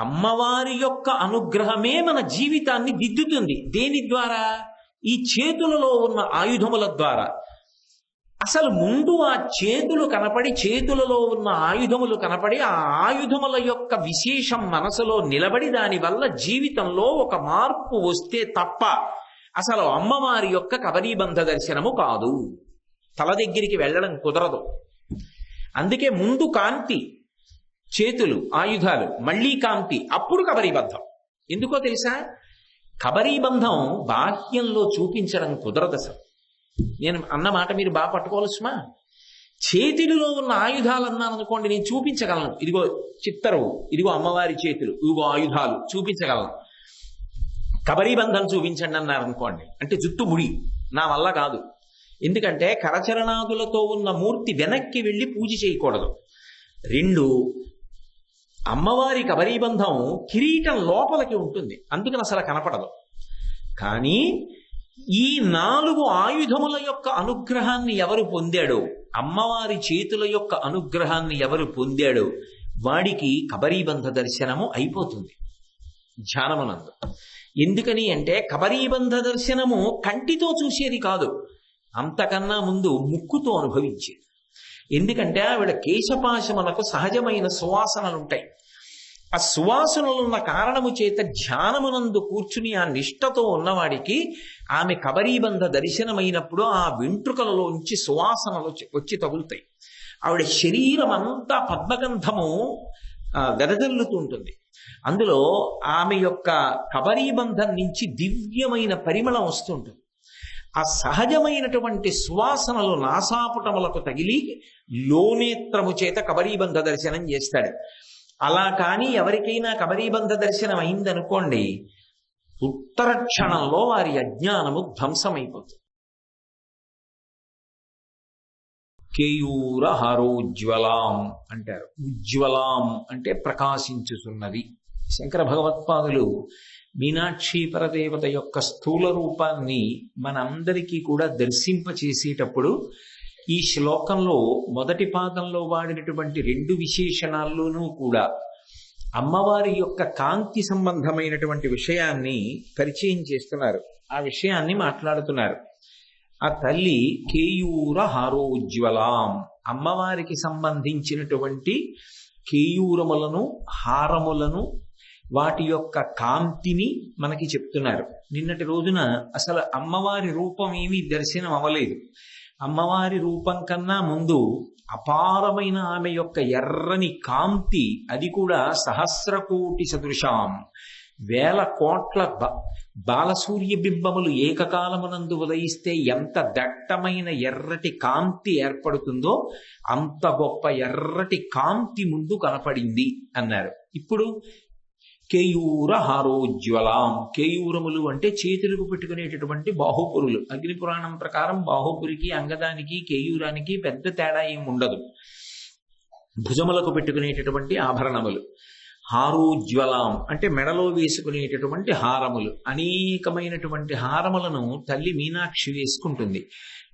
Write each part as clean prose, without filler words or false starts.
అమ్మవారి యొక్క అనుగ్రహమే మన జీవితాన్ని దిద్దుతుంది. దేని ద్వారా? ఈ చేతులలో ఉన్న ఆయుధముల ద్వారా. అసలు ముందు ఆ చేతులు కనపడి, చేతులలో ఉన్న ఆయుధములు కనపడి, ఆ ఆయుధముల యొక్క విశేషం మనసులో నిలబడి దానివల్ల జీవితంలో ఒక మార్పు వస్తే తప్ప అసలు అమ్మవారి యొక్క కబరీబంధ దర్శనము కాదు. తల దగ్గరికి వెళ్ళడం కుదరదు. అందుకే ముందు కాంతి, చేతులు, ఆయుధాలు, మళ్ళీ కాంతి, అప్పుడు కబరీబంధం. ఎందుకో తెలుసా? కబరీబంధం బాహ్యంలో చూపించడం కుదరదు అసలు. నేను అన్న మాట మీరు బాగా పట్టుకోవాల్సిమా. చేతిలో ఉన్న ఆయుధాలు అన్నాను అనుకోండి, నేను చూపించగలను. ఇదిగో చిత్తరు, ఇదిగో అమ్మవారి చేతులు, ఇదిగో ఆయుధాలు చూపించగలను. కబరీబంధం చూపించండి అన్నారు అనుకోండి, అంటే జుట్టు ముడి, నా వల్ల కాదు. ఎందుకంటే కరచరణాదులతో ఉన్న మూర్తి వెనక్కి వెళ్ళి పూజ చేయకూడదు. 2, అమ్మవారి కబరీబంధం కిరీటం లోపలికి ఉంటుంది, అందుకని అసలు కనపడదు. కానీ ఈ 4 ఆయుధముల యొక్క అనుగ్రహాన్ని ఎవరు పొందాడో, అమ్మవారి చేతుల యొక్క అనుగ్రహాన్ని ఎవరు పొందాడో వాడికి కబరీబంధ దర్శనము అయిపోతుంది ధ్యానమునందు. ఎందుకని అంటే కబరీబంధ దర్శనము కంటితో చూసేది కాదు, అంతకన్నా ముందు ముక్కుతో అనుభవించేది. ఎందుకంటే ఆవిడ కేశపాశమునకు సహజమైన సువాసనలుంటాయి. ఆ సువాసనలున్న కారణము చేత ధ్యానమునందు కూర్చుని ఆ నిష్టతో ఉన్నవాడికి ఆమె కబరీబంధ దర్శనమైనప్పుడు ఆ వెంట్రుకలలోంచి సువాసనలు వచ్చి తగులుతాయి. ఆవిడ శరీరం అంతా పద్మగంధము వెదజల్లుతూ ఉంటుంది. అందులో ఆమె యొక్క కబరీబంధం నుంచి దివ్యమైన పరిమళం వస్తుంటుంది. ఆ సహజమైనటువంటి సువాసనలు నాసాపుటములకు తగిలి లోనేత్రము చేత కబరీబంధ దర్శనం చేస్తాడు. అలా కానీ ఎవరికైనా కబరీబంధ దర్శనం అయిందనుకోండి, ఉత్తర క్షణంలో వారి అజ్ఞానము ధ్వంసమైపోతుంది. కేయూర హారోజ్వలాం అంటారు. ఉజ్వలాం అంటే ప్రకాశించుతున్నది. శంకర భగవత్పాదులు మీనాక్షి పరదేవత యొక్క స్థూల రూపాన్ని మనందరికీ కూడా దర్శింపచేసేటప్పుడు ఈ శ్లోకంలో మొదటి పాదంలో వాడినటువంటి 2 విశేషణాల్లోనూ కూడా అమ్మవారి యొక్క కాంతి సంబంధమైనటువంటి విషయాన్ని పరిచయం చేస్తున్నారు. ఆ విషయాన్ని మాట్లాడుతున్నారు. ఆ తల్లి కేయూర హారోజ్వలాం, అమ్మవారికి సంబంధించినటువంటి కేయూరములను, హారములను, వాటి యొక్క కాంతిని మనకి చెప్తున్నారు. నిన్నటి రోజున అసలు అమ్మవారి రూపం ఏమీ దర్శనం అవ్వలేదు. అమ్మవారి రూపం కన్నా ముందు అపారమైన ఆమె యొక్క ఎర్రని కాంతి, అది కూడా సహస్రకోటి సదృశాం, 1000 కోట్ల బాలసూర్య బింబములు ఏకకాలమునందు ఉదయిస్తే ఎంత దట్టమైన ఎర్రటి కాంతి ఏర్పడుతుందో అంత గొప్ప ఎర్రటి కాంతి ముందు కనపడింది అన్నారు. ఇప్పుడు కేయూర హారోజ్వలాం, కేయూరములు అంటే చేతులకు పెట్టుకునేటటువంటి బాహుపురులు. అగ్నిపురాణం ప్రకారం బాహుపురికి, అంగదానికి, కేయూరానికి పెద్ద తేడా ఏమి ఉండదు. భుజములకు పెట్టుకునేటటువంటి ఆభరణములు. హారోజ్వలాం అంటే మెడలో వేసుకునేటటువంటి హారములు. అనేకమైనటువంటి హారములను తల్లి మీనాక్షి వేసుకుంటుంది.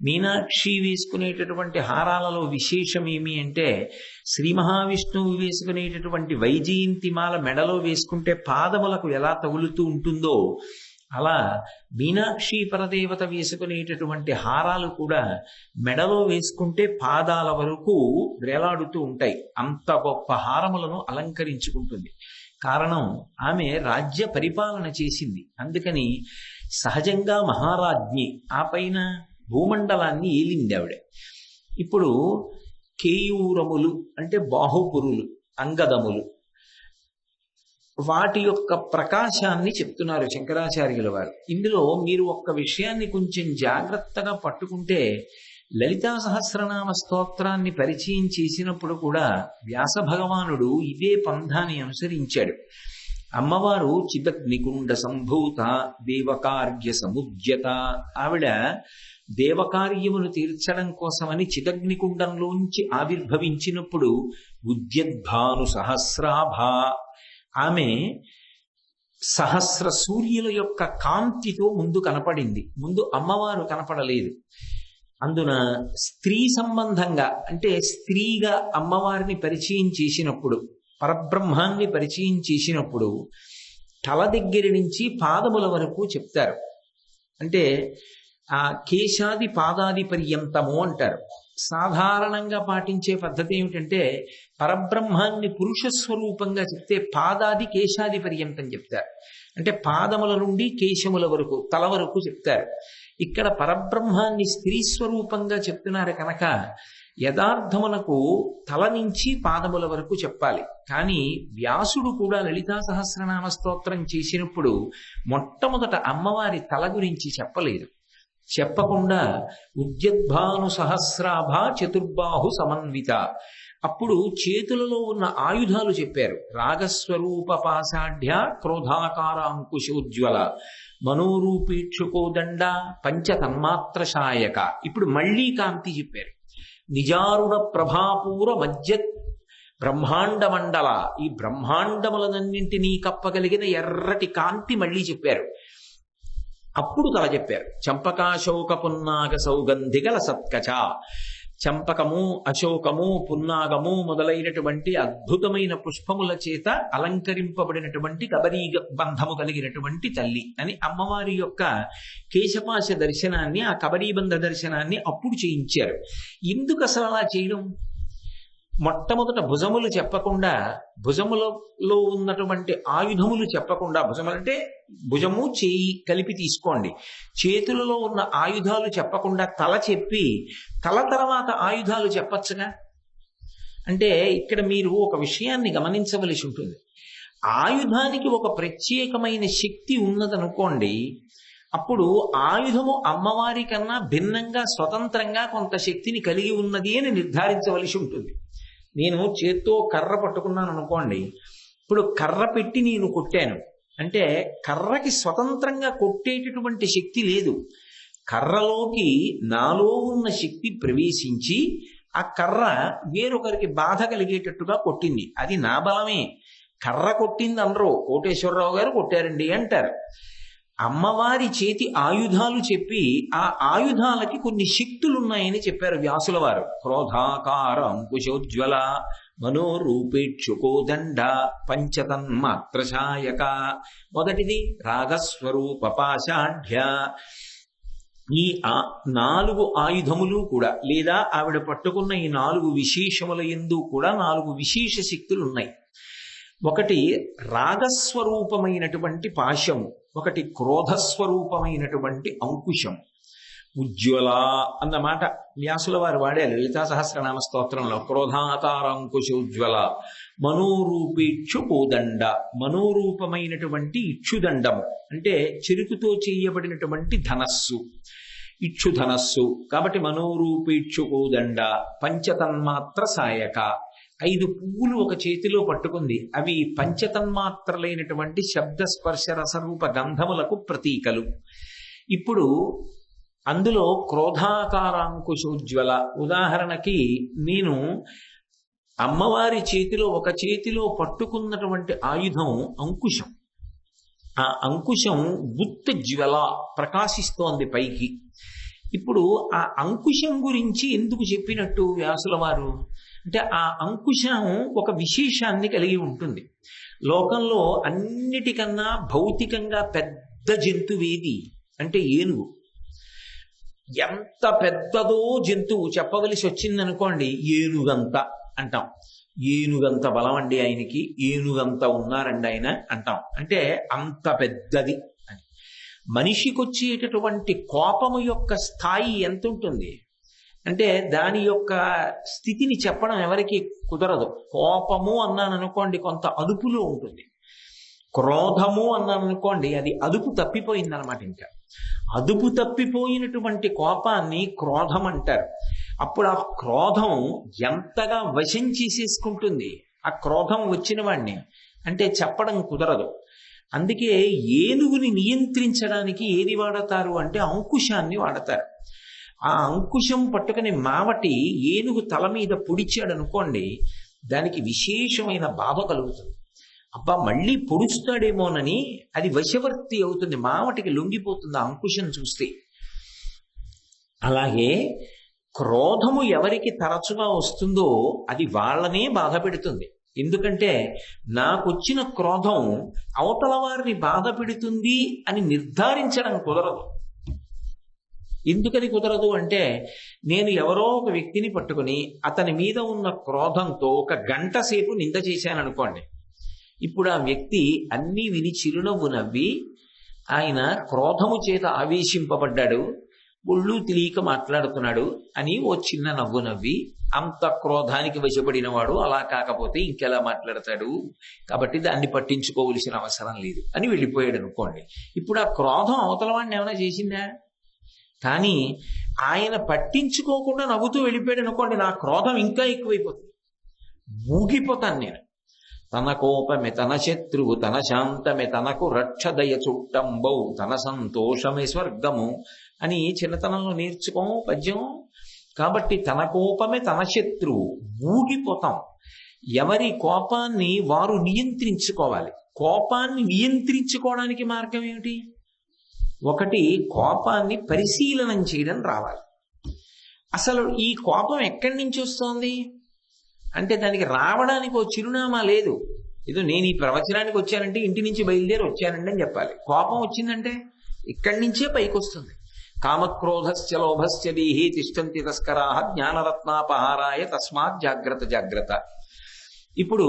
మీనాక్షి వేసుకునేటటువంటి హారాలలో విశేషం ఏమి అంటే, శ్రీ మహావిష్ణువు వేసుకునేటటువంటి వైజయంతిమాల మెడలో వేసుకుంటే పాదములకు ఎలా తగులుతూ ఉంటుందో అలా మీనాక్షి పరదేవత వేసుకునేటటువంటి హారాలు కూడా మెడలో వేసుకుంటే పాదాల వరకు వేలాడుతూ ఉంటాయి. అంత గొప్ప హారములను అలంకరించుకుంటుంది. కారణం, ఆమె రాజ్య పరిపాలన చేసింది. అందుకని సహజంగా మహారాజ్ఞి, ఆ పైన భూమండలాన్ని ఏలింది ఆవిడ. ఇప్పుడు కేయూరములు అంటే బాహుపురులు, అంగదములు, వాటి యొక్క ప్రకాశాన్ని చెప్తున్నారు శంకరాచార్యుల వారు. ఇందులో మీరు ఒక్క విషయాన్ని కొంచెం జాగ్రత్తగా పట్టుకుంటే, లలితా సహస్రనామ స్తోత్రాన్ని పరిచయం చేసినప్పుడు కూడా వ్యాస భగవానుడు ఇదే పంథాన్ని అనుసరించాడు. అమ్మవారు చిదగ్నికుండ సంభూత దేవకార్య సముద్యత, ఆవిడ దేవకార్యమును తీర్చడం కోసమని చిదగ్నికుండంలోంచి ఆవిర్భవించినప్పుడు ఉద్యద్భాను సహస్రాభ, ఆమె సహస్ర సూర్యుల యొక్క కాంతితో ముందు కనపడింది. ముందు అమ్మవారు కనపడలేదు. అందున స్త్రీ సంబంధంగా అంటే స్త్రీగా అమ్మవారిని పరిచయం చేసినప్పుడు పరబ్రహ్మాన్ని పరిచయం చేసినప్పుడు తల దగ్గర నుంచి పాదముల వరకు చెప్తారు. అంటే ఆ కేశాది పాదాది పర్యంతము అంటారు. సాధారణంగా పాటించే పద్ధతి ఏమిటంటే పరబ్రహ్మాన్ని పురుష స్వరూపంగా చెప్తే పాదాది కేశాది పర్యంతం చెప్తారు. అంటే పాదముల నుండి కేశముల వరకు తల వరకు చెప్తారు. ఇక్కడ పరబ్రహ్మాన్ని స్త్రీ స్వరూపంగా చెప్తున్నారు కనుక యథార్థమునకు తల నుంచి పాదముల వరకు చెప్పాలి. కానీ వ్యాసుడు కూడా లలితా సహస్రనామ స్తోత్రం చేసినప్పుడు మొట్టమొదట అమ్మవారి తల గురించి చెప్పలేదు. చెప్పకుండా ఉద్యద్భాను సహస్రాభ చతుర్బాహు సమన్విత, అప్పుడు చేతులలో ఉన్న ఆయుధాలు చెప్పారు. రాగస్వరూప పాశాఢ్య క్రోధాకార అంకుశోజ్వల మనోరూపీక్షుకోదండ పంచతన్మాత్ర శాయక. ఇప్పుడు మళ్ళీ కాంతి చెప్పారు. నిజారుణ ప్రభాపూర మధ్య బ్రహ్మాండ మండల, ఈ బ్రహ్మాండములనన్నింటినీ కప్పగలిగిన ఎర్రటి కాంతి మళ్ళీ చెప్పారు. అప్పుడు తల చెప్పారు. చంపకాశోక పున్నాగ సౌగంధిగల సత్కచ, చంపకము అశోకము పున్నాగము మొదలైనటువంటి అద్భుతమైన పుష్పముల చేత అలంకరింపబడినటువంటి కబరీ బంధము కలిగినటువంటి తల్లి అని అమ్మవారి యొక్క కేశపాశ దర్శనాన్ని, ఆ కబరీబంధ దర్శనాన్ని అప్పుడు చేయించారు. ఎందుకు అసలు అలా చేయడం? మొట్టమొదట భుజములు చెప్పకుండా, భుజములలో ఉన్నటువంటి ఆయుధములు చెప్పకుండా, భుజములంటే భుజము చేయి కలిపి తీసుకోండి, చేతులలో ఉన్న ఆయుధాలు చెప్పకుండా తల చెప్పి తల తర్వాత ఆయుధాలు చెప్పచ్చుగా. అంటే ఇక్కడ మీరు ఒక విషయాన్ని గమనించవలసి ఉంటుంది. ఆయుధానికి ఒక ప్రత్యేకమైన శక్తి ఉన్నదనుకోండి, అప్పుడు ఆయుధము అమ్మవారి కన్నా భిన్నంగా స్వతంత్రంగా కొంత శక్తిని కలిగి ఉన్నది అని నిర్ధారించవలసి ఉంటుంది. నేను చేత్తో కర్ర పట్టుకున్నాను అనుకోండి, ఇప్పుడు కర్ర పెట్టి నేను కొట్టాను అంటే కర్రకి స్వతంత్రంగా కొట్టేటటువంటి శక్తి లేదు. కర్రలోకి నాలో ఉన్న శక్తి ప్రవేశించి ఆ కర్ర వేరొకరికి బాధ కలిగేటట్టుగా కొట్టింది. అది నా బలమే. కర్ర కొట్టింది అనరు, కోటేశ్వరరావు గారు కొట్టారండి అంటారు. అమ్మవారి చేతి ఆయుధాలు చెప్పి ఆ ఆయుధాలకి కొన్ని శక్తులున్నాయని చెప్పారు వ్యాసుల వారు. క్రోధాకార అంకుశోజ్వల మనోరూపేక్షుకోదండ పంచతన్మాత్రశాయక. మొదటిది రాగస్వరూప పాశాఢ్య. ఈ 4 ఆయుధములు కూడా, లేదా ఆవిడ పట్టుకున్న ఈ 4 విశేషముల యందు కూడా 4 విశేష శక్తులు ఉన్నాయి. ఒకటి రాగస్వరూపమైనటువంటి పాశము, ఒకటి క్రోధస్వరూపమైనటువంటి అంకుశం. ఉజ్వల అన్నమాట వ్యాసుల వారు వాడారు లలితా సహస్రనామ స్తోత్రంలో. క్రోధాకారాంకుశ ఉజ్వల మనోరూపేక్షు కోదండ, మనోరూపమైనటువంటి ఇక్షుదండము అంటే చెరుకుతో చేయబడినటువంటి ధనస్సు, ఇక్షుధనస్సు. కాబట్టి మనోరూపేక్షు కోదండ పంచతన్మాత్ర సాయక. 5 పువ్వులు ఒక చేతిలో పట్టుకుంది. అవి పంచతన్మాత్రలైనటువంటి శబ్ద స్పర్శ రసరూప గంధములకు ప్రతీకలు. ఇప్పుడు అందులో క్రోధాకారాంకుశోజ్వల, ఉదాహరణకి నేను అమ్మవారి చేతిలో ఒక చేతిలో పట్టుకున్నటువంటి ఆయుధం అంకుశం. ఆ అంకుశం గుత్త జ్వల ప్రకాశిస్తోంది పైకి. ఇప్పుడు ఆ అంకుశం గురించి ఎందుకు చెప్పినట్టు వ్యాసుల వారు అంటే, ఆ అంకుశం ఒక విశేషాన్ని కలిగి ఉంటుంది. లోకంలో అన్నిటికన్నా భౌతికంగా పెద్ద జంతువేది అంటే ఏనుగు. ఎంత పెద్దదో జంతువు చెప్పవలసి వచ్చిందనుకోండి, ఏనుగంత అంటాం. ఏనుగంత బలం అండి ఆయనకి, ఏనుగంత ఉన్నారండి ఆయన అంటాం. అంటే అంత పెద్దది అని. మనిషికి వచ్చేటటువంటి కోపము యొక్క స్థాయి ఎంత ఉంటుంది అంటే దాని యొక్క స్థితిని చెప్పడం ఎవరికి కుదరదు. కోపము అన్నాను అనుకోండి కొంత అదుపులో ఉంటుంది. క్రోధము అన్నాను అనుకోండి అది అదుపు తప్పిపోయిందనమాట. ఇంకా అదుపు తప్పిపోయినటువంటి కోపాన్ని క్రోధం అంటారు. అప్పుడు ఆ క్రోధం ఎంతగా వశం చేసేసుకుంటుంది ఆ క్రోధం వచ్చిన వాడిని అంటే చెప్పడం కుదరదు. అందుకే ఏనుగుని నియంత్రించడానికి ఏది వాడతారు అంటే అంకుశాన్ని వాడతారు. ఆ అంకుశం పట్టుకుని మావటి ఏనుగు తల మీద పొడిచాడు అనుకోండి, దానికి విశేషమైన బాధ కలుగుతుంది. అబ్బా మళ్ళీ పొడుస్తాడేమోనని అది వశవర్తి అవుతుంది, మావటికి లొంగిపోతుంది ఆ అంకుశం చూస్తే. అలాగే క్రోధము ఎవరికి తరచుగా వస్తుందో అది వాళ్ళనే బాధ పెడుతుంది. ఎందుకంటే నాకొచ్చిన క్రోధం అవతల వారిని బాధ పెడుతుంది అని నిర్ధారించడం కుదరదు. ఎందుకని కుదరదు అంటే, నేను ఎవరో ఒక వ్యక్తిని పట్టుకుని అతని మీద ఉన్న క్రోధంతో 1 గంట సేపు నింద చేశాననుకోండి. ఇప్పుడు ఆ వ్యక్తి అన్నీ విని చిరునవ్వు నవ్వి, ఆయన క్రోధము చేత ఆవేశింపబడ్డాడు, ఒళ్ళు తెలియక మాట్లాడుతున్నాడు అని ఓ చిన్న నవ్వు నవ్వి, అంత క్రోధానికి వశపడిన వాడు అలా కాకపోతే ఇంకెలా మాట్లాడతాడు, కాబట్టి దాన్ని పట్టించుకోవలసిన అవసరం లేదు అని వెళ్ళిపోయాడు అనుకోండి. ఇప్పుడు ఆ క్రోధం అవతల వాడిని ఏమైనా చేసిందా? కానీ ఆయన పట్టించుకోకుండా నవ్వుతూ వెళ్ళిపోయాడు అనుకోండి, నా క్రోధం ఇంకా ఎక్కువైపోతుంది, ఊగిపోతాను నేను. తన కోపమే తన శత్రువు, తన శాంతమే తనకు రక్షదయ చుట్టంబౌ, తన సంతోషమే స్వర్గము అని చిన్నతనంలో నేర్చుకోము పద్యం. కాబట్టి తన కోపమే తన శత్రువు, ఊగిపోతాం. ఎవరి కోపాన్ని వారు నియంత్రించుకోవాలి. కోపాన్ని నియంత్రించుకోవడానికి మార్గం ఏమిటి? ఒకటి, కోపాన్ని పరిశీలనం చేయడం రావాలి. అసలు ఈ కోపం ఎక్కడి నుంచి వస్తోంది అంటే దానికి రావడానికి ఓ చిరునామా లేదు. ఏదో నేను ఈ ప్రవచనానికి వచ్చానంటే ఇంటి నుంచి బయలుదేరి వచ్చానండి అని చెప్పాలి. కోపం వచ్చిందంటే ఇక్కడి నుంచే పైకి వస్తుంది. కామక్రోధస్య లోభస్య దీహి తిష్టంతి తస్కరాః జ్ఞానరత్నాపహారాయ తస్మాత్ జాగ్రత్త జాగ్రత్త. ఇప్పుడు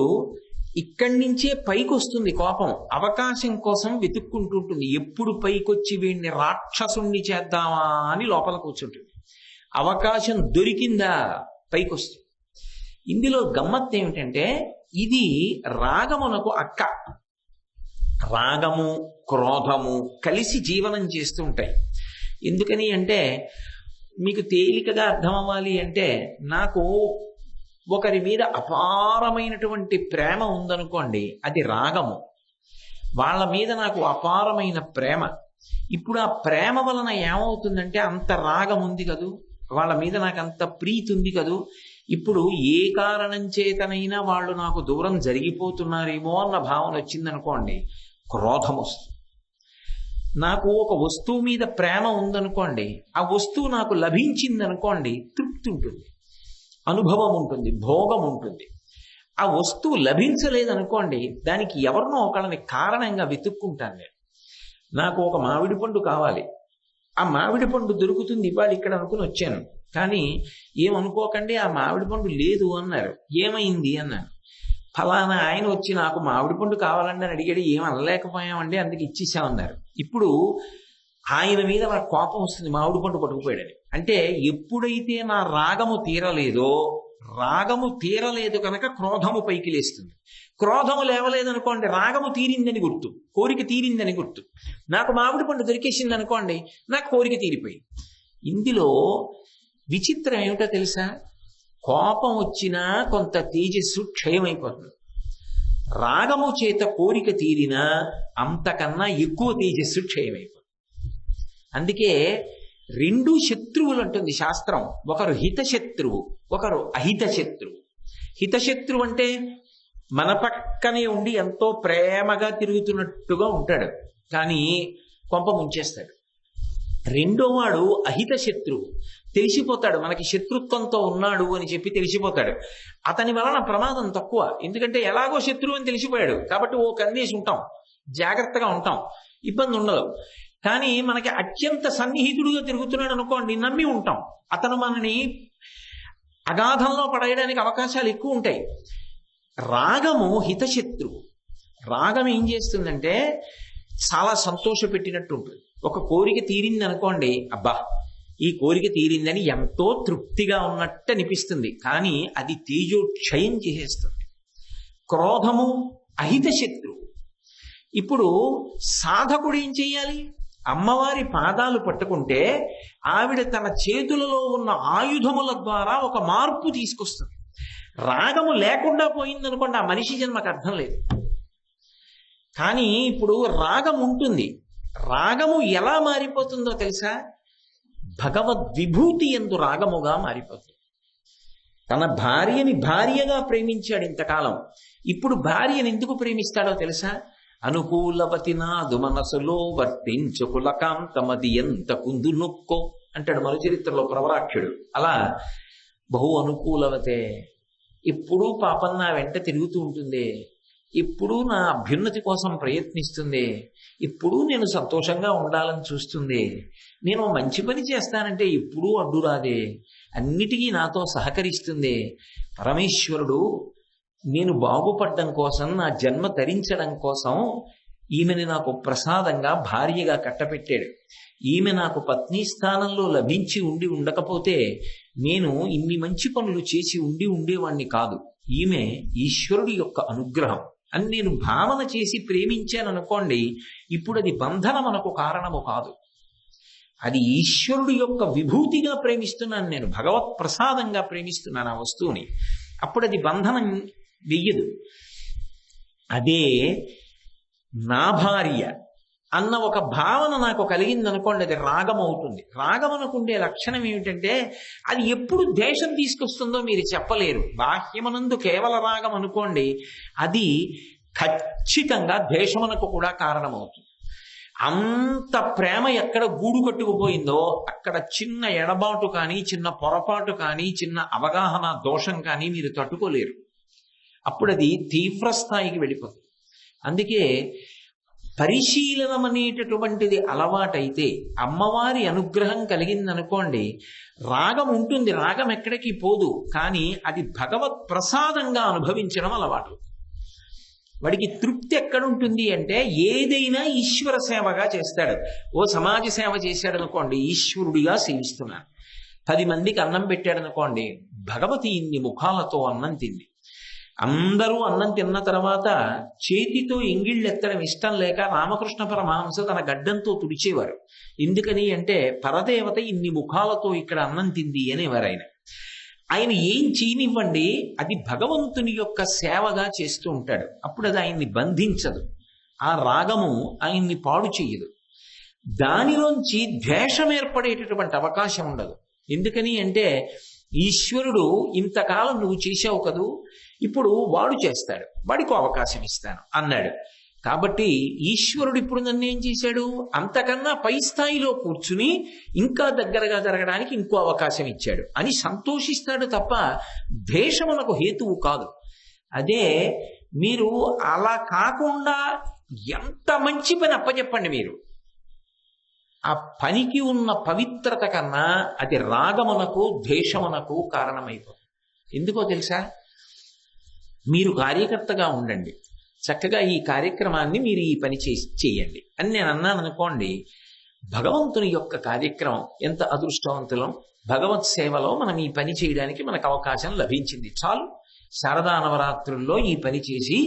ఇక్కడి నుంచే పైకి వస్తుంది కోపం. అవకాశం కోసం వెతుక్కుంటుంటుంది. ఎప్పుడు పైకొచ్చి వీడిని రాక్షసుణ్ణి చేద్దామా అని లోపల కూర్చుంటుంది. అవకాశం దొరికిందా పైకి వస్తుంది. ఇందులో గమ్మత్తు ఏమిటంటే, ఇది రాగమునకు అక్క. రాగము క్రోధము కలిసి జీవనం చేస్తూ ఉంటాయి. ఎందుకని అంటే, మీకు తేలికగా అర్థం అవ్వాలి అంటే, నాకు ఒకరి మీద అపారమైనటువంటి ప్రేమ ఉందనుకోండి, అది రాగము. వాళ్ళ మీద నాకు అపారమైన ప్రేమ. ఇప్పుడు ఆ ప్రేమ వలన ఏమవుతుందంటే, అంత రాగం ఉంది కదూ, వాళ్ళ మీద నాకు అంత ప్రీతి ఉంది కదూ, ఇప్పుడు ఏ కారణం చేతనైనా వాళ్ళు నాకు దూరం జరిగిపోతున్నారేమో అన్న భావన వచ్చిందనుకోండి, క్రోధం వస్తుంది. నాకు ఒక వస్తువు మీద ప్రేమ ఉందనుకోండి, ఆ వస్తువు నాకు లభించిందనుకోండి, తృప్తి ఉంటుంది, అనుభవం ఉంటుంది, భోగం ఉంటుంది. ఆ వస్తువు లభించలేదనుకోండి, దానికి ఎవరినో ఒకళ్ళని కారణంగా వెతుక్కుంటాను నేను. నాకు ఒక మామిడి పండు కావాలి, ఆ మామిడి పండు దొరుకుతుంది ఇవాళ ఇక్కడ అనుకుని వచ్చాను, కానీ ఏమనుకోకండి ఆ మామిడి పండు లేదు అన్నారు. ఏమైంది అన్నాను. ఫలానా ఆయన వచ్చి నాకు మామిడి పండు కావాలండి అని అడిగాడు, ఏం అనలేకపోయామండి అందుకు ఇచ్చేసామన్నారు. ఇప్పుడు ఆయన మీద నాకు కోపం వస్తుంది, మామిడి పండు పట్టుకుపోయాడని. అంటే ఎప్పుడైతే నా రాగము తీరలేదో, రాగము తీరలేదు కనుక క్రోధము పైకి లేస్తుంది. క్రోధము లేవలేదనుకోండి, రాగము తీరిందని గుర్తు, కోరిక తీరిందని గుర్తు. నాకు మామిడి పండు దొరికేసింది అనుకోండి, నాకు కోరిక తీరిపోయింది. ఇందులో విచిత్రం ఏమిటో తెలుసా? కోపం వచ్చినా కొంత తేజస్సు క్షయమైపోతుంది. రాగము చేత కోరిక తీరినా అంతకన్నా ఎక్కువ తేజస్సు క్షయమైపోతుంది. అందుకే 2 శత్రువులు అంటుంది శాస్త్రం. ఒకరు హితశత్రువు, ఒకరు అహిత శత్రువు. హితశత్రువు అంటే మన పక్కనే ఉండి ఎంతో ప్రేమగా తిరుగుతున్నట్టుగా ఉంటాడు, కానీ కొంప ముంచేస్తాడు. రెండోవాడు అహిత శత్రువు. తెలిసిపోతాడు మనకి శత్రుత్వంతో ఉన్నాడు అని చెప్పి తెలిసిపోతాడు. అతని వలన ప్రమాదం తక్కువ, ఎందుకంటే ఎలాగో శత్రువు అని తెలిసిపోయాడు కాబట్టి ఓ కన్నేసి ఉంటాం, జాగ్రత్తగా ఉంటాం, ఇబ్బంది ఉండదు. కానీ మనకి అత్యంత సన్నిహితుడుగా తిరుగుతున్నాడు అనుకోండి, నమ్మి ఉంటాం, అతను మనని అగాధంలో పడేయడానికి అవకాశాలు ఎక్కువ ఉంటాయి. రాగము హితశత్రువు. రాగం ఏం చేస్తుందంటే చాలా సంతోష పెట్టినట్టు ఉంటుంది. ఒక కోరిక తీరింది అనుకోండి, అబ్బా ఈ కోరిక తీరిందని ఎంతో తృప్తిగా ఉన్నట్టు అనిపిస్తుంది, కానీ అది తేజోక్షయం చేసేస్తుంది. క్రోధము అహిత శత్రువు. ఇప్పుడు సాధకుడు ఏం చెయ్యాలి? అమ్మవారి పాదాలు పట్టుకుంటే ఆవిడ తన చేతులలో ఉన్న ఆయుధముల ద్వారా ఒక మార్పు తీసుకొస్తుంది. రాగము లేకుండా పోయిందనుకోండి, ఆ మనిషి జన్మకు అర్థం లేదు. కానీ ఇప్పుడు రాగం ఉంటుంది. రాగము ఎలా మారిపోతుందో తెలుసా? భగవద్విభూతి యందు రాగముగా మారిపోతుంది. తన భార్యని భార్యగా ప్రేమించాడు ఇంతకాలం, ఇప్పుడు భార్యని ఎందుకు ప్రేమిస్తాడో తెలుసా? అనుకూలవతి నాదు మనసులో వర్తించుకుల కాంతమది ఎంత కుందు నొక్కో అంటాడు మరుచరిత్రలో ప్రవరాక్షుడు. అలా బహు అనుకూలవతే, ఎప్పుడూ పాపం నా వెంట తిరుగుతూ ఉంటుంది, ఎప్పుడూ నా అభ్యున్నతి కోసం ప్రయత్నిస్తుంది, ఎప్పుడూ నేను సంతోషంగా ఉండాలని చూస్తుంది, నేను మంచి పని చేస్తానంటే ఎప్పుడూ అడ్డురాదే, అన్నిటికీ నాతో సహకరిస్తుంది. పరమేశ్వరుడు నేను బాగుపడడం కోసం, నా జన్మ తరించడం కోసం ఈమెని నాకు ప్రసాదంగా భార్యగా కట్టపెట్టాడు. ఈమె నాకు పత్ని స్థానంలో లభించి ఉండకపోతే నేను ఇన్ని మంచి పనులు చేసి ఉండేవాణ్ణి కాదు. ఈమె ఈశ్వరుడి యొక్క అనుగ్రహం అని నేను భావన చేసి ప్రేమించాననుకోండి, ఇప్పుడు అది బంధనమునకు కారణము కాదు. అది ఈశ్వరుడి యొక్క విభూతిగా ప్రేమిస్తున్నాను, నేను భగవత్ ప్రసాదంగా ప్రేమిస్తున్నాను ఆ వస్తువుని. అప్పుడు అది బంధనం వెయ్యదు. అదే నా భార్య అన్న ఒక భావన నాకు కలిగింది అనుకోండి, అది రాగం అవుతుంది. రాగం అనుకుండే లక్షణం ఏమిటంటే అది ఎప్పుడు ద్వేషం తీసుకొస్తుందో మీరు చెప్పలేరు. బాహ్యమనందు కేవల రాగం అనుకోండి, అది ఖచ్చితంగా ద్వేషమునకు కూడా కారణమవుతుంది. అంత ప్రేమ ఎక్కడ గూడు కట్టుకుపోయిందో అక్కడ చిన్న ఎడబాటు కానీ, చిన్న పొరపాటు కానీ, చిన్న అవగాహన దోషం కానీ మీరు తట్టుకోలేరు. అప్పుడు అది తీవ్ర స్థాయికి వెళ్ళిపోతుంది. అందుకే పరిశీలనం అనేటటువంటిది అలవాటైతే, అమ్మవారి అనుగ్రహం కలిగిందనుకోండి, రాగం ఉంటుంది, రాగం ఎక్కడికి పోదు, కానీ అది భగవత్ ప్రసాదంగా అనుభవించడం అలవాటు. వాడికి తృప్తి ఎక్కడుంటుంది అంటే ఏదైనా ఈశ్వర సేవగా చేస్తాడు. ఓ సమాజ సేవ చేశాడు అనుకోండి, ఈశ్వరుడిగా సేవిస్తున్నాడు. 10 మందికి అన్నం పెట్టాడు అనుకోండి, భగవతి ఇన్ని ముఖాలతో అన్నం తింది. అందరూ అన్నం తిన్న తర్వాత చేతితో ఎంగిళ్ళు ఎత్తడం ఇష్టం లేక రామకృష్ణ పరమహంస తన గడ్డంతో తుడిచేవారు. ఎందుకని అంటే పరదేవత ఇన్ని ముఖాలతో ఇక్కడ అన్నం తింది అనేవారు. ఆయన ఏం చేయనివ్వండి, అది భగవంతుని యొక్క సేవగా చేస్తూ ఉంటాడు. అప్పుడు అది ఆయన్ని బంధించదు, ఆ రాగము ఆయన్ని పాడు చెయ్యదు. దానిలోంచి ద్వేషం ఏర్పడేటటువంటి అవకాశం ఉండదు. ఎందుకని అంటే ఈశ్వరుడు ఇంతకాలం నువ్వు చేశావు కదూ, ఇప్పుడు వాడు చేస్తాడు, వాడికి అవకాశం ఇస్తాను అన్నాడు. కాబట్టి ఈశ్వరుడు ఇప్పుడు నన్ను ఏం చేశాడు, అంతకన్నా పై స్థాయిలో కూర్చుని ఇంకా దగ్గరగా జరగడానికి ఇంకో అవకాశం ఇచ్చాడు అని సంతోషిస్తాడు తప్ప ద్వేషమునకు హేతువు కాదు. అదే మీరు అలా కాకుండా ఎంత మంచి పని అప్పచెప్పండి, మీరు ఆ పనికి ఉన్న పవిత్రత కన్నా అది రాగమునకు ద్వేషమునకు కారణమైపోతుంది. ఎందుకో తెలుసా, మీరు కార్యకర్తగా ఉండండి, చక్కగా ఈ కార్యక్రమాన్ని మీరు ఈ పని చేయండి అని నేను అన్నాను అనుకోండి, భగవంతుని యొక్క కార్యక్రమం ఎంత అదృష్టవంతులం, భగవత్ సేవలో మనం ఈ పని చేయడానికి మనకు అవకాశం లభించింది, చాలు. శారదా నవరాత్రుల్లో ఈ పని చేసి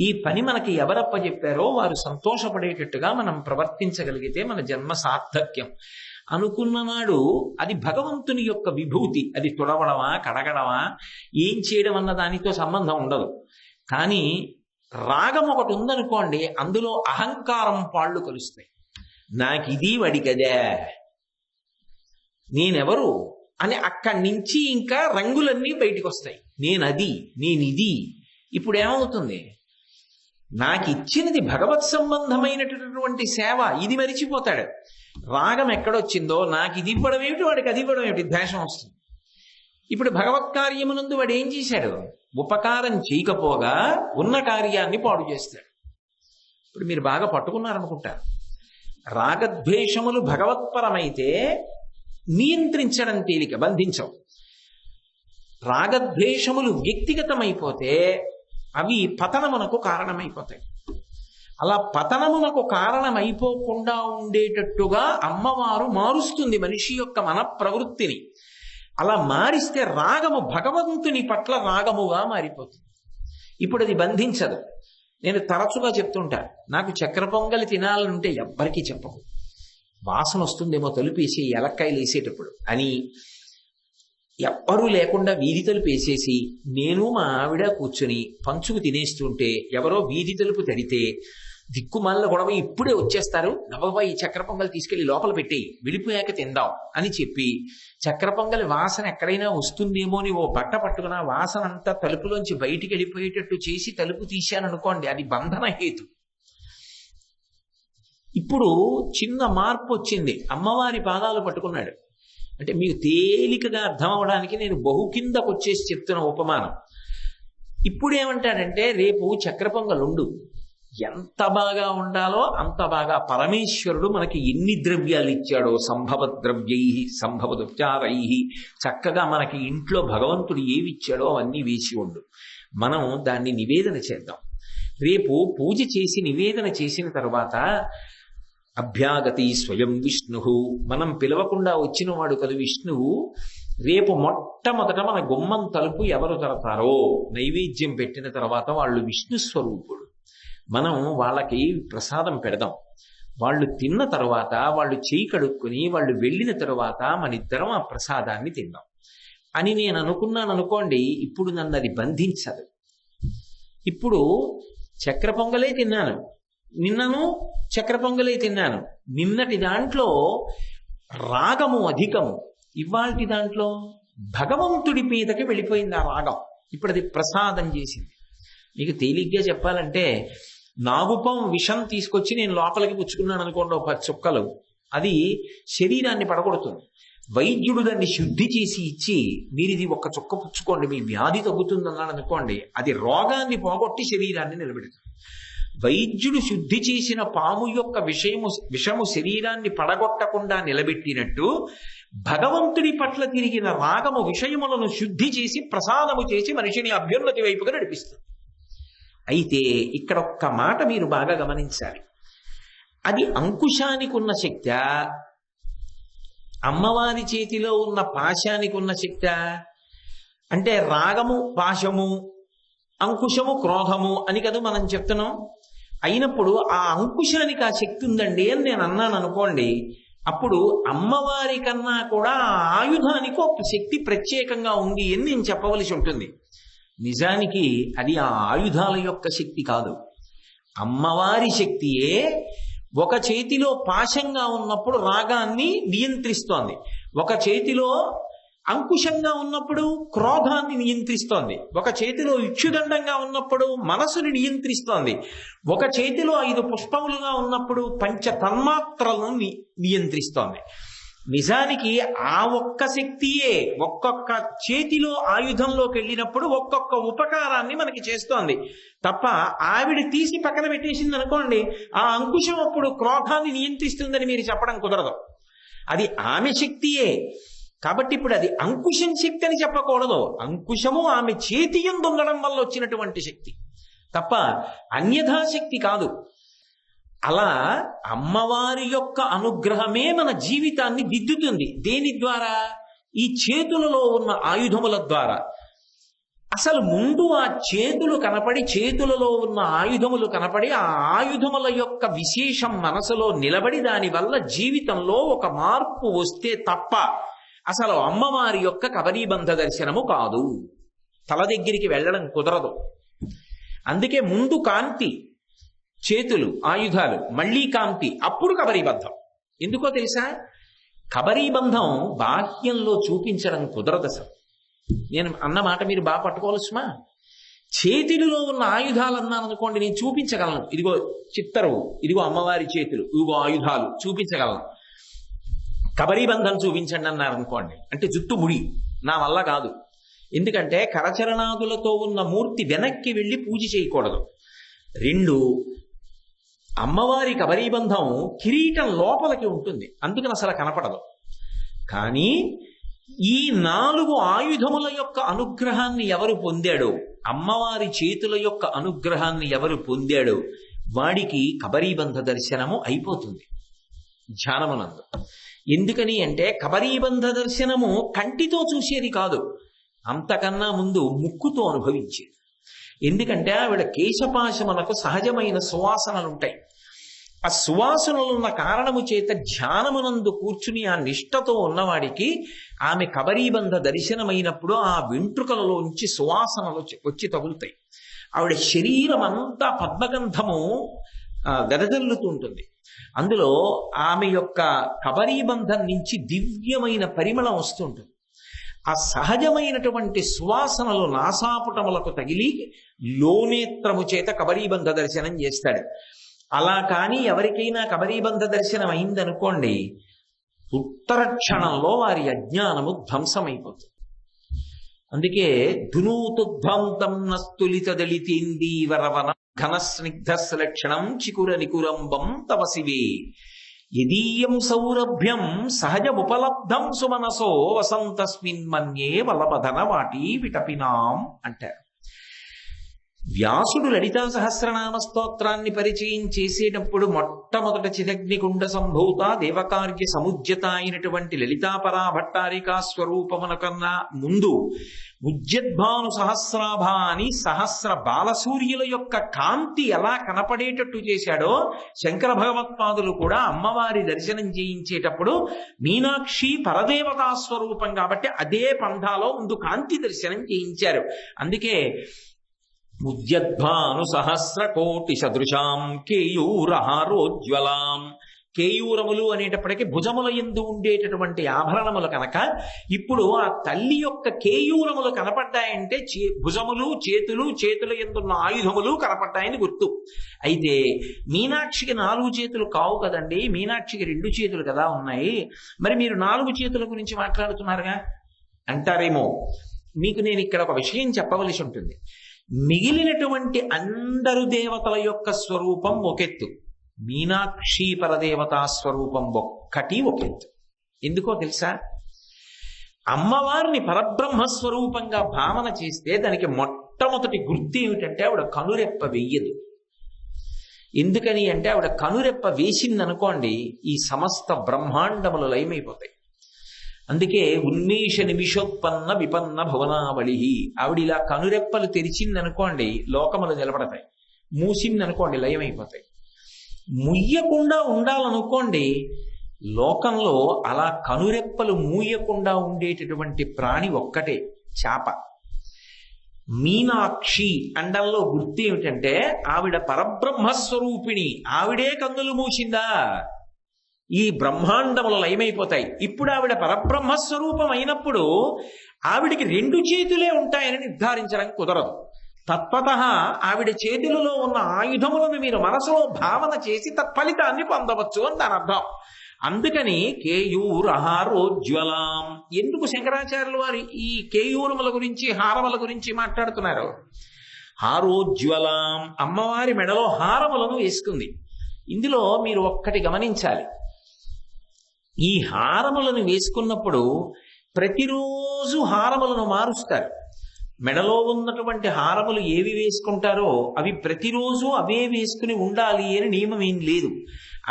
ఈ పని మనకి ఎవరప్పచెప్పారో వారు సంతోషపడేటట్టుగా మనం ప్రవర్తించగలిగితే మన జన్మ సార్థక్యం అనుకున్న నాడు అది భగవంతుని యొక్క విభూతి. అది తుడవడమా కడగడమా ఏం చేయడం అన్న దానితో సంబంధం ఉండదు. కానీ రాగం ఒకటి ఉందనుకోండి, అందులో అహంకారం పాళ్ళు కలుస్తాయి. నాకు ఇది వడికదే, నేనెవరు అని అక్కడి నుంచి ఇంకా రంగులన్నీ బయటికి వస్తాయి. నేనిది. ఇప్పుడు ఏమవుతుంది, నాకు ఇచ్చినది భగవత్ సంబంధమైనటువంటి సేవ, ఇది మరిచిపోతాడు. రాగం ఎక్కడొచ్చిందో నాకు ఇది ఇవ్వడం ఏమిటి, వాడికి అది ఇవ్వడం ఏమిటి, ద్వేషం వస్తుంది. ఇప్పుడు భగవత్ కార్యమునందు వాడు ఏం చేశాడు, ఉపకారం చేయకపోగా ఉన్న కార్యాన్ని పాడు చేస్తాడు. ఇప్పుడు మీరు బాగా పట్టుకున్నారనుకుంటారు, రాగద్వేషములు భగవత్పరమైతే నియంత్రించడం తేలిక, బంధించవు. రాగద్వేషములు వ్యక్తిగతమైపోతే అవి పతనమునకు కారణమైపోతాయి. అలా పతనమునకు కారణమైపోకుండా ఉండేటట్టుగా అమ్మవారు మారుస్తుంది మనిషి యొక్క మన ప్రవృత్తిని. అలా మారిస్తే రాగము భగవంతుని పట్ల రాగముగా మారిపోతుంది. ఇప్పుడు అది బంధించదు. నేను తరచుగా చెప్తుంటా, నాకు చక్కెర పొంగలి తినాలనుంటే ఎవ్వరికీ చెప్పకు, వాసన వస్తుందేమో తలుపేసి ఎలక్కాయలు వేసేటప్పుడు అని. ఎవ్వరూ లేకుండా వీధి తలుపు వేసేసి నేను మా ఆవిడ కూర్చొని పంచుకు తినేస్తుంటే ఎవరో వీధి తలుపు తడితే దిక్కుమాల గొడవ ఇప్పుడే వచ్చేస్తారు, నవ్వబా ఈ చక్కెర పొంగల్ తీసుకెళ్లి లోపల పెట్టేయి, వెళ్ళిపోయాక తిందాం అని చెప్పి చక్కెర పొంగలి వాసన ఎక్కడైనా వస్తుందేమో అని ఓ బట్ట పట్టుకున్న వాసన అంతా తలుపులోంచి బయటికి వెళ్ళిపోయేటట్టు చేసి తలుపు తీశాననుకోండి, అది బంధన హేతు. ఇప్పుడు చిన్న మార్పు వచ్చింది, అమ్మవారి పాదాలు పట్టుకున్నాడు అంటే మీకు తేలికగా అర్థం అవడానికి నేను బహు కిందకు వచ్చేసి చెప్తున్న ఉపమానం. ఇప్పుడేమంటాడంటే రేపు చక్ర పొంగలుండు, ఎంత బాగా ఉండాలో అంత బాగా పరమేశ్వరుడు మనకి ఎన్ని ద్రవ్యాలు ఇచ్చాడో, సంభవ ద్రవ్యై సంభవదుపచారై, చక్కగా మనకి ఇంట్లో భగవంతుడు ఏవి ఇచ్చాడో అవన్నీ వేసి ఉండు, మనం దాన్ని నివేదన చేద్దాం. రేపు పూజ చేసి నివేదన చేసిన తర్వాత అభ్యాగతి స్వయం విష్ణు, మనం పిలవకుండా వచ్చిన వాడు కదా విష్ణువు. రేపు మొట్టమొదట మన గుమ్మం తలుపు ఎవరు తరతారో నైవేద్యం పెట్టిన తర్వాత వాళ్ళు విష్ణు స్వరూపుడు. మనం వాళ్ళకి ప్రసాదం పెడదాం. వాళ్ళు తిన్న తర్వాత వాళ్ళు చేయి కడుక్కుని వాళ్ళు వెళ్ళిన తర్వాత మన ఇద్దరం ఆ ప్రసాదాన్ని తిందాం అని నేను అనుకున్నాను అనుకోండి. ఇప్పుడు నన్ను అది బంధించదు. ఇప్పుడు చక్ర పొంగలే తిన్నాను, నిన్నను చక్ర పొంగలే తిన్నాను. నిన్నటి దాంట్లో రాగము అధికము, ఇవాల్టి దాంట్లో భగవంతుడి మీదకి వెళ్ళిపోయింది ఆ రాగం. ఇప్పుడు అది ప్రసాదం చేసింది. మీకు తేలిగ్గా చెప్పాలంటే, నాగుపం విషం తీసుకొచ్చి నేను లోపలికి పుచ్చుకున్నాను అనుకోండి 10 చుక్కలు, అది శరీరాన్ని పడగొడుతుంది. వైద్యుడు దాన్ని శుద్ధి చేసి ఇచ్చి మీరు ఇది 1 చుక్క పుచ్చుకోండి మీ వ్యాధి తగ్గుతుంది అన్నాడు అనుకోండి, అది రోగాన్ని పోగొట్టి శరీరాన్ని నిలబెడుతుంది. వైద్యుడు శుద్ధి చేసిన పాము యొక్క విషము శరీరాన్ని పడగొట్టకుండా నిలబెట్టినట్టు భగవంతుడి పట్ల తిరిగిన రాగము విషయములను శుద్ధి చేసి ప్రసాదము చేసి మనిషిని అభ్యున్నతి వైపుగా నడిపిస్తుంది. అయితే ఇక్కడ ఒక్క మాట మీరు బాగా గమనించాలి. అది అంకుశానికి ఉన్న శక్తి, అమ్మవారి చేతిలో ఉన్న పాశానికి ఉన్న శక్తి. అంటే రాగము పాశము, అంకుశము క్రోధము అని కదా మనం చెప్తున్నాం. అయినప్పుడు ఆ అంకుశానికి ఆ శక్తి ఉందండి అని నేను అన్నాను అనుకోండి, అప్పుడు అమ్మవారి కన్నా కూడా ఆ ఆయుధానికి ఒక శక్తి ప్రత్యేకంగా ఉంది అని నేను చెప్పవలసి ఉంటుంది. నిజానికి అది ఆ ఆయుధాల యొక్క శక్తి కాదు, అమ్మవారి శక్తియే. ఒక చేతిలో పాశంగా ఉన్నప్పుడు రాగాన్ని నియంత్రిస్తోంది, ఒక చేతిలో అంకుశంగా ఉన్నప్పుడు క్రోధాన్ని నియంత్రిస్తోంది, ఒక చేతిలో ఇక్షుదండంగా ఉన్నప్పుడు మనసుని నియంత్రిస్తోంది, ఒక చేతిలో 5 పుష్పములుగా ఉన్నప్పుడు పంచ తన్మాత్రలను నియంత్రిస్తోంది. నిజానికి ఆ ఒక్క శక్తియే ఒక్కొక్క చేతిలో ఆయుధంలోకి వెళ్ళినప్పుడు ఒక్కొక్క ఉపకారాన్ని మనకి చేస్తోంది తప్ప, ఆవిడ తీసి పక్కన పెట్టేసింది అనుకోండి, ఆ అంకుశం అప్పుడు క్రోధాన్ని నియంత్రిస్తుందని మీరు చెప్పడం కుదరదు. అది ఆమె శక్తియే. కాబట్టి ఇప్పుడు అది అంకుశం శక్తి అని చెప్పకూడదు, అంకుశము ఆమె చేతి యందు ఉండడం వల్ల వచ్చినటువంటి శక్తి తప్ప అన్యథా శక్తి కాదు. అలా అమ్మవారి యొక్క అనుగ్రహమే మన జీవితాన్ని దిద్దుతుంది. దేని ద్వారా? ఈ చేతులలో ఉన్న ఆయుధముల ద్వారా. అసలు ముందు ఆ చేతులు కనపడి, చేతులలో ఉన్న ఆయుధములు కనపడి, ఆ ఆయుధముల యొక్క విశేషం మనసులో నిలబడి దానివల్ల జీవితంలో ఒక మార్పు వస్తే తప్ప అసలు అమ్మవారి యొక్క కబరీబంధ దర్శనము కాదు, తల దగ్గరికి వెళ్ళడం కుదరదు. అందుకే ముందు కాంతి చేతులు ఆయుధాలు, మళ్ళీ కాంతి, అప్పుడు కబరీబంధం. ఎందుకో తెలుసా? కబరీబంధం బాహ్యంలో చూపించడం కుదరదు అసలు. నేను అన్న మాట మీరు బాగా పట్టుకోవాల్సిమా. చేతిలో ఉన్న ఆయుధాలు అన్నాను అనుకోండి, నేను చూపించగలను, ఇదిగో చిత్తరు, ఇదిగో అమ్మవారి చేతులు, ఇదిగో ఆయుధాలు చూపించగలను. కబరీబంధం చూపించండి అన్నారు అనుకోండి, అంటే జుట్టు ముడి, నా వల్ల కాదు. ఎందుకంటే కరచరణాదులతో ఉన్న మూర్తి వెనక్కి వెళ్ళి పూజ చేయకూడదు. 2, అమ్మవారి కబరీబంధం కిరీటం లోపలికి ఉంటుంది, అందుకని అసలు కనపడదు. కానీ ఈ 4 ఆయుధముల యొక్క అనుగ్రహాన్ని ఎవరు పొందాడో, అమ్మవారి చేతుల యొక్క అనుగ్రహాన్ని ఎవరు పొందాడో వాడికి కబరీబంధ దర్శనము అయిపోతుంది ధ్యానమునందు. ఎందుకని అంటే కబరీబంధ దర్శనము కంటితో చూసేది కాదు, అంతకన్నా ముందు ముక్కుతో అనుభవించేది. ఎందుకంటే ఆవిడ కేశపాశములకు సహజమైన సువాసనలుంటాయి. ఆ సువాసనలున్న కారణము చేత ధ్యానమునందు కూర్చుని ఆ నిష్టతో ఉన్నవాడికి ఆమె కబరీబంధ దర్శనమైనప్పుడు ఆ వెంట్రుకలలోంచి సువాసనలు వచ్చి తగులుతాయి. ఆవిడ శరీరం అంతా పద్మగంధము వెదజల్లుతూ ఉంటుంది. అందులో ఆమె యొక్క కబరీబంధం నుంచి దివ్యమైన పరిమళం వస్తుంటుంది. ఆ సహజమైనటువంటి సువాసనలు నాసాపుటములకు తగిలి లోనేత్రము చేత కబరీబంధ దర్శనం చేస్తాడు. అలా కానీ ఎవరికైనా కబరీబంధ దర్శనం అయిందనుకోండి, ఉత్తర క్షణంలో వారి అజ్ఞానము ధ్వంసమైపోతుంది. అందుకే ధునూతుధ్వంతం నస్తులిత దళితేందీవరవన ఘన స్నిగ్ధ లక్షణం చికుర నికురంబం తవ శివే యదీయం సౌరభ్యం సహజముపలబ్ధం సుమనసో వసంతస్మిన్ మన్యే వలపధన వాటి విటపినాం అంటారు. వ్యాసుడు లలితా సహస్రనామ స్తోత్రాన్ని పరిచయం చేసేటప్పుడు మొట్టమొదట చిదగ్నికుండ సంభూత దేవకార్య సముజ్యత అయినటువంటి లలితాపరా భట్టారికా స్వరూపమున కన్నా ముందు ఉజ్జద్భాను సహస్రాభ అని సహస్ర బాలసూర్యుల యొక్క కాంతి ఎలా కనపడేటట్టు చేశాడో శంకర భగవత్పాదులు కూడా అమ్మవారి దర్శనం చేయించేటప్పుడు మీనాక్షి పరదేవతా స్వరూపం కాబట్టి అదే పంథాలో ముందు కాంతి దర్శనం చేయించారు. అందుకే ఉద్యద్భాను సహస్ర కోటి సదృశాం కేయూరహారోజ్వలాం, కేయూరములు అనేటప్పటికీ భుజముల యందు ఉండేటటువంటి ఆభరణములు కనుక ఇప్పుడు ఆ తల్లి యొక్క కేయూరములు కనపడ్డాయంటే భుజములు చేతులు, చేతుల యందున్న ఆయుధములు కనపడ్డాయని గుర్తు. అయితే మీనాక్షికి 4 చేతులు కావు కదండి, మీనాక్షికి 2 చేతులు కదా ఉన్నాయి, మరి మీరు 4 చేతుల గురించి మాట్లాడుతున్నారుగా అంటారేమో. మీకు నేను ఇక్కడ ఒక విషయం చెప్పవలసి ఉంటుంది. మిగిలినటువంటి అందరు దేవతల యొక్క స్వరూపం ఒకెత్తు, మీనాక్షి పరదేవతా స్వరూపం ఒక్కటి ఒకెత్తు. ఎందుకో తెలుసా? అమ్మవారిని పరబ్రహ్మ స్వరూపంగా భావన చేస్తే దానికి మొట్టమొదటి గుర్తు ఏమిటంటే ఆవిడ కనురెప్ప వెయ్యదు. ఎందుకని అంటే ఆవిడ కనురెప్ప వేసిందనుకోండి ఈ సమస్త బ్రహ్మాండములు లయమైపోతాయి. అందుకే ఉన్మేష నిమిషోత్పన్న విపన్న భువనావళి, ఆవిడ ఇలా కనురెప్పలు తెరిచిందనుకోండి లోకములు నిలబడతాయి, మూసిందనుకోండి లయమైపోతాయి. ముయ్యకుండా ఉండాలనుకోండి లోకంలో అలా కనురెప్పలు మూయకుండా ఉండేటటువంటి ప్రాణి ఒక్కటే, చేప. మీనాక్షి అండంలో గుర్తు ఏమిటంటే ఆవిడ పరబ్రహ్మస్వరూపిణి, ఆవిడే కన్నులు మూసిందా ఈ బ్రహ్మాండములు లయమైపోతాయి. ఇప్పుడు ఆవిడ పరబ్రహ్మస్వరూపం అయినప్పుడు ఆవిడికి 2 చేతులే ఉంటాయని నిర్ధారించడం కుదరదు. తత్వతః ఆవిడ చేతులలో ఉన్న ఆయుధములను మీరు మనసులో భావన చేసి తత్ఫలితాన్ని పొందవచ్చు అని దాని అర్థం. అందుకని కేయూరహారోజ్వలాం. ఎందుకు శంకరాచార్యులు వారు ఈ కేయూరముల గురించి హారముల గురించి మాట్లాడుతున్నారు? హారోజ్వలాం, అమ్మవారి మెడలో హారములను వేసుకుంది. ఇందులో మీరు ఒక్కటి గమనించాలి. ఈ హారములను వేసుకున్నప్పుడు ప్రతిరోజు హారములను మారుస్తారు. మెడలో ఉన్నటువంటి హారములు ఏవి వేసుకుంటారో అవి ప్రతిరోజు అవే వేసుకుని ఉండాలి అని నియమం ఏం లేదు.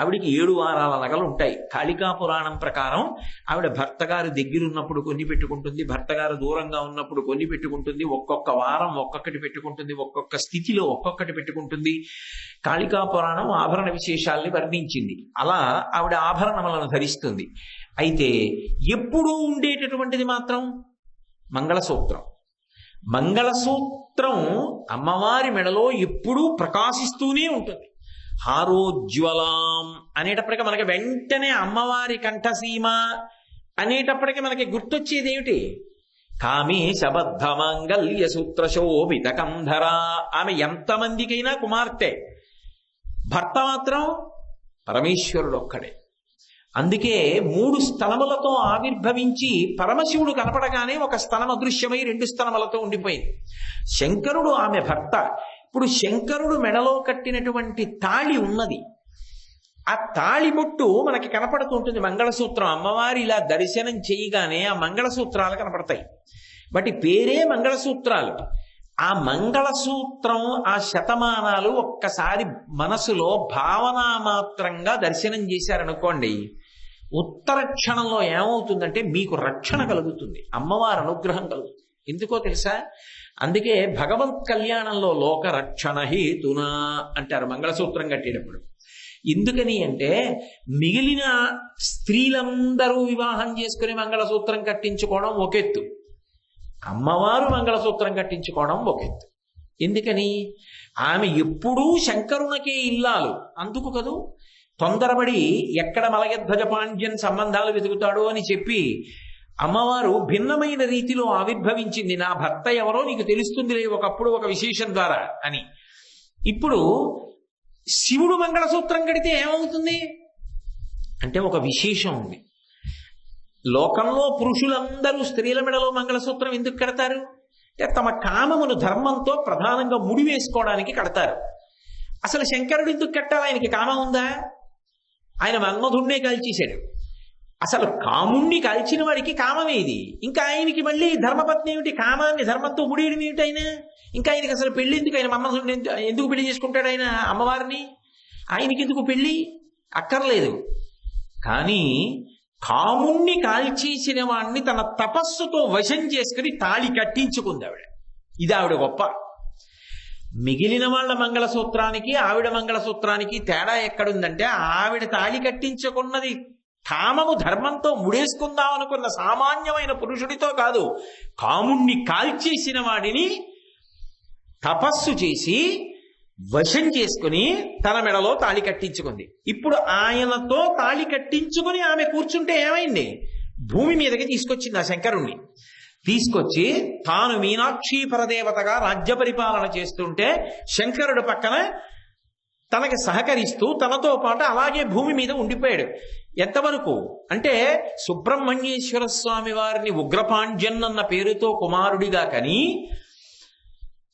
ఆవిడికి 7 వారాల నగలు ఉంటాయి. కాళికా పురాణం ప్రకారం ఆవిడ భర్త గారు దగ్గరున్నప్పుడు కొన్ని పెట్టుకుంటుంది, భర్త గారు దూరంగా ఉన్నప్పుడు కొన్ని పెట్టుకుంటుంది, ఒక్కొక్క వారం ఒక్కొక్కటి పెట్టుకుంటుంది, ఒక్కొక్క స్థితిలో ఒక్కొక్కటి పెట్టుకుంటుంది. కాళికా పురాణం ఆభరణ విశేషాల్ని వర్ణించింది. అలా ఆవిడ ఆభరణములను ధరిస్తుంది. అయితే ఎప్పుడూ ఉండేటటువంటిది మాత్రం మంగళసూత్రం. మంగళసూత్రం అమ్మవారి మెడలో ఎప్పుడూ ప్రకాశిస్తూనే ఉంటుంది. హారోజ్వలాం అనేటప్పటికీ మనకి వెంటనే అమ్మవారి కంఠసీమ అనేటప్పటికీ మనకి గుర్తొచ్చేది ఏమిటి? కామేశబద్ధ మాంగళ్య సూత్ర శోభిత కంధర. ఆమె ఎంతమందికైనా కుమార్తె, భర్త మాత్రం పరమేశ్వరుడు ఒక్కడే. అందుకే 3 స్థలములతో ఆవిర్భవించి పరమశివుడు కనపడగానే ఒక స్థలం అదృశ్యమై 2 స్థలములతో ఉండిపోయింది. శంకరుడు ఆమె భర్త. ఇప్పుడు శంకరుడు మెడలో కట్టినటువంటి తాళి ఉన్నది, ఆ తాళి బొట్టు మనకి కనపడుతూ ఉంటుంది. మంగళసూత్రం అమ్మవారి ఇలా దర్శనం చేయగానే ఆ మంగళసూత్రాలు కనపడతాయి. వాటి పేరే మంగళసూత్రాలు. ఆ మంగళసూత్రం ఆ శతమానాలు ఒక్కసారి మనసులో భావనా మాత్రంగా దర్శనం చేశారనుకోండి, ఉత్తర క్షణంలో ఏమవుతుందంటే మీకు రక్షణ కలుగుతుంది, అమ్మవారి అనుగ్రహం కలుగుతుంది. ఎందుకో తెలుసా? అందుకే భగవత్ కళ్యాణంలో లోక రక్షణ హేతునా అంటారు మంగళసూత్రం కట్టేటప్పుడు. ఎందుకని అంటే మిగిలిన స్త్రీలందరూ వివాహం చేసుకుని మంగళసూత్రం కట్టించుకోవడం ఒకెత్తు, అమ్మవారు మంగళసూత్రం కట్టించుకోవడం ఒకెత్తు. ఎందుకని? ఆమె ఎప్పుడూ శంకరునికే ఇల్లాలు. అందుకు కదూ తొందరపడి ఎక్కడ మలయధ్వజ పాండ్యన్ సంబంధాలు వెతుకుతాడో అని చెప్పి అమ్మవారు భిన్నమైన రీతిలో ఆవిర్భవించింది. నా భర్త ఎవరో నీకు తెలుస్తుందిలే ఒకప్పుడు ఒక విశేషం ద్వారా అని. ఇప్పుడు శివుడు మంగళసూత్రం కడితే ఏమవుతుంది అంటే ఒక విశేషం ఉంది. లోకంలో పురుషులందరూ స్త్రీల మెడలో మంగళసూత్రం ఎందుకు కడతారు అంటే తమ కామమును ధర్మంతో ప్రధానంగా ముడి వేసుకోవడానికి కడతారు. అసలు శంకరుడు ఎందుకు కట్టాలి? ఆయనకి కామం ఉందా? ఆయన మన్మధుణ్ణే కాల్చేశాడు. అసలు కాముణ్ణి కాల్చిన వాడికి కామమేది, ఇంకా ఆయనకి మళ్ళీ ధర్మపత్ని ఏమిటి? కామాన్ని ధర్మంతో ముడియడం ఏమిటి? ఆయన ఇంకా ఆయనకి అసలు పెళ్లి ఎందుకు? ఆయన మన్మధుడిని ఎందుకు పెళ్లి చేసుకుంటాడు? ఆయన అమ్మవారిని ఆయనకి ఎందుకు పెళ్లి అక్కర్లేదు. కానీ కాముణ్ణి కాల్చేసిన వాణ్ణి తన తపస్సుతో వశం చేసుకుని తాళి కట్టించుకుంది ఆవిడ. ఇది ఆవిడ గొప్ప. మిగిలిన వాళ్ళ మంగళసూత్రానికి ఆవిడ మంగళసూత్రానికి తేడా ఎక్కడుందంటే ఆవిడ తాళి కట్టించుకున్నది కామము ధర్మంతో ముడేసుకుందాం అనుకున్న సామాన్యమైన పురుషుడితో కాదు, కాముణ్ణి కాల్చేసిన వాడిని తపస్సు చేసి వశం చేసుకుని తన మెడలో తాళి కట్టించుకుంది. ఇప్పుడు ఆయనతో తాళి కట్టించుకుని ఆమె కూర్చుంటే ఏమైంది? భూమి మీదకి తీసుకొచ్చింది ఆ శంకరుణ్ణి. తీసుకొచ్చి తాను మీనాక్షి పరదేవతగా రాజ్య పరిపాలన చేస్తుంటే శంకరుడు పక్కన తనకి సహకరిస్తూ తనతో పాటు అలాగే భూమి మీద ఉండిపోయాడు. ఎంతవరకు అంటే సుబ్రహ్మణ్యేశ్వర స్వామి వారిని ఉగ్రపాండ్యన్ అన్న పేరుతో కుమారుడిగా కని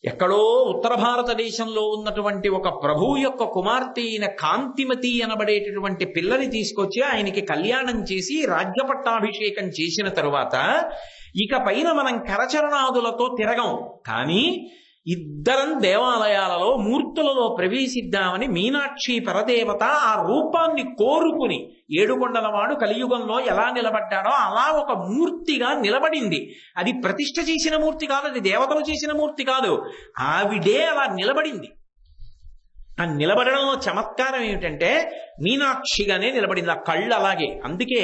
ఎక్కడో ఉత్తర భారతదేశంలో ఉన్నటువంటి ఒక ప్రభువు యొక్క కుమార్తె అయిన కాంతిమతి అనబడేటటువంటి పిల్లని తీసుకొచ్చి ఆయనకి కళ్యాణం చేసి రాజ్య పట్టాభిషేకం చేసిన తరువాత ఇక పైన మనం కరచరణాదులతో తిరగం, కానీ ఇద్దరం దేవాలయాలలో మూర్తులలో ప్రవేశిద్దామని మీనాక్షి పరదేవత ఆ రూపాన్ని కోరుకుని ఏడుకొండలవాడు కలియుగంలో ఎలా నిలబడ్డాడో అలా ఒక మూర్తిగా నిలబడింది. అది ప్రతిష్ఠ చేసిన మూర్తి కాదు, అది దేవతలు చేసిన మూర్తి కాదు, ఆవిడే అలా నిలబడింది. ఆ నిలబడడంలో చమత్కారం ఏమిటంటే మీనాక్షిగానే నిలబడింది. ఆ కళ్ళు అలాగే. అందుకే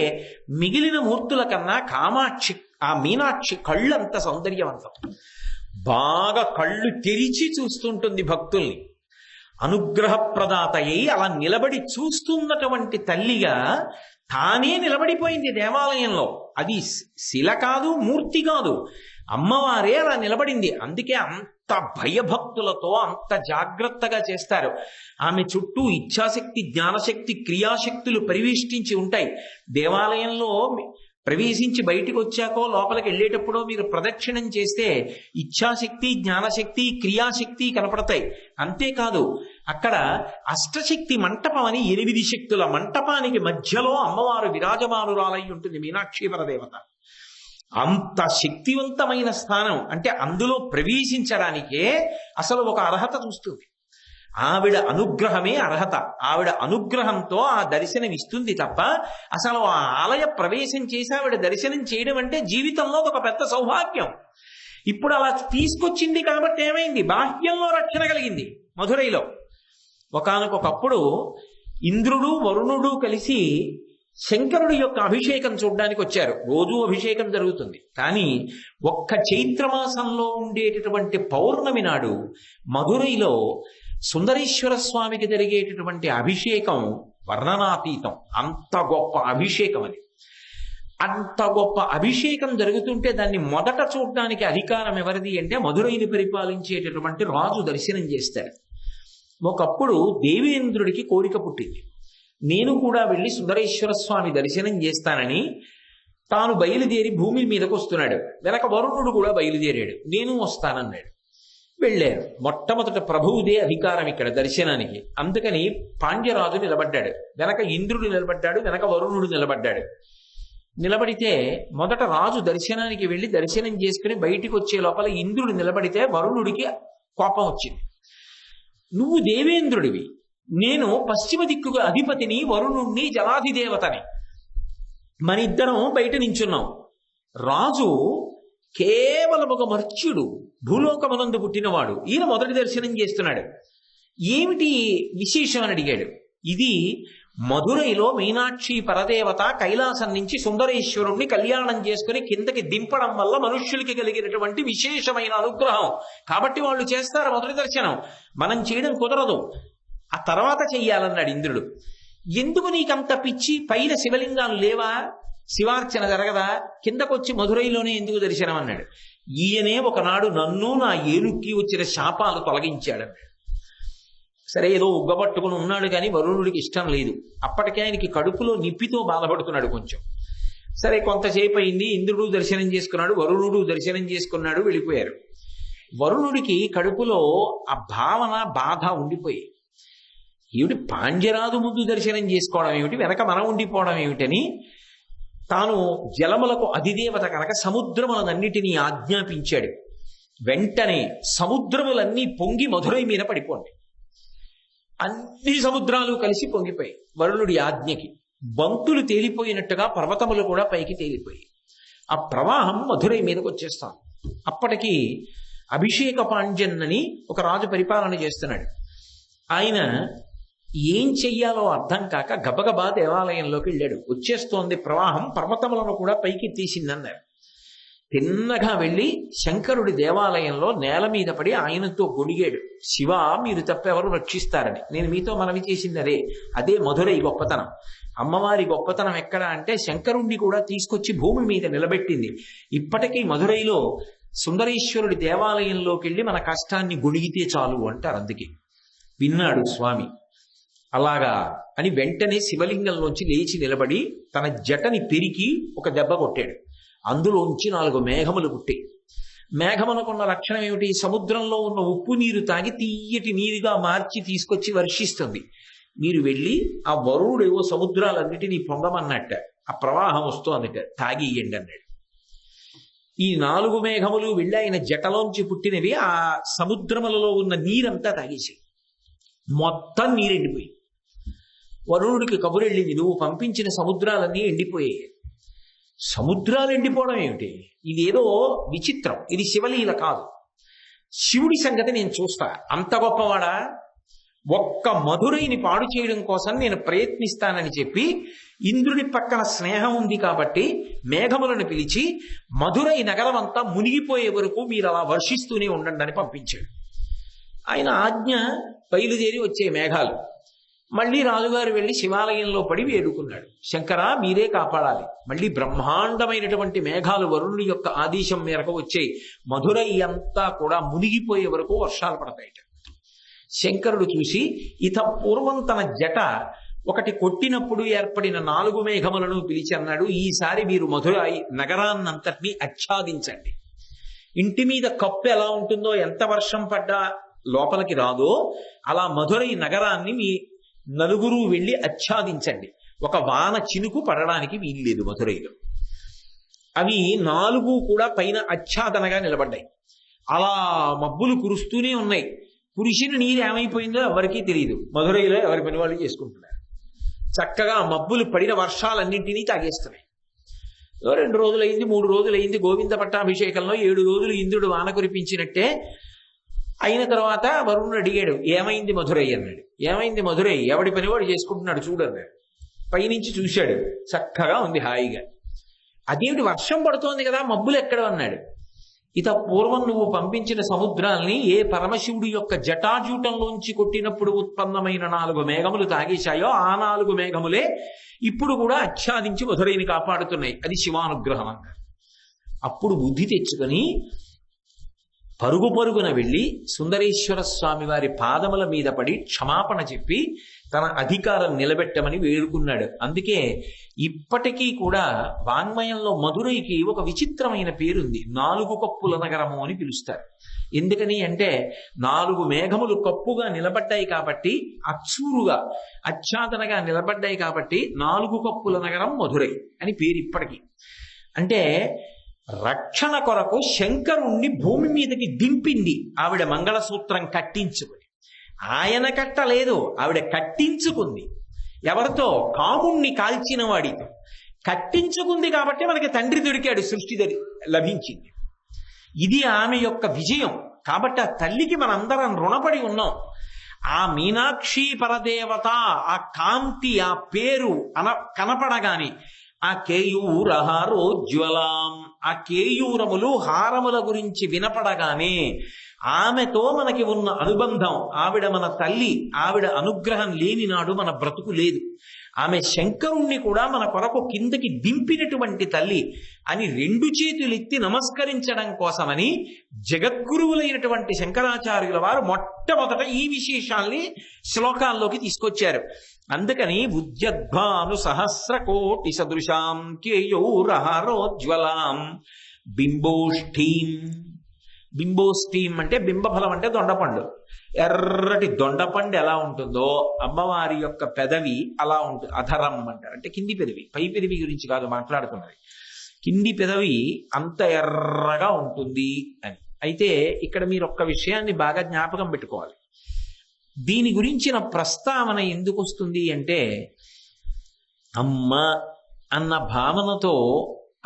మిగిలిన మూర్తుల కన్నా కామాక్షి, ఆ మీనాక్షి కళ్ళు అంత సౌందర్యవంతం. బాగా కళ్ళు తెరిచి చూస్తుంటుంది భక్తుల్ని. అనుగ్రహప్రదాత అయి అలా నిలబడి చూస్తున్నటువంటి తల్లిగా తానే నిలబడిపోయింది దేవాలయంలో. అది శిల కాదు, మూర్తి కాదు, అమ్మవారే అలా నిలబడింది. అందుకే అంత భయభక్తులతో అంత జాగ్రత్తగా చేస్తారు. ఆమె చుట్టూ ఇచ్ఛాశక్తి, జ్ఞానశక్తి, క్రియాశక్తులు పరివేష్టించి ఉంటాయి. దేవాలయంలో ప్రవేశించి బయటికి వచ్చాకో లోపలికి వెళ్ళేటప్పుడో మీరు ప్రదక్షిణం చేస్తే ఇచ్ఛాశక్తి, జ్ఞానశక్తి, క్రియాశక్తి కనపడతాయి. అంతేకాదు అక్కడ అష్టశక్తి మంటపం అని 8 శక్తుల మంటపానికి మధ్యలో అమ్మవారు విరాజమానురాలై ఉంటుంది మీనాక్షి పరదేవత. అంత శక్తివంతమైన స్థానం. అంటే అందులో ప్రవేశించడానికే అసలు ఒక అర్హత చూస్తుంది. ఆవిడ అనుగ్రహమే అర్హత. ఆవిడ అనుగ్రహంతో ఆ దర్శనం ఇస్తుంది తప్ప అసలు ఆ ఆలయ ప్రవేశం చేసి ఆవిడ దర్శనం చేయడం అంటే జీవితంలో ఒక పెద్ద సౌభాగ్యం. ఇప్పుడు అలా తీసుకొచ్చింది కాబట్టి ఏమైంది? బాహ్యంలో రక్షణ కలిగింది. మధురైలో ఒకానొకప్పుడు ఇంద్రుడు వరుణుడు కలిసి శంకరుడి యొక్క అభిషేకం చూడడానికి వచ్చారు. రోజు అభిషేకం జరుగుతుంది, కానీ ఒక్క చైత్రమాసంలో ఉండేటటువంటి పౌర్ణమి నాడు మధురైలో సుందరేశ్వర స్వామికి జరిగేటటువంటి అభిషేకం వర్ణనాతీతం. అంత గొప్ప అభిషేకం అది. అంత గొప్ప అభిషేకం జరుగుతుంటే దాన్ని మొదట చూడడానికి అధికారం ఎవరిది అంటే మధురైని పరిపాలించేటటువంటి రాజు దర్శనం చేస్తారు. ఒకప్పుడు దేవేంద్రుడికి కోరిక పుట్టింది, నేను కూడా వెళ్ళి సుందరేశ్వర స్వామి దర్శనం చేస్తానని. తాను బయలుదేరి భూమి మీదకు వస్తున్నాడు. వెనక వరుణుడు కూడా బయలుదేరాడు, నేను వస్తానన్నాడు. వెళ్ళారు. మొట్టమొదట ప్రభువుదే అధికారం ఇక్కడ దర్శనానికి. అందుకని పాండ్యరాజు నిలబడ్డాడు, వెనక ఇంద్రుడు నిలబడ్డాడు, వెనక వరుణుడు నిలబడ్డాడు. నిలబడితే మొదట రాజు దర్శనానికి వెళ్ళి దర్శనం చేసుకుని బయటికి వచ్చే లోపల ఇంద్రుడు నిలబడితే వరుణుడికి కోపం వచ్చింది. నువ్వు దేవేంద్రుడివి, నేను పశ్చిమ దిక్కుకు అధిపతిని, వరుణుణ్ణి, జలాధిదేవతని, మన ఇద్దరం బయట నించున్నాం. రాజు కేవలం ఒక మర్త్యుడు, భూలోకమనందు పుట్టినవాడు, ఈయన మొదటి దర్శనం చేస్తున్నాడు, ఏమిటి విశేషం అని అడిగాడు. ఇది మధురైలో మీనాక్షి పరదేవత కైలాసం నుంచి సుందరేశ్వరుణ్ణి కళ్యాణం చేసుకుని కిందకి దింపడం వల్ల మనుష్యులకి కలిగినటువంటి విశేషమైన అనుగ్రహం. కాబట్టి వాళ్ళు చేస్తారు మొదటి దర్శనం, మనం చేయడం కుదరదు, ఆ తర్వాత చెయ్యాలన్నాడు ఇంద్రుడు. ఎందుకు నీకంత పిచ్చి? పైన శివలింగాలు లేవా? శివార్చన జరగదా? కిందకొచ్చి మధురైలోనే ఎందుకు దర్శనం అన్నాడు. ఈయనే ఒకనాడు నన్ను నా ఏనుక్కి వచ్చిన శాపాలు తొలగించాడన్నాడు. సరే, ఏదో ఉగ్గబట్టుకుని ఉన్నాడు, కానీ వరుణుడికి ఇష్టం లేదు. అప్పటికే ఆయనకి కడుపులో నిప్పితో బాధపడుతున్నాడు కొంచెం. సరే కొంతసేపు అయింది, ఇంద్రుడు దర్శనం చేసుకున్నాడు, వరుణుడు దర్శనం చేసుకున్నాడు, వెళ్ళిపోయారు. వరుణుడికి కడుపులో ఆ భావన బాధ ఉండిపోయి, ఏమిటి పాండ్యరాజు ముందు దర్శనం చేసుకోవడం ఏమిటి, వెనక మనం ఉండిపోవడం ఏమిటని తాను జలములకు అధిదేవత కనుక సముద్రములన్నిటినీ ఆజ్ఞాపించాడు. వెంటనే సముద్రములన్నీ పొంగి మధురై మీద పడిపోండి. అన్ని సముద్రాలు కలిసి పొంగిపోయి వరుణుడి ఆజ్ఞకి బంతులు తేలిపోయినట్టుగా పర్వతములు కూడా పైకి తేలిపోయి ఆ ప్రవాహం మధురై మీదకి వచ్చేస్తాం. అప్పటికి అభిషేక పాండ్యన్ అని ఒక రాజు పరిపాలన చేస్తున్నాడు. ఆయన ఏం చెయ్యాలో అర్థం కాక గబగబా దేవాలయంలోకి వెళ్ళాడు. వచ్చేస్తోంది ప్రవాహం, పర్వతములను కూడా పైకి తీసిందన్నారు. తిన్నగా వెళ్ళి శంకరుడి దేవాలయంలో నేల మీద పడి ఆయనతో గొడిగాడు, శివ మీరు తప్పెవరు రక్షిస్తారని. నేను మీతో మనవి చేసింది అదే మధురై గొప్పతనం. అమ్మవారి గొప్పతనం ఎక్కడ అంటే శంకరుణ్ణి కూడా తీసుకొచ్చి భూమి మీద నిలబెట్టింది. ఇప్పటికీ మధురైలో సుందరేశ్వరుడి దేవాలయంలోకి వెళ్ళి మన కష్టాన్ని గొడిగితే చాలు అంటారు. అందుకే విన్నాడు స్వామి. అలాగా అని వెంటనే శివలింగంలోంచి లేచి నిలబడి తన జటని పెరికి ఒక దెబ్బ కొట్టాడు. అందులోంచి 4 మేఘములు పుట్టాయి. మేఘమునకున్న లక్షణం ఏమిటి? సముద్రంలో ఉన్న ఉప్పు నీరు తాగి తీయటి నీరుగా మార్చి తీసుకొచ్చి వర్షిస్తుంది. మీరు వెళ్ళి ఆ వరుణుడేవో సముద్రాలన్నిటినీ పొంగమన్నట్ట, ఆ ప్రవాహం వస్తోందట, తాగి ఇయ్యండి అన్నాడు. ఈ 4 మేఘములు వెళ్ళి ఆయన జటలోంచి పుట్టినవి ఆ సముద్రములలో ఉన్న నీరంతా తాగేసి మొత్తం నీరెండిపోయి వరుణుడికి కబురెళ్ళింది, నువ్వు పంపించిన సముద్రాలన్నీ ఎండిపోయాయి. సముద్రాలు ఎండిపోవడం ఏమిటి? ఇదేదో విచిత్రం, ఇది శివలీల కాదు. శివుడి సంగతి నేను చూస్తా. అంత గొప్పవాడా? ఒక్క మధురైని పాడు చేయడం కోసం నేను ప్రయత్నిస్తానని చెప్పి ఇంద్రుడి పక్కన స్నేహం ఉంది కాబట్టి మేఘములను పిలిచి మధురై నగరం అంతా మునిగిపోయే వరకు మీరు అలా వర్షిస్తూనే ఉండండి అని పంపించాడు. ఆయన ఆజ్ఞ బయలుదేరి వచ్చే మేఘాలు. మళ్ళీ రాజుగారు వెళ్ళి శివాలయంలో పడి వేడుకున్నాడు, శంకరా మీరే కాపాడాలి. మళ్ళీ బ్రహ్మాండమైనటువంటి మేఘాలు వరుణుడి యొక్క ఆదేశం మేరకు వచ్చే మధురై అంతా కూడా మునిగిపోయే వరకు వర్షాలు పడతాయిట. శంకరుడు చూసి ఇత పూర్వం తన జట ఒకటి కొట్టినప్పుడు ఏర్పడిన 4 మేఘములను పిలిచి అన్నాడు, ఈసారి మీరు మధురై నగరాన్నంతటినీ ఆచ్ఛాదించండి. ఇంటి మీద కప్పు ఎలా ఉంటుందో, ఎంత వర్షం పడ్డా లోపలికి రాదో అలా మధురై నగరాన్ని మీ నలుగురు వెళ్ళి ఆచ్ఛాదించండి. ఒక వాన చినుకు పడడానికి వీల్లేదు మధురైలో. అవి 4 కూడా పైన ఆచ్ఛాదనగా నిలబడ్డాయి. అలా మబ్బులు కురుస్తూనే ఉన్నాయి. కురిసిన నీరు ఏమైపోయిందో ఎవరికీ తెలియదు. మధురైలో ఎవరి పని వాళ్ళు చేసుకుంటున్నారు. చక్కగా మబ్బులు పడిన వర్షాలన్నింటినీ తాగేస్తున్నాయి. 2 రోజులైంది, 3 రోజులైంది. గోవింద పట్టాభిషేకంలో 7 రోజులు ఇంద్రుడు వాన కురిపించినట్టే అయిన తర్వాత వరుణుడు అడిగాడు, ఏమైంది మధురై అన్నాడు. ఏమైంది మధురై? ఎవడి పని వాడు చేసుకుంటున్నాడు చూడన్నాడు. పైనుంచి చూశాడు, చక్కగా ఉంది హాయిగా. అదేమిటి వర్షం పడుతోంది కదా, మబ్బులు ఎక్కడ అన్నాడు. ఇత పూర్వం నువ్వు పంపించిన సముద్రాల్ని ఏ పరమశివుడి యొక్క జటాజూటంలోంచి కొట్టినప్పుడు ఉత్పన్నమైన 4 మేఘములు తాగేశాయో ఆ 4 మేఘములే ఇప్పుడు కూడా ఆచ్ఛాదించి మధురైని కాపాడుతున్నాయి. అది శివానుగ్రహం అన్నారు. అప్పుడు బుద్ధి తెచ్చుకొని పరుగు పరుగున వెళ్ళి సుందరేశ్వర స్వామి వారి పాదముల మీద పడి క్షమాపణ చెప్పి తన అధికారం నిలబెట్టమని వేడుకున్నాడు. అందుకే ఇప్పటికీ కూడా వాంగ్మయంలో మధురైకి ఒక విచిత్రమైన పేరుంది, 4 కప్పుల నగరము అని పిలుస్తారు. ఎందుకని అంటే 4 మేఘములు కప్పుగా నిలబడ్డాయి కాబట్టి, అచ్చూరుగా ఆచ్ఛాదనగా నిలబడ్డాయి కాబట్టి 4 కప్పుల నగరం మధురై అని పేరు ఇప్పటికీ. అంటే రక్షణ కొరకు శంకరుణ్ణి భూమి మీదకి దింపింది ఆవిడ మంగళసూత్రం కట్టించుకుని. ఆయన కట్టలేదు, ఆవిడ కట్టించుకుంది. ఎవరితో? కాముణ్ణి కాల్చిన వాడితో కట్టించుకుంది. కాబట్టి మనకి తండ్రి దొరికాడు, సృష్టి లభించింది. ఇది ఆమె యొక్క విజయం. కాబట్టి ఆ తల్లికి మనందరం రుణపడి ఉన్నాం. ఆ మీనాక్షి పరదేవత, ఆ కాంతి, ఆ పేరు కనపడగాని ఆ కేయూరహారోజ్వలాం, ఆ కేయూరములు హారముల గురించి వినపడగానే ఆమెతో మనకి ఉన్న అనుబంధం, ఆవిడ మన తల్లి, ఆవిడ అనుగ్రహం లేని నాడు మన బ్రతుకు లేదు. ఆమె శంకరుణ్ణి కూడా మన కొరకు కిందకి దింపినటువంటి తల్లి అని రెండు చేతులెత్తి నమస్కరించడం కోసమని జగద్గురువులైనటువంటి శంకరాచార్యుల వారు మొట్టమొదట ఈ విశేషాల్ని శ్లోకాల్లోకి తీసుకొచ్చారు. అందుకని ఉద్యద్భాను సహస్రకోటి సదృశాం కేయోరహారోజ్వలాం బింబోష్ఠీం. బింబోష్ఠీం అంటే బింబఫలం అంటే దొండపండు. ఎర్రటి దొండపండు ఎలా ఉంటుందో అమ్మవారి యొక్క పెదవి అలా ఉంటుంది. అధరం అంటారు, అంటే కింది పెదవి, పై పెదవి గురించి కాదు మాట్లాడుతున్నది. కింది పెదవి అంత ఎర్రగా ఉంటుంది అని. అయితే ఇక్కడ మీరు ఒక్క విషయాన్ని బాగా జ్ఞాపకం పెట్టుకోవాలి. దీని గురించిన ప్రస్తావన ఎందుకు వస్తుంది అంటే, అమ్మ అన్న భావనతో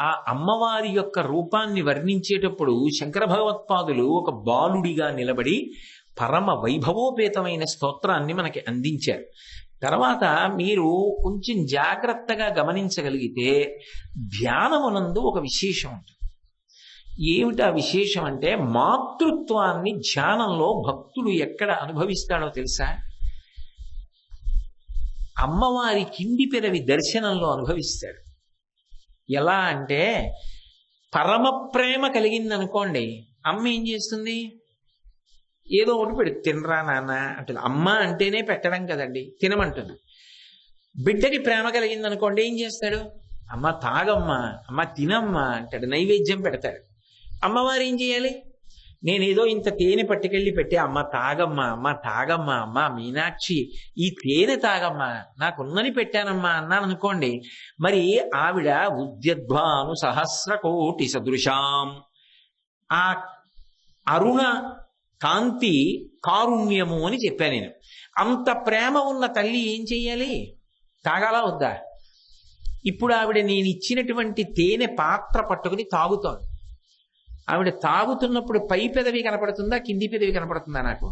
ఆ అమ్మవారి యొక్క రూపాన్ని వర్ణించేటప్పుడు శంకర భగవత్పాదులు ఒక బాలుడిగా నిలబడి పరమ వైభవోపేతమైన స్తోత్రాన్ని మనకి అందించారు. తర్వాత మీరు కొంచెం జాగ్రత్తగా గమనించగలిగితే ధ్యానమునందు ఒక విశేషం ఉంటుంది. ఏమిటా విశేషం అంటే, మాతృత్వాన్ని ధ్యానంలో భక్తుడు ఎక్కడ అనుభవిస్తాడో తెలుసా? అమ్మవారి కింది పెదవి దర్శనంలో అనుభవిస్తాడు. ఎలా అంటే, పరమ ప్రేమ కలిగిందనుకోండి, అమ్మ ఏం చేస్తుంది? ఏదో ఒకటి పెడు, తినరా నాన్న అంటుంది. అమ్మ అంటేనే పెట్టడం కదండి, తినమంటుంది. బిడ్డకి ప్రేమ కలిగిందనుకోండి, ఏం చేస్తాడు? అమ్మ తాగమ్మా, అమ్మ తినమ్మా అంటాడు, నైవేద్యం పెడతాడు. అమ్మవారు ఏం చేయాలి? నేనేదో ఇంత తేనె పట్టుకెళ్ళి పెట్టి, అమ్మ తాగమ్మా, అమ్మ తాగమ్మా, అమ్మ మీనాక్షి ఈ తేనె తాగమ్మా, నాకున్నని పెట్టానమ్మా అన్నాను అనుకోండి, మరి ఆవిడ ఉద్యద్భాను సహస్రకోటి సదృశాం, ఆ అరుణ కాంతి కారుణ్యము అని చెప్పాను నేను. అంత ప్రేమ ఉన్న తల్లి ఏం చెయ్యాలి? తాగాలా వద్దా? ఇప్పుడు ఆవిడ నేను ఇచ్చినటువంటి తేనె పాత్ర పట్టుకుని తాగుతోంది. ఆవిడ తాగుతున్నప్పుడు పై పెదవి కనపడుతుందా, కింది పెదవి కనపడుతుందా? నాకు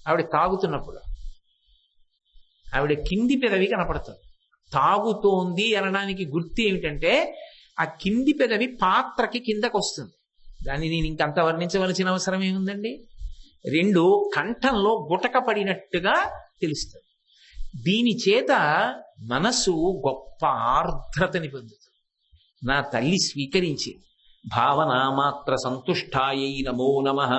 ఆవిడ తాగుతున్నప్పుడు ఆవిడ కింది పెదవి కనపడుతుంది. తాగుతోంది అనడానికి గుర్తు ఏమిటంటే, ఆ కింది పెదవి పాత్రకి కిందకు వస్తుంది. దాన్ని నేను ఇంకంత వర్ణించవలసిన అవసరం ఏముందండి? రెండు కంఠంలో గుటక పడినట్టుగా తెలుస్తుంది. దీని చేత మనసు గొప్ప ఆర్ద్రతని పొందుతుంది. నా తల్లి స్వీకరించింది. భావనామాత్ర సంతుష్టాయై నమో నమః.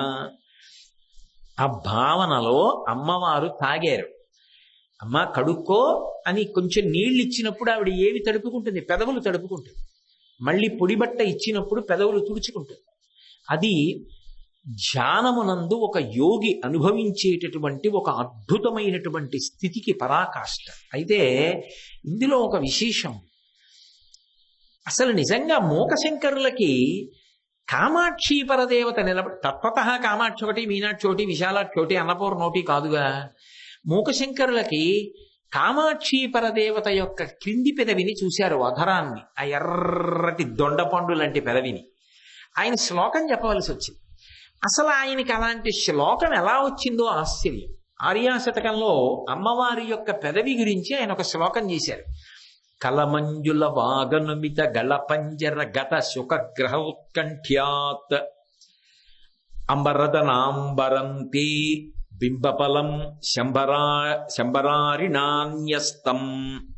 ఆ భావనలో అమ్మవారు తాగారు. అమ్మ కడుక్కో అని కొంచెం నీళ్లు ఇచ్చినప్పుడు ఆవిడ ఏవి తడుపుకుంటుంది? పెదవులు తడుపుకుంటుంది. మళ్ళీ పొడిబట్ట ఇచ్చినప్పుడు పెదవులు తుడుచుకుంటుంది. అది ధ్యానమునందు ఒక యోగి అనుభవించేటటువంటి ఒక అద్భుతమైనటువంటి స్థితికి పరాకాష్ట. అయితే ఇందులో ఒక విశేషం, అసలు నిజంగా మూకశంకరులకి కామాక్షి పరదేవత తత్వత కామాక్షి ఒకటి, మీనాక్షి ఒకటి, విశాలాక్షి ఒకటి, అన్నపూర్ణ ఒకటి కాదుగా. మూకశంకరులకి కామాక్షి పరదేవత యొక్క క్రింది పెదవిని చూశారు, అధరాన్ని, ఆ ఎర్రటి దొండపండు లాంటి పెదవిని. ఆయన శ్లోకం చెప్పవలసి వచ్చింది. అసలు ఆయనకి అలాంటి శ్లోకం ఎలా వచ్చిందో ఆశ్చర్యం. ఆర్యాశతకంలో అమ్మవారి యొక్క పెదవి గురించి ఆయన ఒక శ్లోకం చేశారు. కలమంజుల వాగనుమిత గళపంజర గత శుకగ్రహ ఉత్కంఠ్యాత్ అంబరదనాంబరంతే బింబఫలం శంబరారిణాన్యస్తం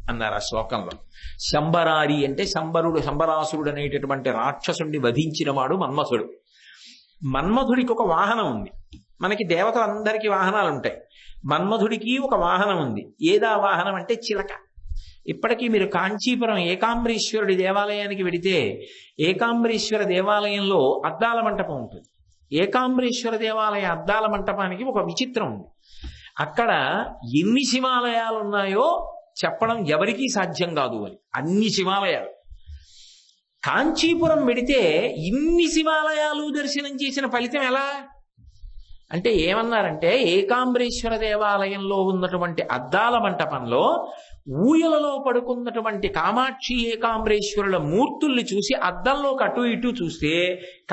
అన్నారు ఆ శ్లోకంలో. శంబరారి అంటే శంబరాసురుడు అనేటటువంటి రాక్షసుడిని వధించిన వాడు మన్మథుడు. మన్మథుడికి ఒక వాహనం ఉంది. మనకి దేవతలందరికీ వాహనాలు ఉంటాయి. మన్మథుడికి ఒక వాహనం ఉంది. ఏదా వాహనం అంటే చిలక. ఇప్పటికీ మీరు కాంచీపురం ఏకాంబరీశ్వరుడి దేవాలయానికి వెడితే ఏకాంబరీశ్వర దేవాలయంలో అద్దాల మంటపం ఉంటుంది. ఏకాంబరీశ్వర దేవాలయ అద్దాల మంటపానికి ఒక విచిత్రం ఉంది. అక్కడ ఎన్ని శివాలయాలు ఉన్నాయో చెప్పడం ఎవరికీ సాధ్యం కాదు అని. అన్ని శివాలయాలు. కాంచీపురం వెడితే ఇన్ని శివాలయాలు దర్శనం చేసిన ఫలితం ఎలా అంటే, ఏమన్నారంటే, ఏకాంబరీశ్వర దేవాలయంలో ఉన్నటువంటి అద్దాల మంటపంలో ఊయలలో పడుకున్నటువంటి కామాక్షి ఏకాంబరేశ్వరుల మూర్తుల్ని చూసి అద్దంలోకి అటు ఇటు చూస్తే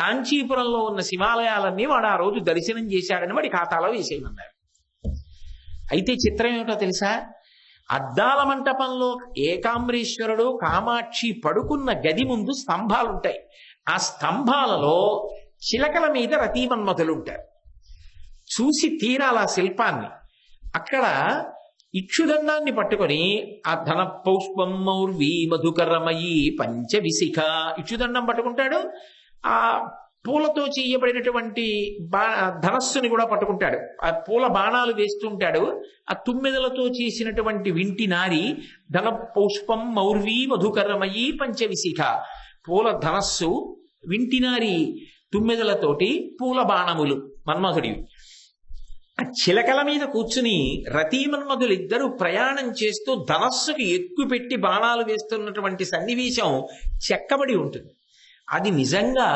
కాంచీపురంలో ఉన్న శివాలయాలన్నీ వాడు ఆ రోజు దర్శనం చేశాడని వాడి ఖాతాలో వేసేయమన్నారు. అయితే చిత్రం ఏమిటో తెలుసా? అద్దాల మంటపంలో ఏకాంబరీశ్వరుడు కామాక్షి పడుకున్న గది ముందు స్తంభాలుంటాయి. ఆ స్తంభాలలో చిలకల మీద రతీమన్మథులు ఉంటారు. చూసి తీరాల శిల్పాన్ని. అక్కడ ఇక్షుదండాన్ని పట్టుకొని ఆ ధన పౌష్పం మౌర్వీ మధుకరమయీ పంచవిశిఖ ఇక్షుదండం పట్టుకుంటాడు, ఆ పూలతో చేయబడినటువంటి ధనస్సుని కూడా పట్టుకుంటాడు, ఆ పూల బాణాలు వేస్తుంటాడు. ఆ తుమ్మెదలతో చేసినటువంటి వింటి నారి ధన పౌష్పం మౌర్వీ మధుకరమయీ పంచవిశిఖ, పూల ధనస్సు, వింటినారి తుమ్మెదలతోటి పూల బాణములు మన్మధుడివి. ఆ చిలకల మీద కూర్చుని రతీమన్మధులు ఇద్దరు ప్రయాణం చేస్తూ ధనస్సుకి ఎక్కువ పెట్టి బాణాలు వేస్తున్నటువంటి సన్నివేశం చెక్కబడి ఉంటుంది. అది నిజంగా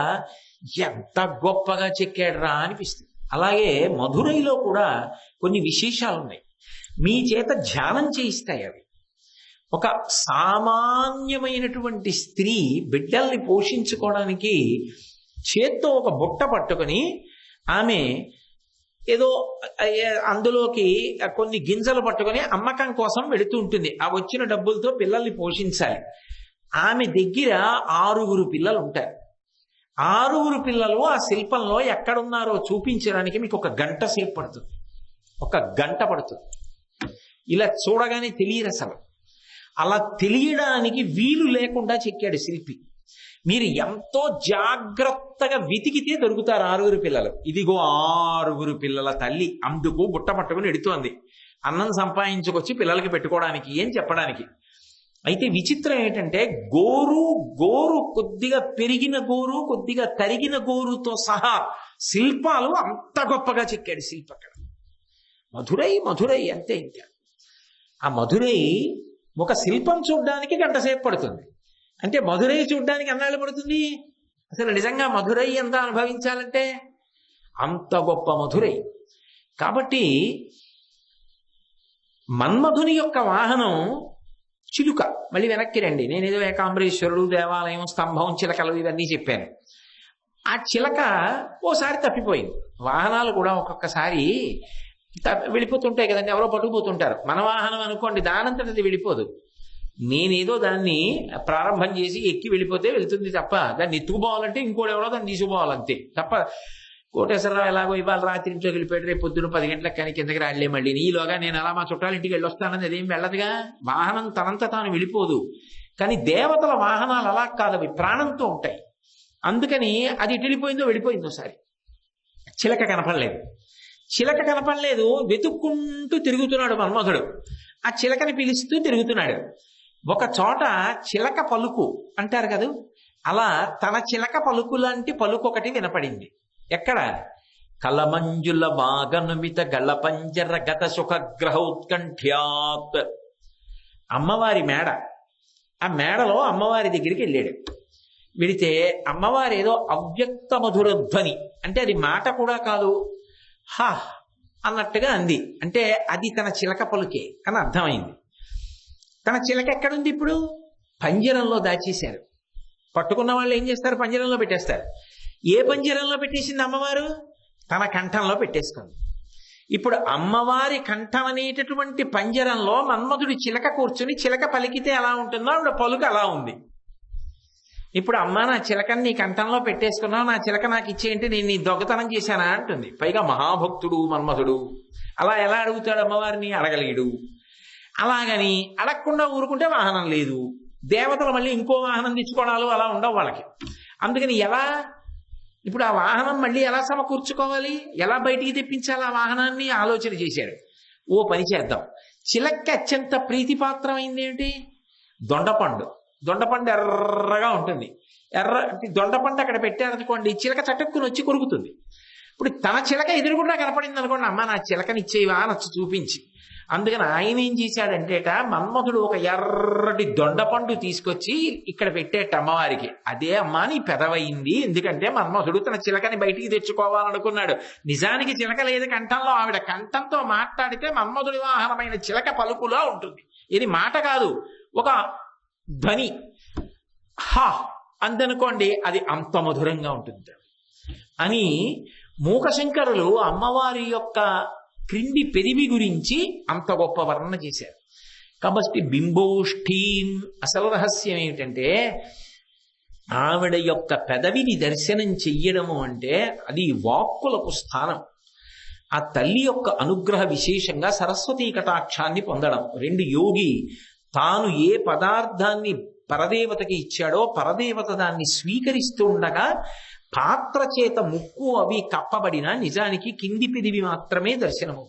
ఎంత గొప్పగా చెక్కాడురా అనిపిస్తుంది. అలాగే మధురైలో కూడా కొన్ని విశేషాలు ఉన్నాయి, మీ చేత ధ్యానం చేయిస్తాయి అవి. ఒక సామాన్యమైనటువంటి స్త్రీ బిడ్డల్ని పోషించుకోవడానికి చేత్తో ఒక బుట్ట పట్టుకొని ఆమె ఏదో అందులోకి కొన్ని గింజలు పట్టుకొని అమ్మకం కోసం వెళుతూ ఉంటుంది. ఆ వచ్చిన డబ్బులతో పిల్లల్ని పోషించాలి. ఆమె దగ్గర 6 పిల్లలు ఉంటారు. 6 పిల్లలు ఆ శిల్పంలో ఎక్కడున్నారో చూపించడానికి మీకు 1 గంట సేపు పడుతుంది. 1 గంట పడుతుంది. ఇలా చూడగానే తెలియదు అసలు. అలా తెలియడానికి వీలు లేకుండా చెక్కాడు శిల్పి. మీరు ఎంతో జాగ్రత్తగా వెతికితే దొరుకుతారు 6 పిల్లలు. ఇదిగో 6 పిల్లల తల్లి, అందుకు బుట్ట పట్టుకుని ఎడుతోంది అన్నం సంపాదించుకొచ్చి పిల్లలకి పెట్టుకోవడానికి అని చెప్పడానికి. అయితే విచిత్రం ఏంటంటే గోరు కొద్దిగా పెరిగిన గోరు, కొద్దిగా తరిగిన గోరుతో సహా శిల్పాలు అంత గొప్పగా చెక్కాడు శిల్పి అక్కడ. మధురై అంతే. ఇంకా ఆ మధురై ఒక శిల్పం చూడ్డానికి 1 గంట సేపు పడుతుంది. అంటే మధురై చూడ్డానికి ఎన్నాళ్ళు పడుతుంది? అసలు నిజంగా మధురై ఎంత అనుభవించాలంటే అంత గొప్ప మధురై. కాబట్టి మన్మధుని యొక్క వాహనం చిలుక. మళ్ళీ వెనక్కి రండి, నేనేదో ఏకాంబరేశ్వరుడు, దేవాలయం, స్తంభం, చిలకలు ఇవన్నీ చెప్పాను. ఆ చిలక ఓసారి తప్పిపోయింది. వాహనాలు కూడా ఒక్కొక్కసారి వెళ్ళిపోతుంటాయి కదండి, ఎవరో పట్టుకుపోతుంటారు. మన వాహనం అనుకోండి, దానంతట అది వెళ్ళిపోదు. నేనేదో దాన్ని ప్రారంభం చేసి ఎక్కి వెళ్ళిపోతే వెళ్తుంది తప్ప, దాన్ని ఎత్తుకుపోవాలంటే ఇంకోటి ఎవరో దాన్ని తీసుకుపోవాలంతే తప్ప. కోటేశ్వరరావు ఎలాగో ఇవాళ రాత్రి ఇంట్లోకి వెళ్ళిపోయాడు, రేపు పొద్దున 10 గంటలకు కానీ కిందకి రాలే మళ్ళీ. ఈలోగా నేను అలా మా చుట్టాల ఇంటికి వెళ్ళి వస్తానని అదేం వెళ్ళదుగా. వాహనం తనంత తాను వెళ్ళిపోదు. కానీ దేవతల వాహనాలు అలా కాదు, అవి ప్రాణంతో ఉంటాయి. అందుకని అది ఎటు వెళ్ళిపోయిందో ఒకసారి. చిలక కనపడలేదు. వెతుక్కుంటూ తిరుగుతున్నాడు మన్మధుడు. ఆ చిలకని పిలుస్తూ తిరుగుతున్నాడు. ఒక చోట చిలక పలుకు అంటారు కదా, అలా తన చిలక పలుకు లాంటి పలుకు ఒకటి వినపడింది. ఎక్కడ? కలమంజుల వాగనుమిత గళపంజర గత సుఖగ్రహ ఉత్కంఠ్యాత్. అమ్మవారి మేడ. ఆ మేడలో అమ్మవారి దగ్గరికి వెళ్ళాడు. వెళితే అమ్మవారు ఏదో అవ్యక్త మధుర ధ్వని, అంటే అది మాట కూడా కాదు, హా అన్నట్టుగా అంది. అంటే అది తన చిలక పలుకే అని అర్థమైంది. తన చిలక ఎక్కడుంది ఇప్పుడు? పంజరంలో దాచేశారు. పట్టుకున్న వాళ్ళు ఏం చేస్తారు? పంజరంలో పెట్టేస్తారు. ఏ పంజరంలో పెట్టేసింది అమ్మవారు? తన కంఠంలో పెట్టేసుకుంది. ఇప్పుడు అమ్మవారి కంఠం అనేటటువంటి పంజరంలో మన్మధుడి చిలక కూర్చుని చిలక పలికితే ఎలా ఉంటుందో ఆవిడ పలుకు అలా ఉంది. ఇప్పుడు అమ్మ, నా చిలకని నీ కంఠంలో పెట్టేసుకున్నావు, నా చిలక నాకు ఇచ్చేయంటే నేను నీ దొంగతనం చేశానా అంటుంది. పైగా మహాభక్తుడు మన్మధుడు. అలా ఎలా అడుగుతాడు అమ్మవారిని? అడగలేడు. అలాగని అడగకుండా ఊరుకుంటే వాహనం లేదు. దేవతలు మళ్ళీ ఇంకో వాహనం తెచ్చుకోవడాలు అలా ఉండవు వాళ్ళకి. అందుకని ఎలా ఇప్పుడు ఆ వాహనం మళ్ళీ ఎలా సమకూర్చుకోవాలి, ఎలా బయటికి తెప్పించాలి ఆ వాహనాన్ని ఆలోచన చేశాడు. ఓ పని చేద్దాం, చిలక్కి అత్యంత ప్రీతిపాత్రమైంది ఏంటి? దొండపండు. దొండపండు ఎర్రగా ఉంటుంది. దొండపండు అక్కడ పెట్టారనుకోండి, చిలక చటుక్కుని వచ్చి కొరుకుతుంది. ఇప్పుడు తన చిలక ఎదురుగుండా కనపడింది అనుకోండి, అమ్మ నా చిలకని ఇచ్చేవా నచ్చి చూపించి. అందుకని ఆయన ఏం చేశాడంటేట, మన్మధుడు ఒక ఎర్రటి దొండపండు తీసుకొచ్చి ఇక్కడ పెట్టేట అమ్మవారికి. అదే అమ్మ నీ పెదవయింది. ఎందుకంటే మన్మధుడు తన చిలకని బయటికి తెచ్చుకోవాలనుకున్నాడు. నిజానికి చిలక లేదు కంఠంలో. ఆవిడ కంఠంతో మాట్లాడితే మన్మధుడి వాహనమైన చిలక పలుకులా ఉంటుంది. ఇది మాట కాదు, ఒక ధ్వని. హా అందనుకోండి, అది అంత మధురంగా ఉంటుంది అని మూకశంకరులు అమ్మవారి యొక్క క్రింది పెదివి గురించి అంత గొప్ప వర్ణన చేశారు. కాబట్టి బింబోష్ఠీం, అసలు రహస్యం ఏమిటంటే ఆవిడ యొక్క పెదవిని దర్శనం చెయ్యడము అంటే అది వాక్కులకు స్థానం. ఆ తల్లి యొక్క అనుగ్రహ విశేషంగా సరస్వతీ కటాక్షాన్ని పొందడం. రెండు, యోగి తాను ఏ పదార్థాన్ని పరదేవతకి ఇచ్చాడో పరదేవత దాన్ని స్వీకరిస్తూ ఉండగా పాత్ర చేత ముక్కు అవి కప్పబడిన నిజానికి కింది పెదివి మాత్రమే దర్శనము.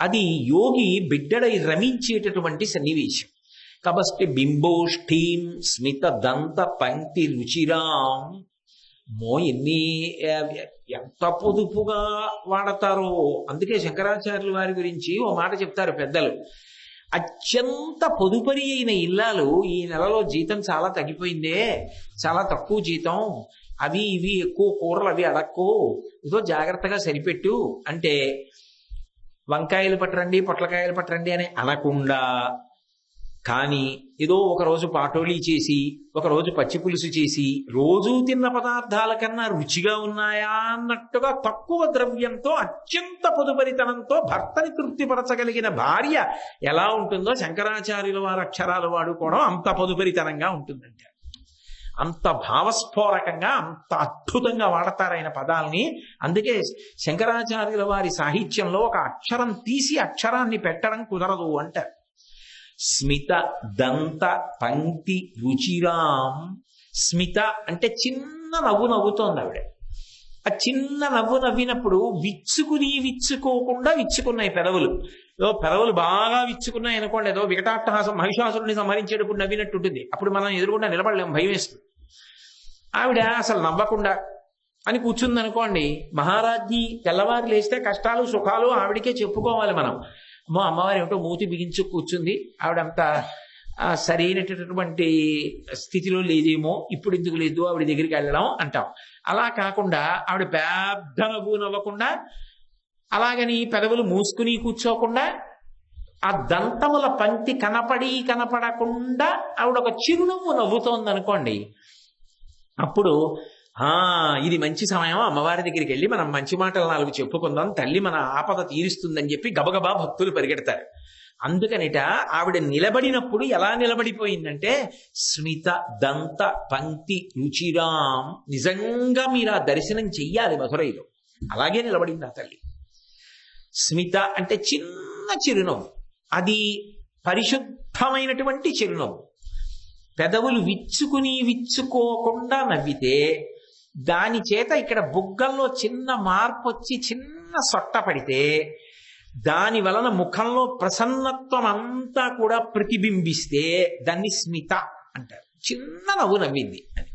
అది యోగి బిడ్డడై రమించేటటువంటి సన్నివేశం. కాబట్టి బింబోష్ఠీం స్మిత దంత పంక్తి రుచిరాం, ఎంత పొదుపుగా వాడతారో. అందుకే శంకరాచార్యుల వారి గురించి ఓ మాట చెప్తారు పెద్దలు, అత్యంత పొదుపరి అయిన ఇల్లాలు ఈ నెలలో జీతం చాలా తగ్గిపోయిందే, చాలా తక్కువ జీతం, అవి ఇవి ఎక్కువ కూరలు అవి అడక్కో, ఏదో జాగ్రత్తగా సరిపెట్టు అంటే వంకాయలు పట్టరండి పొట్లకాయలు పట్టరండి అని అనకుండా, కానీ ఏదో ఒకరోజు పాటోళీ చేసి ఒకరోజు పచ్చి పులుసు చేసి రోజూ తిన్న పదార్థాల కన్నా రుచిగా ఉన్నాయా అన్నట్టుగా తక్కువ ద్రవ్యంతో అత్యంత పొదుపరితనంతో భర్తని తృప్తిపరచగలిగిన భార్య ఎలా ఉంటుందో శంకరాచార్యుల వారి అక్షరాలు వాడుకోవడం అంత పొదుపరితనంగా ఉంటుందంట. అంత భావస్ఫోరకంగా అంత అద్భుతంగా వాడతారైన పదాలని. అందుకే శంకరాచార్యుల వారి సాహిత్యంలో ఒక అక్షరం తీసి అక్షరాన్ని పెట్టడం కుదరదు అంటారు. స్మిత దంత పంక్తి రుచిరాం. స్మిత అంటే చిన్న నవ్వు నవ్వుతోంది ఆవిడ. ఆ చిన్న నవ్వు నవ్వినప్పుడు విచ్చుకోకుండా విచ్చుకున్నాయి పెదవులు. ఏదో పెదవులు బాగా విచ్చుకున్నాయి అనుకోండి, ఏదో వికటాట్టహాసం మహిషాసురుని సంహరించేటప్పుడు నవ్వినట్టు ఉంటుంది. అప్పుడు మనం ఎదురుకుండా నిలబడలేము, భయం వేస్తుంది. ఆవిడ అసలు నవ్వకుండా అని కూర్చుంది అనుకోండి, మహారాజ్ఞి తెల్లవారు లేస్తే కష్టాలు సుఖాలు ఆవిడికే చెప్పుకోవాలి మనం. అమ్మవారు ఏమిటో మూతి బిగించు కూర్చుంది, ఆవిడంత సరైనటువంటి స్థితిలో లేదేమో, ఇప్పుడు ఎందుకు లేదు ఆవిడ దగ్గరికి వెళ్ళడం అంటాం. అలా కాకుండా ఆవిడ పెద్ద నవ్వు నవ్వకుండా, అలాగని పెదవులు మూసుకుని కూర్చోకుండా, ఆ దంతముల పంక్తి కనపడకుండా ఆవిడ ఒక చిరునవ్వు నవ్వుతోంది అనుకోండి, అప్పుడు ఇది మంచి సమయం, అమ్మవారి దగ్గరికి వెళ్ళి మనం మంచి మాటలు 4 చెప్పుకుందాం, తల్లి మన ఆపద తీరుస్తుందని చెప్పి గబగబా భక్తులు పరిగెడతారు. అందుకనిట ఆవిడ నిలబడినప్పుడు ఎలా నిలబడిపోయిందంటే స్మిత దంత పంక్తి రుచిరాం. నిజంగా మీరు ఆ దర్శనం చెయ్యాలి మధురైలో, అలాగే నిలబడింది ఆ తల్లి. స్మిత అంటే చిన్న చిరునవ్వు, అది పరిశుద్ధమైనటువంటి చిరునవ్వు. పెదవులు విచ్చుకోకుండా నవ్వితే దాని చేత ఇక్కడ బుగ్గల్లో చిన్న మార్పు వచ్చి చిన్న సొట్ట పడితే దాని వలన ముఖంలో ప్రసన్నత్వం అంతా కూడా ప్రతిబింబిస్తే దాన్ని స్మిత అంటారు. చిన్న నవ్వు నవ్వింది అని.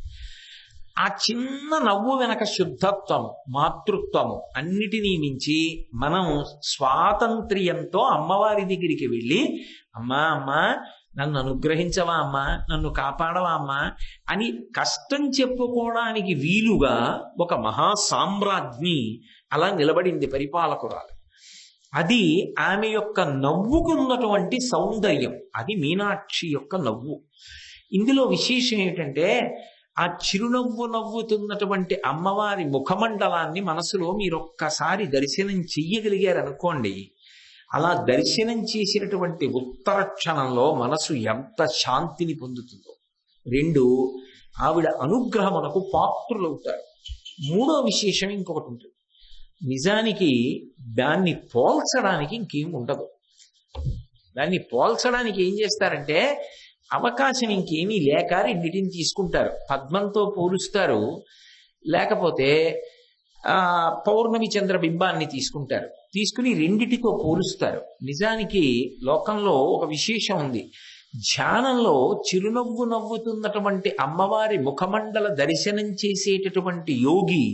ఆ చిన్న నవ్వు వెనక శుద్ధత్వము మాతృత్వము అన్నిటినీ మించి మనం స్వాతంత్ర్యంతో అమ్మవారి దగ్గరికి వెళ్ళి అమ్మా నన్ను అనుగ్రహించవా అమ్మా, నన్ను కాపాడవా అమ్మా అని కష్టం చెప్పుకోవడానికి వీలుగా ఒక మహాసామ్రాజ్ఞి అలా నిలబడింది పరిపాలకురాలు. అది ఆమె యొక్క నవ్వుకున్నటువంటి సౌందర్యం, అది మీనాక్షి యొక్క నవ్వు. ఇందులో విశేషం ఏమిటంటే ఆ చిరునవ్వు నవ్వుతున్నటువంటి అమ్మవారి ముఖమండలాన్ని మనసులో మీరొక్కసారి దర్శనం చెయ్యగలిగారనుకోండి, అలా దర్శనం చేసినటువంటి ఉత్తర క్షణంలో మనసు ఎంత శాంతిని పొందుతుందో. 2, ఆవిడ అనుగ్రహమునకు పాత్రులవుతారు. 3వ విశేషం ఇంకొకటి ఉంటుంది. నిజానికి దాన్ని పోల్చడానికి ఇంకేం ఉండదు. దాన్ని పోల్చడానికి ఏం చేస్తారంటే అవకాశం ఇంకేమీ లేక రెండింటిని తీసుకుంటారు. పద్మంతో పోలుస్తారు, లేకపోతే పౌర్ణమి చంద్ర బింబాన్ని తీసుకుంటారు, తీసుకుని రెండిటితో పోలుస్తారు. నిజానికి లోకంలో ఒక విశేషం ఉంది. ధ్యానంలో చిరునవ్వు నవ్వుతున్నటువంటి అమ్మవారి ముఖమండల దర్శనం చేసేటటువంటి యోగి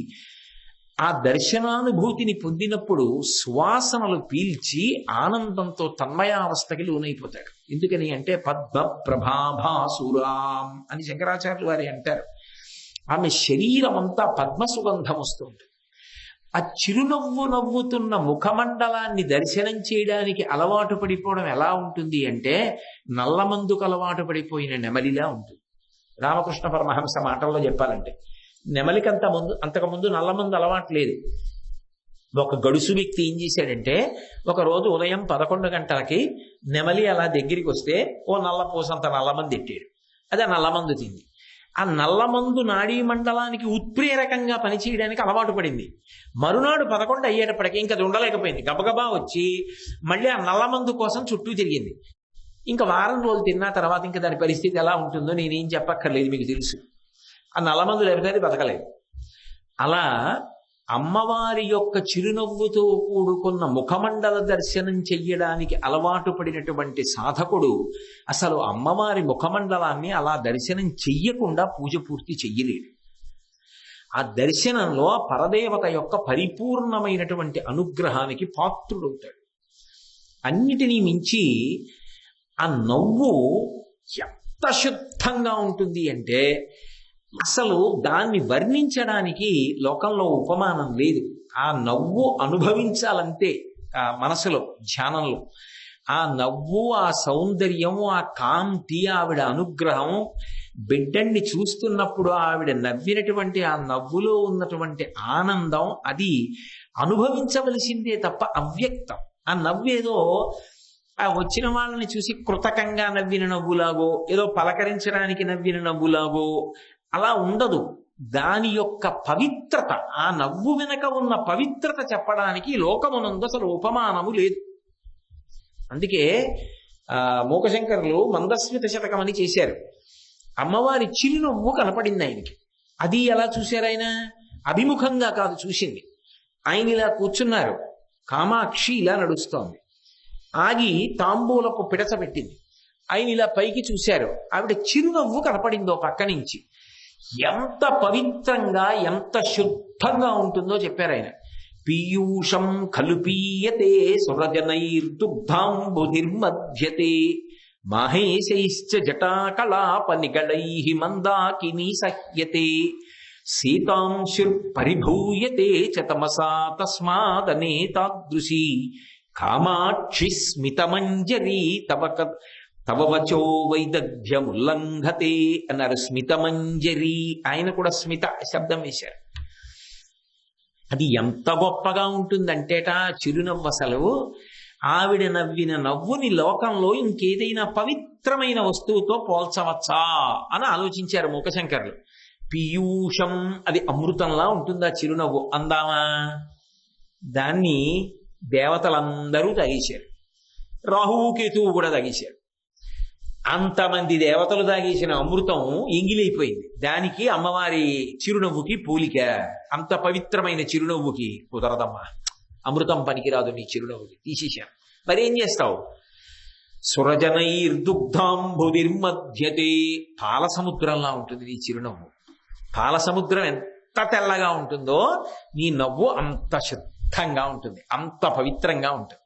ఆ దర్శనానుభూతిని పొందినప్పుడు సువాసనలు పీల్చి ఆనందంతో తన్మయావస్థకి లోనైపోతాడు. ఎందుకని అంటే పద్మ ప్రభాభాసురాం అని శంకరాచార్యులు వారి అంటారు. ఆమె శరీరం అంతా పద్మ సుగంధం వస్తుంది. ఆ చిరునవ్వు నవ్వుతున్న ముఖమండలాన్ని దర్శనం చేయడానికి అలవాటు పడిపోవడం ఎలా ఉంటుంది అంటే నల్లమందుకు అలవాటు పడిపోయిన నెమలిలా ఉంటుంది. రామకృష్ణ పరమహంస మాటల్లో చెప్పాలంటే నెమలికి అంతకుముందు నల్లమందు అలవాటు లేదు. ఒక గడుసు వ్యక్తి ఏం చేశాడంటే ఒక రోజు ఉదయం 11 గంటలకి నెమలి అలా దగ్గరికి వస్తే ఓ నల్లపూసంత నల్లమంది ఎట్టాడు. అది ఆ నల్లమందు తింది. ఆ ఆ నల్లమందు నాడీ మండలానికి ఉత్ప్రేరకంగా పనిచేయడానికి అలవాటు పడింది. మరునాడు 11 అయ్యేటప్పటికీ ఇంకా అది ఉండలేకపోయింది. గబగబా వచ్చి మళ్ళీ ఆ నల్లమందు కోసం చుట్టూ తిరిగింది. ఇంకా వారం రోజులు తిన్న తర్వాత ఇంకా దాని పరిస్థితి ఎలా ఉంటుందో నేనేం చెప్పక్కర్లేదు, మీకు తెలుసు. ఆ నల్లమందు లేకపోతే అది బతకలేదు. అలా అమ్మవారి యొక్క చిరునవ్వుతో కూడుకున్న ముఖమండల దర్శనం చెయ్యడానికి అలవాటు పడినటువంటి సాధకుడు అసలు అమ్మవారి ముఖమండలాన్ని అలా దర్శనం చెయ్యకుండా పూజ పూర్తి చెయ్యలేడు. ఆ దర్శనంలో ఆ పరదేవత యొక్క పరిపూర్ణమైనటువంటి అనుగ్రహానికి పాత్రుడవుతాడు. అన్నిటినీ మించి ఆ నవ్వు ఎంత శుద్ధంగా ఉంటుంది అంటే అసలు దాన్ని వర్ణించడానికి లోకంలో ఉపమానం లేదు. ఆ నవ్వు అనుభవించాలంటే ఆ మనసులో, ధ్యానంలో ఆ నవ్వు, ఆ సౌందర్యం, ఆ కాంతి, ఆవిడ అనుగ్రహం, బిడ్డన్ని చూస్తున్నప్పుడు ఆవిడ నవ్వినటువంటి ఆ నవ్వులో ఉన్నటువంటి ఆనందం, అది అనుభవించవలసిందే తప్ప అవ్యక్తం. ఆ నవ్వేదో ఆ వచ్చిన వాళ్ళని చూసి కృతకంగా నవ్విన నవ్వులాగో, ఏదో పలకరించడానికి నవ్విన నవ్వులాగో అలా ఉండదు. దాని యొక్క పవిత్రత, ఆ నవ్వు వెనక ఉన్న పవిత్రత చెప్పడానికి లోకమునందు అసలు ఉపమానము లేదు. అందుకే మూకశంకరులు మందస్మిత శతకం అని చేశారు. అమ్మవారి చిరునవ్వు కనపడింది ఆయనకి. అది ఎలా చూశారు ఆయన? అభిముఖంగా కాదు చూసింది. ఆయన ఇలా కూర్చున్నారు, కామాక్షి ఇలా నడుస్తోంది, ఆగి తాంబూలపు పిడచ పెట్టింది. ఆయన ఇలా పైకి చూశారు, ఆవిడ చిరునవ్వు కనపడిందో పక్క నుంచి. ఎంత పవిత్రంగా, ఎంత శుద్ధంగా ఉంటుందో చెప్పారు ఆయన. పీయూషం కలుపీయతే సురజనైర్దుగ్ధాంబుధిర్మధ్యతే మాహేశైశ్చ జటాకలాపనిగళైః మందాకినీ సహ్యతే సీతాంశుర్పరిభూయతే చ తమసా తస్మాదనేతాదృశీ కామాక్షి స్మితమంజరీ తవ వచో వైదగ్ధ్యముల్లంఘతే అన్నారు. స్మితమంజరి, ఆయన కూడా స్మిత శబ్దం వేశారు. అది ఎంత గొప్పగా ఉంటుందంటేట చిరునవ్వు. అసలు ఆవిడ నవ్విన నవ్వుని లోకంలో ఇంకేదైనా పవిత్రమైన వస్తువుతో పోల్చవచ్చా అని ఆలోచించారు మూకశంకరులు. పీయూషం, అది అమృతంలా ఉంటుందా చిరునవ్వు? అందామా? దాన్ని దేవతలందరూ తాగేశారు, రాహుకేతువు కూడా తాగేశారు. అంతమంది దేవతలు తాగేసిన అమృతం ఎంగిలైపోయింది. దానికి అమ్మవారి చిరునవ్వుకి పోలిక. అంత పవిత్రమైన చిరునవ్వుకి కుదరదమ్మా, అమృతం పనికిరాదు నీ చిరునవ్వుకి, తీసేశాను. మరేం చేస్తావు? సురజనైర్దుగ్ధాంబుధిర్మధ్యతే, పాల సముద్రంలా ఉంటుంది నీ చిరునవ్వు. పాల సముద్రం ఎంత తెల్లగా ఉంటుందో నీ నవ్వు అంత శుద్ధంగా ఉంటుంది, అంత పవిత్రంగా ఉంటుంది.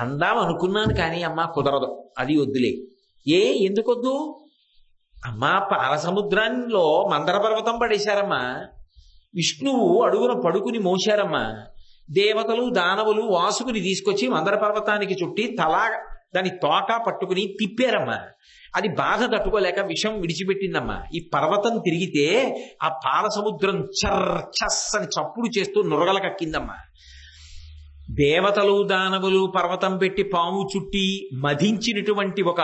అందాం అనుకున్నాను కానీ అమ్మా కుదరదు, అది వద్దులే. ఎందుకొద్దు? అమ్మా పాల సముద్రంలో మందర పర్వతం పడేశారమ్మా, విష్ణువు అడుగున పడుకుని మోశారమ్మా, దేవతలు దానవులు వాసుకుని తీసుకొచ్చి మందర పర్వతానికి చుట్టి దాని తోక పట్టుకుని తిప్పారమ్మా. అది బాధ తట్టుకోలేక విషం విడిచిపెట్టిందమ్మా. ఈ పర్వతం తిరిగితే ఆ పాల సముద్రం చర్చస్ అని చప్పుడు చేస్తూ నురగల కక్కిందమ్మా. దేవతలు దానవులు పర్వతం పెట్టి పాము చుట్టి మధించినటువంటి ఒక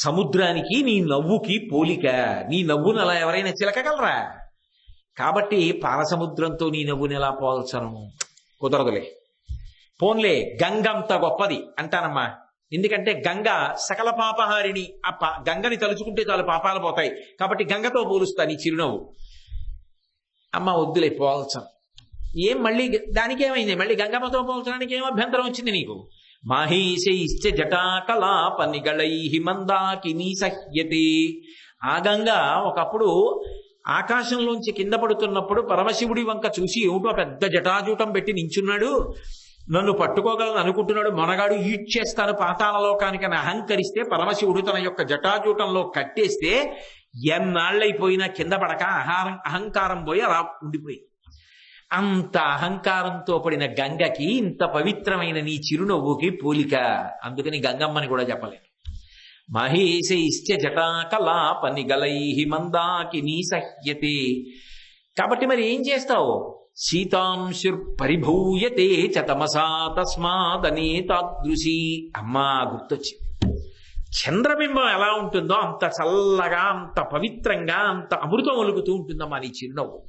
సముద్రానికి నీ నవ్వుకి పోలిక. నీ నవ్వును అలా ఎవరైనా చిలకగలరా? కాబట్టి పాల సముద్రంతో నీ నవ్వుని ఎలా పోల్చను? కుదరదులే. పోన్లే, గంగ అంత గొప్పది అంటానమ్మా. ఎందుకంటే గంగ సకల పాపహారిణి. ఆ గంగని తలుచుకుంటే చాలు పాపాలు పోతాయి. కాబట్టి గంగతో పోలుస్తా నీ చిరునవ్వు. అమ్మ వద్దులే, పోల్చను. మళ్ళీ దానికేమైంది? మళ్ళీ గంగమ్మతో పోల్చడానికి ఏం అభ్యంతరం వచ్చింది నీకు? మాహేశైశ్చ జటాకలాపనిగళైః మందాకినీ సహ్యతే. ఆ గంగ ఒకప్పుడు ఆకాశంలోంచి కింద పడుతున్నప్పుడు పరమశివుడి వంక చూసి ఏమిటో పెద్ద జటాజూటం పెట్టి నించున్నాడు, నన్ను పట్టుకోగలను అనుకుంటున్నాడు, మొనగాడు ఈడ్చేస్తాను పాతాళలోకానికి అని అహంకరిస్తే పరమశివుడు తన యొక్క జటాజూటంలో కట్టేస్తే ఎన్నాళ్ళైపోయినా కింద పడక అహంకారం పోయి అలా ఉండిపోయి. అంత అహంకారంతో పడిన గంగకి ఇంత పవిత్రమైన నీ చిరునవ్వుకి పోలిక. అందుకని గంగమ్మని కూడా చెప్పలేదు. మహేశైశ్చ జటాకలాపనిగళైః మందాకినీ సహ్యతే. కాబట్టి మరి ఏం చేస్తావు? సీతాంశుర్పరిభూయతే చ తమసా తస్మాదనేతాదృశీ. అమ్మా గుర్తొచ్చింది. చంద్రబింబం ఎలా ఉంటుందో అంత చల్లగా, అంత పవిత్రంగా, అంత అమృతం ఒలుగుతూ ఉంటుందమ్మా నీ చిరునవ్వు.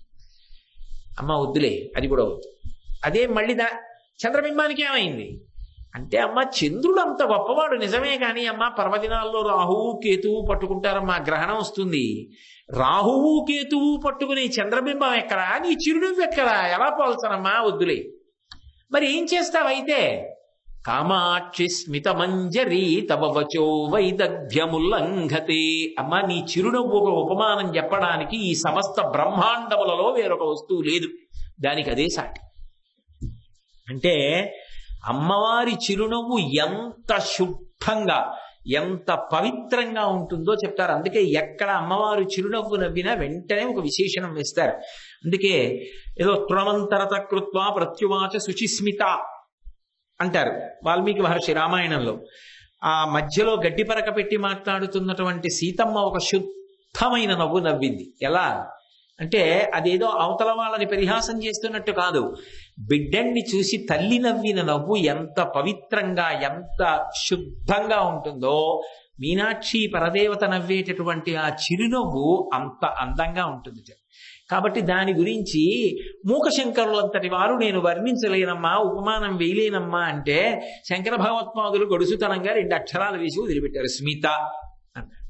అమ్మ వద్దులే, అది కూడా వద్దు. అదే మళ్ళీ చంద్రబింబానికి ఏమైంది అంటే, అమ్మ చంద్రుడు అంత గొప్పవాడు నిజమే, కానీ అమ్మ పర్వదినాల్లో రాహువు కేతువు పట్టుకుంటారమ్మా, గ్రహణం వస్తుంది. రాహువు కేతువు పట్టుకుని చంద్రబింబం ఎక్కడా, నీ చిరునవ్వు ఎక్కడా, ఎలా పోల్చనమ్మా, వద్దులే. మరి ఏం చేస్తావైతే? కామాక్షి స్మితమంజరి తవ వచో వైదగ్ధ్యముల్లంఘతే. అమ్మ నీ చిరునవ్వు ఒక ఉపమానం చెప్పడానికి ఈ సమస్త బ్రహ్మాండములలో వేరొక వస్తువు లేదు, దానికి అదే సాటి. అంటే అమ్మవారి చిరునవ్వు ఎంత శుద్ధంగా, ఎంత పవిత్రంగా ఉంటుందో చెప్తారు. అందుకే ఎక్కడ అమ్మవారు చిరునవ్వు నవ్వినా వెంటనే ఒక విశేషణం వేస్తారు. అందుకే ఏదో తృణమంతరత కృత్వా ప్రత్యువాచ శుచిస్మిత అంటారు వాల్మీకి మహర్షి రామాయణంలో. ఆ మధ్యలో గడ్డి పరక పెట్టి మాట్లాడుతున్నటువంటి సీతమ్మ ఒక శుద్ధమైన నవ్వు నవ్వింది. ఎలా అంటే అదేదో అవతల వాళ్ళని పరిహాసం చేస్తున్నట్టు కాదు. బిడ్డన్ని చూసి తల్లి నవ్విన నవ్వు ఎంత పవిత్రంగా, ఎంత శుద్ధంగా ఉంటుందో, మీనాక్షి పరదేవత నవ్వేటటువంటి ఆ చిరునవ్వు అంత అందంగా ఉంటుంది. కాబట్టి దాని గురించి మూకశంకరులంతటి వారు నేను వర్ణించలేనమ్మా, ఉపమానం వేయలేనమ్మా అంటే, శంకర భగవత్పాదులు గడుసుతనంగా 2 అక్షరాలు వేసి వదిలిపెట్టారు, స్మిత అన్నారు.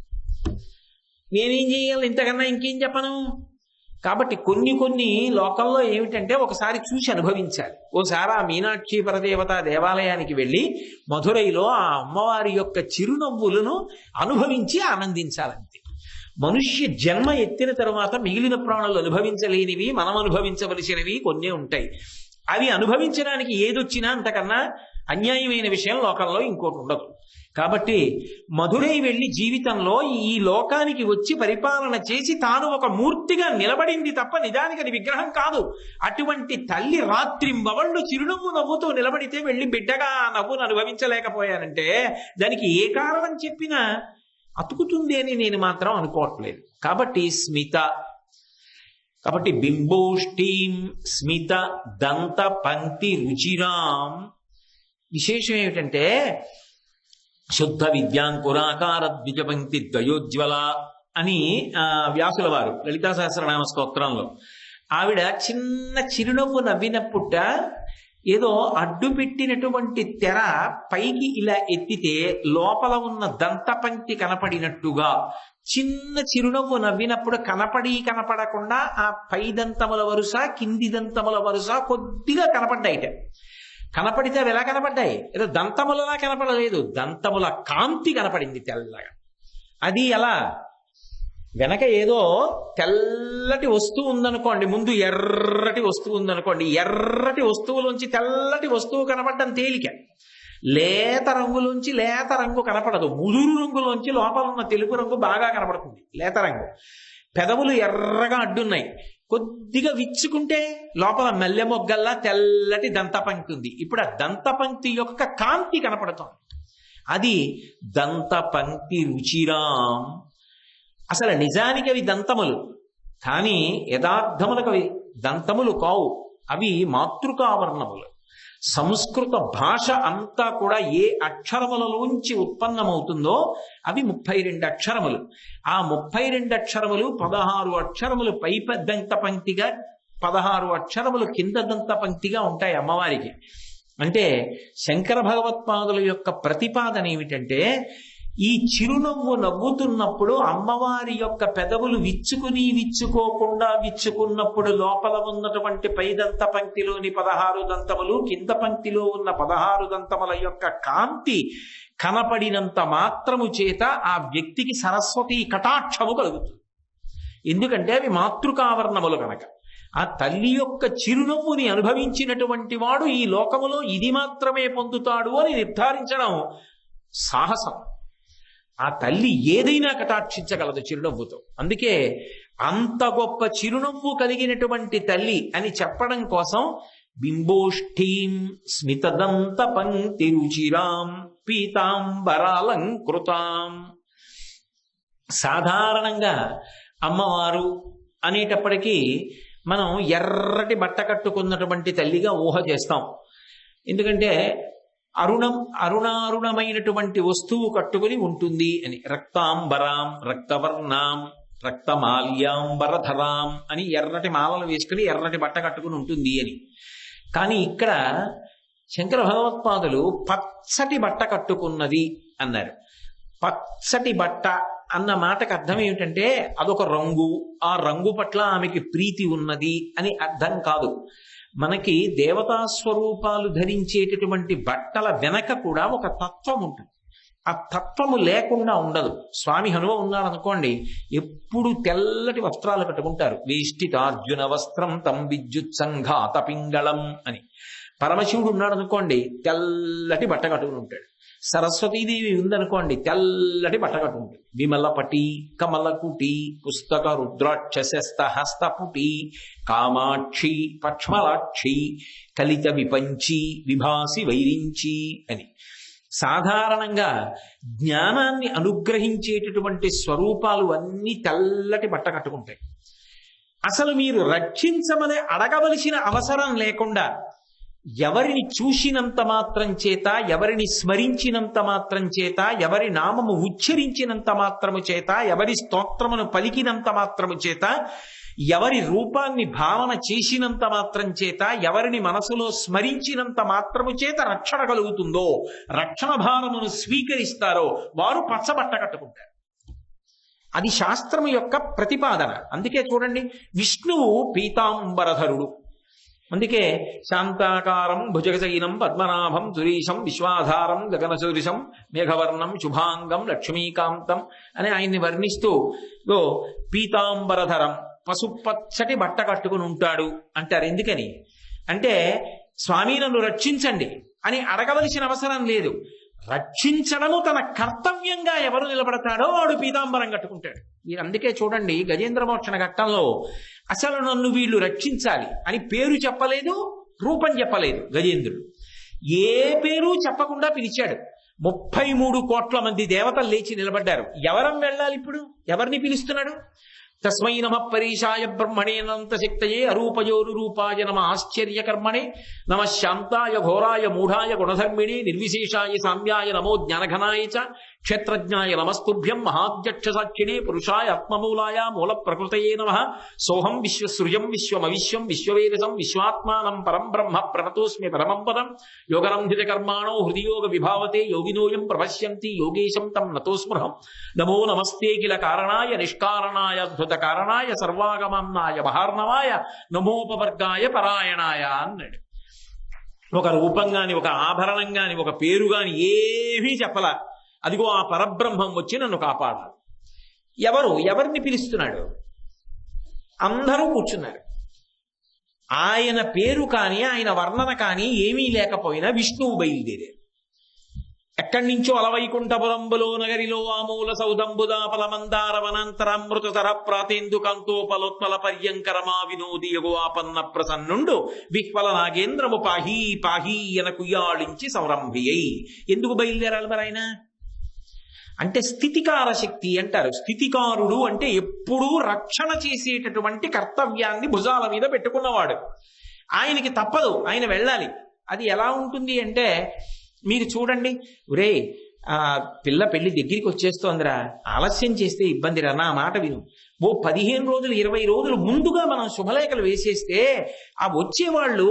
నేనేం చేయాలి, ఇంతకన్నా ఇంకేం చెప్పను? కాబట్టి కొన్ని లోకంలో ఏమిటంటే ఒకసారి చూసి అనుభవించాలి. ఓసారి ఆ మీనాక్షి పరదేవత దేవాలయానికి వెళ్ళి మధురైలో ఆ అమ్మవారి యొక్క చిరునవ్వులను అనుభవించి ఆనందించాలంతే. మనుష్య జన్మ ఎత్తిన తరువాత మిగిలిన ప్రాణులు అనుభవించలేనివి, మనం అనుభవించవలసినవి కొన్ని ఉంటాయి. అవి అనుభవించడానికి ఏదొచ్చినా అంతకన్నా అన్యాయమైన విషయం లోకంలో ఇంకోటి ఉండదు. కాబట్టి మధురై వెళ్ళి జీవితంలో ఈ లోకానికి వచ్చి పరిపాలన చేసి తాను ఒక మూర్తిగా నిలబడింది తప్ప నిజానికి అది విగ్రహం కాదు. అటువంటి తల్లి రాత్రింబవళ్ళు చిరునవ్వు నవ్వుతూ నిలబడితే వెళ్ళి బిడ్డగా ఆ నవ్వును అనుభవించలేకపోయానంటే దానికి ఏ కారణం చెప్పినా అతుకుతుంది అని నేను మాత్రం అనుకోవట్లేదు. కాబట్టి స్మిత, కాబట్టి బింబోష్ఠీం స్మిత దంత పంక్తి రుచిరాం. విశేషం ఏమిటంటే శుద్ధ విద్యాంకురాకార ద్విజపంక్తి ద్వయోజ్వల అని వ్యాసుల వారు లలితా సహస్రనామ స్తోత్రంలో ఆవిడ చిన్న చిరునవ్వు నవ్వినప్పుట ఏదో అడ్డు పెట్టినటువంటి తెర పైకి ఇలా ఎత్తితే లోపల ఉన్న దంతపంక్తి కనపడినట్టుగా చిన్న చిరునవ్వు నవ్వినప్పుడు కనపడకుండా ఆ పై దంతముల వరుస కింది దంతముల వరుస కొద్దిగా కనపడ్డాయిట. కనపడితే అవి ఎలా కనపడ్డాయి? ఏదో దంతములలా కనపడలేదు, దంతముల కాంతి కనపడింది తెల్లగా. అది ఎలా? వెనక ఏదో తెల్లటి వస్తువు ఉందనుకోండి, ముందు ఎర్రటి వస్తువు ఉందనుకోండి, ఎర్రటి వస్తువులోంచి తెల్లటి వస్తువు కనపడడం తేలిక. లేత రంగులోంచి లేత రంగు కనపడదు, ముదురు రంగులోంచి లోపల ఉన్న తెలుపు రంగు బాగా కనపడుతుంది, లేత రంగు. పెదవులు ఎర్రగా అడ్డున్నాయి, కొద్దిగా విచ్చుకుంటే లోపల మల్లె మొగ్గల్లా తెల్లటి దంతపంక్తి ఉంది. ఇప్పుడు ఆ దంతపంక్తి యొక్క కాంతి కనపడుతోంది, అది దంతపంక్తి రుచిరాం. అసలు నిజానికి అవి దంతములు, కానీ యథార్థములకు అవి దంతములు కావు, అవి మాతృకావర్ణములు. సంస్కృత భాష అంతా కూడా ఏ అక్షరములలోంచి ఉత్పన్నమవుతుందో అవి 32 అక్షరములు. ఆ 32 అక్షరములు 16 అక్షరములు పై దంత పంక్తిగా, 16 అక్షరములు కింద దంత పంక్తిగా ఉంటాయి అమ్మవారికి. అంటే శంకర భగవత్పాదుల యొక్క ప్రతిపాదన ఏమిటంటే, ఈ చిరునవ్వు నవ్వుతున్నప్పుడు అమ్మవారి యొక్క పెదవులు విచ్చుకోకుండా విచ్చుకున్నప్పుడు లోపల ఉన్నటువంటి పై దంత పంక్తిలోని 16 దంతములు, కింద పంక్తిలో ఉన్న 16 దంతముల యొక్క కాంతి కనపడినంత మాత్రము చేత ఆ వ్యక్తికి సరస్వతి కటాక్షము కలుగుతుంది. ఎందుకంటే అవి మాతృకావర్ణములు కనుక. ఆ తల్లి యొక్క చిరునవ్వుని అనుభవించినటువంటి వాడు ఈ లోకములో ఇది మాత్రమే పొందుతాడు అని నిర్ధారించడం సాహసం. ఆ తల్లి ఏదైనా కటాక్షించగలదు చిరునవ్వుతో. అందుకే అంత గొప్ప చిరునవ్వు కలిగినటువంటి తల్లి అని చెప్పడం కోసం బింబోష్ఠీం స్మితదంత పంక్తి రుచిరాం పీతాంబరాలంకృతాం. సాధారణంగా అమ్మవారు అనేటప్పటికీ మనం ఎర్రటి బట్ట కట్టుకున్నటువంటి తల్లిగా ఊహ చేస్తాం. ఎందుకంటే అరుణారుణమైనటువంటి వస్తువు కట్టుకుని ఉంటుంది అని. రక్తాంబరాం రక్తవర్ణాం రక్తమాల్యాంబరధరాం అని ఎర్రటి మాలలు వేసుకుని ఎర్రటి బట్ట కట్టుకుని ఉంటుంది అని. కానీ ఇక్కడ శంకర భగవత్పాదులు పచ్చటి బట్ట కట్టుకున్నది అన్నారు. పచ్చటి బట్ట అన్న మాటకు అర్థం ఏమిటంటే అదొక రంగు, ఆ రంగు పట్ల ఆమెకి ప్రీతి ఉన్నది అని అర్థం కాదు. మనకి దేవతా స్వరూపాలు ధరించేటటువంటి బట్టల వెనక కూడా ఒక తత్వం ఉంటుంది. ఆ తత్వము లేకుండా ఉండదు. స్వామి హనుమ ఉన్నారనుకోండి, ఎప్పుడు తెల్లటి వస్త్రాలు కట్టుకుంటారు. వేష్టితార్జున వస్త్రం తం విద్యుత్ సంఘాత పింగళం అని. పరమశివుడు ఉన్నాడు అనుకోండి, తెల్లటి బట్ట కట్టుకుని ఉంటాడు. సరస్వతీదేవి ఉందనుకోండి, తెల్లటి బట్ట కట్టుకుంటుంది. విమలపటి కమలకుటి పుస్తక రుద్రాక్షస్త హస్తపుటి కామాక్షి పక్ష్మలాక్షి కలిత విపంచి విభాసి వైరించి అని. సాధారణంగా జ్ఞానాన్ని అనుగ్రహించేటటువంటి స్వరూపాలు అన్నీ తెల్లటి బట్ట కట్టుకుంటాయి. అసలు మీరు రక్షించమని అడగవలసిన అవసరం లేకుండా ఎవరిని చూసినంత మాత్రం చేత, ఎవరిని స్మరించినంత మాత్రం చేత, ఎవరి నామము ఉచ్చరించినంత మాత్రము చేత, ఎవరి స్తోత్రమును పలికినంత మాత్రము చేత, ఎవరి రూపాన్ని భావన చేసినంత మాత్రం చేత, ఎవరిని మనసులో స్మరించినంత మాత్రము చేత రక్షణ కలుగుతుందో, రక్షణ భారమును స్వీకరిస్తారో వారు పచ్చబట్ట కట్టుకుంటారు. అది శాస్త్రము యొక్క ప్రతిపాదన. అందుకే చూడండి, విష్ణువు పీతాంబరధరుడు. అందుకే శాంతాకారం భుజగశయనం పద్మనాభం సురీశం విశ్వాధారం గగనసదృశం మేఘవర్ణం శుభాంగం లక్ష్మీకాంతం అని ఆయన్ని వర్ణిస్తూ పీతాంబరధరం పసుపచ్చటి బట్ట కట్టుకుని ఉంటాడు అంటారు. ఎందుకని అంటే స్వామి నన్ను రక్షించండి అని అడగవలసిన అవసరం లేదు. రక్షించడము తన కర్తవ్యంగా ఎవరు నిలబడతాడో వాడు పీతాంబరం కట్టుకుంటాడు. మీరు అందుకే చూడండి, గజేంద్ర మోక్షణ ఘట్టంలో అసలు నన్ను వీళ్ళు రక్షించాలి అని పేరు చెప్పలేదు, రూపం చెప్పలేదు. గజేంద్రుడు ఏ పేరు చెప్పకుండా పిలిచాడు. 33 కోట్ల మంది దేవతలు లేచి నిలబడ్డారు. ఎవరం వెళ్ళాలి ఇప్పుడు? ఎవరిని పిలుస్తున్నాడు? తస్మై నమ పరీషాయ బ్రహ్మణేనంత శక్తయే అరూపయోరు రూపాయ నమ ఆశ్చర్యకర్మణే నమ శాంతాయ ఘోరాయ మూఢాయ గుణధర్మిణే నిర్విశేషాయ సామ్యాయ నమో జ్ఞానఘనాయ చ క్షేత్రజ్ఞాయ నమస్తుభ్యం మహాద్యక్షసాక్షిణే పురుషాయ ఆత్మమూలాయ మూల ప్రకృతయే నమః సోహం విశ్వసృజం విశ్వమవిశ్వం విశ్వవేదసం విశ్వాత్మానం పరం బ్రహ్మ ప్రణతోస్మి పరమం పదం యోగరంధిత కర్మాణో హృదియోగ విభావతే యోగినోయం ప్రపశ్యంతి యోగేశం తం నతోస్మృహం నమో నమస్తే కిల కారణాయ నిష్కారణాయ అద్భుత కారణాయ సర్వాగమన్నాయ మహార్ణవాయ నమోపవర్గాయ పరాయణాయ అన్నాడు. ఒక రూపం గాని, ఒక ఆభరణం గాని, ఒక పేరు గాని ఏమీ చెప్పలా. అదిగో ఆ పరబ్రహ్మం వచ్చి నన్ను కాపాడాలి. ఎవరిని పిలుస్తున్నాడు? అందరూ కూర్చున్నారు. ఆయన పేరు కానీ ఆయన వర్ణన కానీ ఏమీ లేకపోయినా విష్ణువు బయలుదేరారు. ఎక్కడి నుంచో అలవైకుంఠపురంబులో నగరిలో ఆమూల సౌదంబుదాపల మందార వనాంతరామృతర ప్రాతేందుకంతోపలోత్పల పర్యంకరమా వినోది యగో ఆపన్న ప్రసన్నుండు విహ్వల నాగేంద్రము పాహీ పాహీ ఎన కుయ్యాళించి సంరంభియై. ఎందుకు బయలుదేరాలి మరి ఆయన? అంటే స్థితికార శక్తి అంటారు. స్థితికారుడు అంటే ఎప్పుడూ రక్షణ చేసేటటువంటి కర్తవ్యాన్ని భుజాల మీద పెట్టుకున్నవాడు. ఆయనకి తప్పదు, ఆయన వెళ్ళాలి. అది ఎలా ఉంటుంది అంటే, మీరు చూడండి, ఒరే పిల్ల పెళ్లి దగ్గరికి వచ్చేస్తోందిరా, ఆలస్యం చేస్తే ఇబ్బందిరా, నా మాట విను. 15 రోజులు 20 రోజులు ముందుగా మనం శుభలేఖలు వేసేస్తే ఆ వచ్చేవాళ్ళు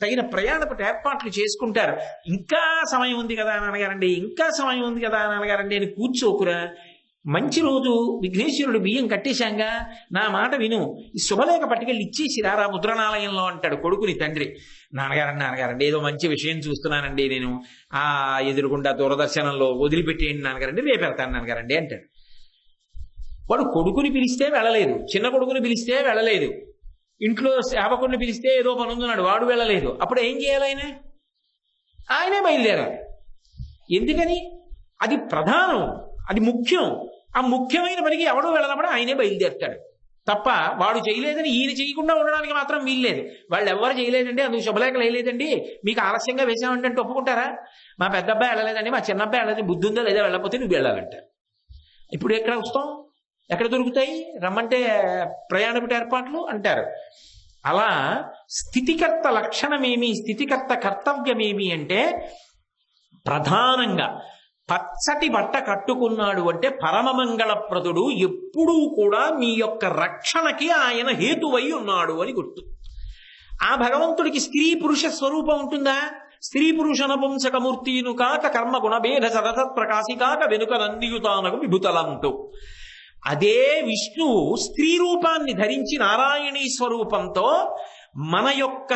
తగిన ప్రయాణపు ఏర్పాట్లు చేసుకుంటారు. ఇంకా సమయం ఉంది కదా నాన్నగారండి, ఇంకా సమయం ఉంది కదా నాన్నగారండి అని కూర్చోకురా. మంచి రోజు విఘ్నేశ్వరుడు బియ్యం కట్టేశాంగా, నా మాట విను, ఈ శుభలేఖ పట్టుకెళ్ళి ఇచ్చేసి రారా ముద్రణాలయంలో అంటాడు కొడుకుని తండ్రి. నాన్నగారండి ఏదో మంచి విషయం చూస్తున్నానండి నేను, ఆ ఎదురుకుండా దూరదర్శనంలో వదిలిపెట్టేయండి నాన్నగారండి, రేపు వెళ్తాను నాన్నగారండి అంటాడు. వాడు కొడుకుని పిలిస్తే వెళ్ళలేదు, చిన్న కొడుకుని పిలిస్తే వెళ్ళలేదు, ఇంట్లో సేవకుడిని పిలిస్తే ఏదో పని ఉందన్నాడు, వాడు వెళ్ళలేదు. అప్పుడు ఏం చేయాలి? ఆయనే బయలుదేరాలి. ఎందుకని? అది ప్రధానం, అది ముఖ్యం. ఆ ముఖ్యమైన పనికి ఎవడు వెళ్ళనప్పుడు ఆయనే బయలుదేరుతాడు తప్ప వాడు చేయలేదని ఈయన చేయకుండా ఉండడానికి మాత్రం వీల్లేదు. వాళ్ళు ఎవరు చేయలేదండి, అందుకు శుభలేఖలు వేయలేదండి, మీకు ఆలస్యంగా వేసామంటే ఒప్పుకుంటారా? మా పెద్ద అబ్బాయి వెళ్ళలేదండి, మా చిన్న అబ్బాయి వెళ్ళలేదు, బుద్ధి ఉందా లేదా, వెళ్ళకపోతే నువ్వు వెళ్ళాలంటారు. ఇప్పుడు ఎక్కడ వస్తాం? ఎక్కడ దొరుకుతాయి? రమ్మంటే ప్రయాణపు ఏర్పాట్లు అంటారు. అలా స్థితికర్త లక్షణమేమి, స్థితికర్త కర్తవ్యమేమి అంటే ప్రధానంగా పచ్చటి బట్ట కట్టుకున్నాడు అంటే పరమమంగళప్రదుడు, ఎప్పుడూ కూడా మీ యొక్క రక్షణకి ఆయన హేతువై ఉన్నాడు అని గుర్తు. ఆ భగవంతుడికి స్త్రీ పురుష స్వరూపం ఉంటుందా? స్త్రీ పురుష నపుంసకమూర్తిను కాక కర్మ గుణభేద సరసత్ ప్రకాశి కాక వెనుక నందియుతానకు విభుతలంటూ. అదే విష్ణువు స్త్రీ రూపాన్ని ధరించి నారాయణీ స్వరూపంతో మన యొక్క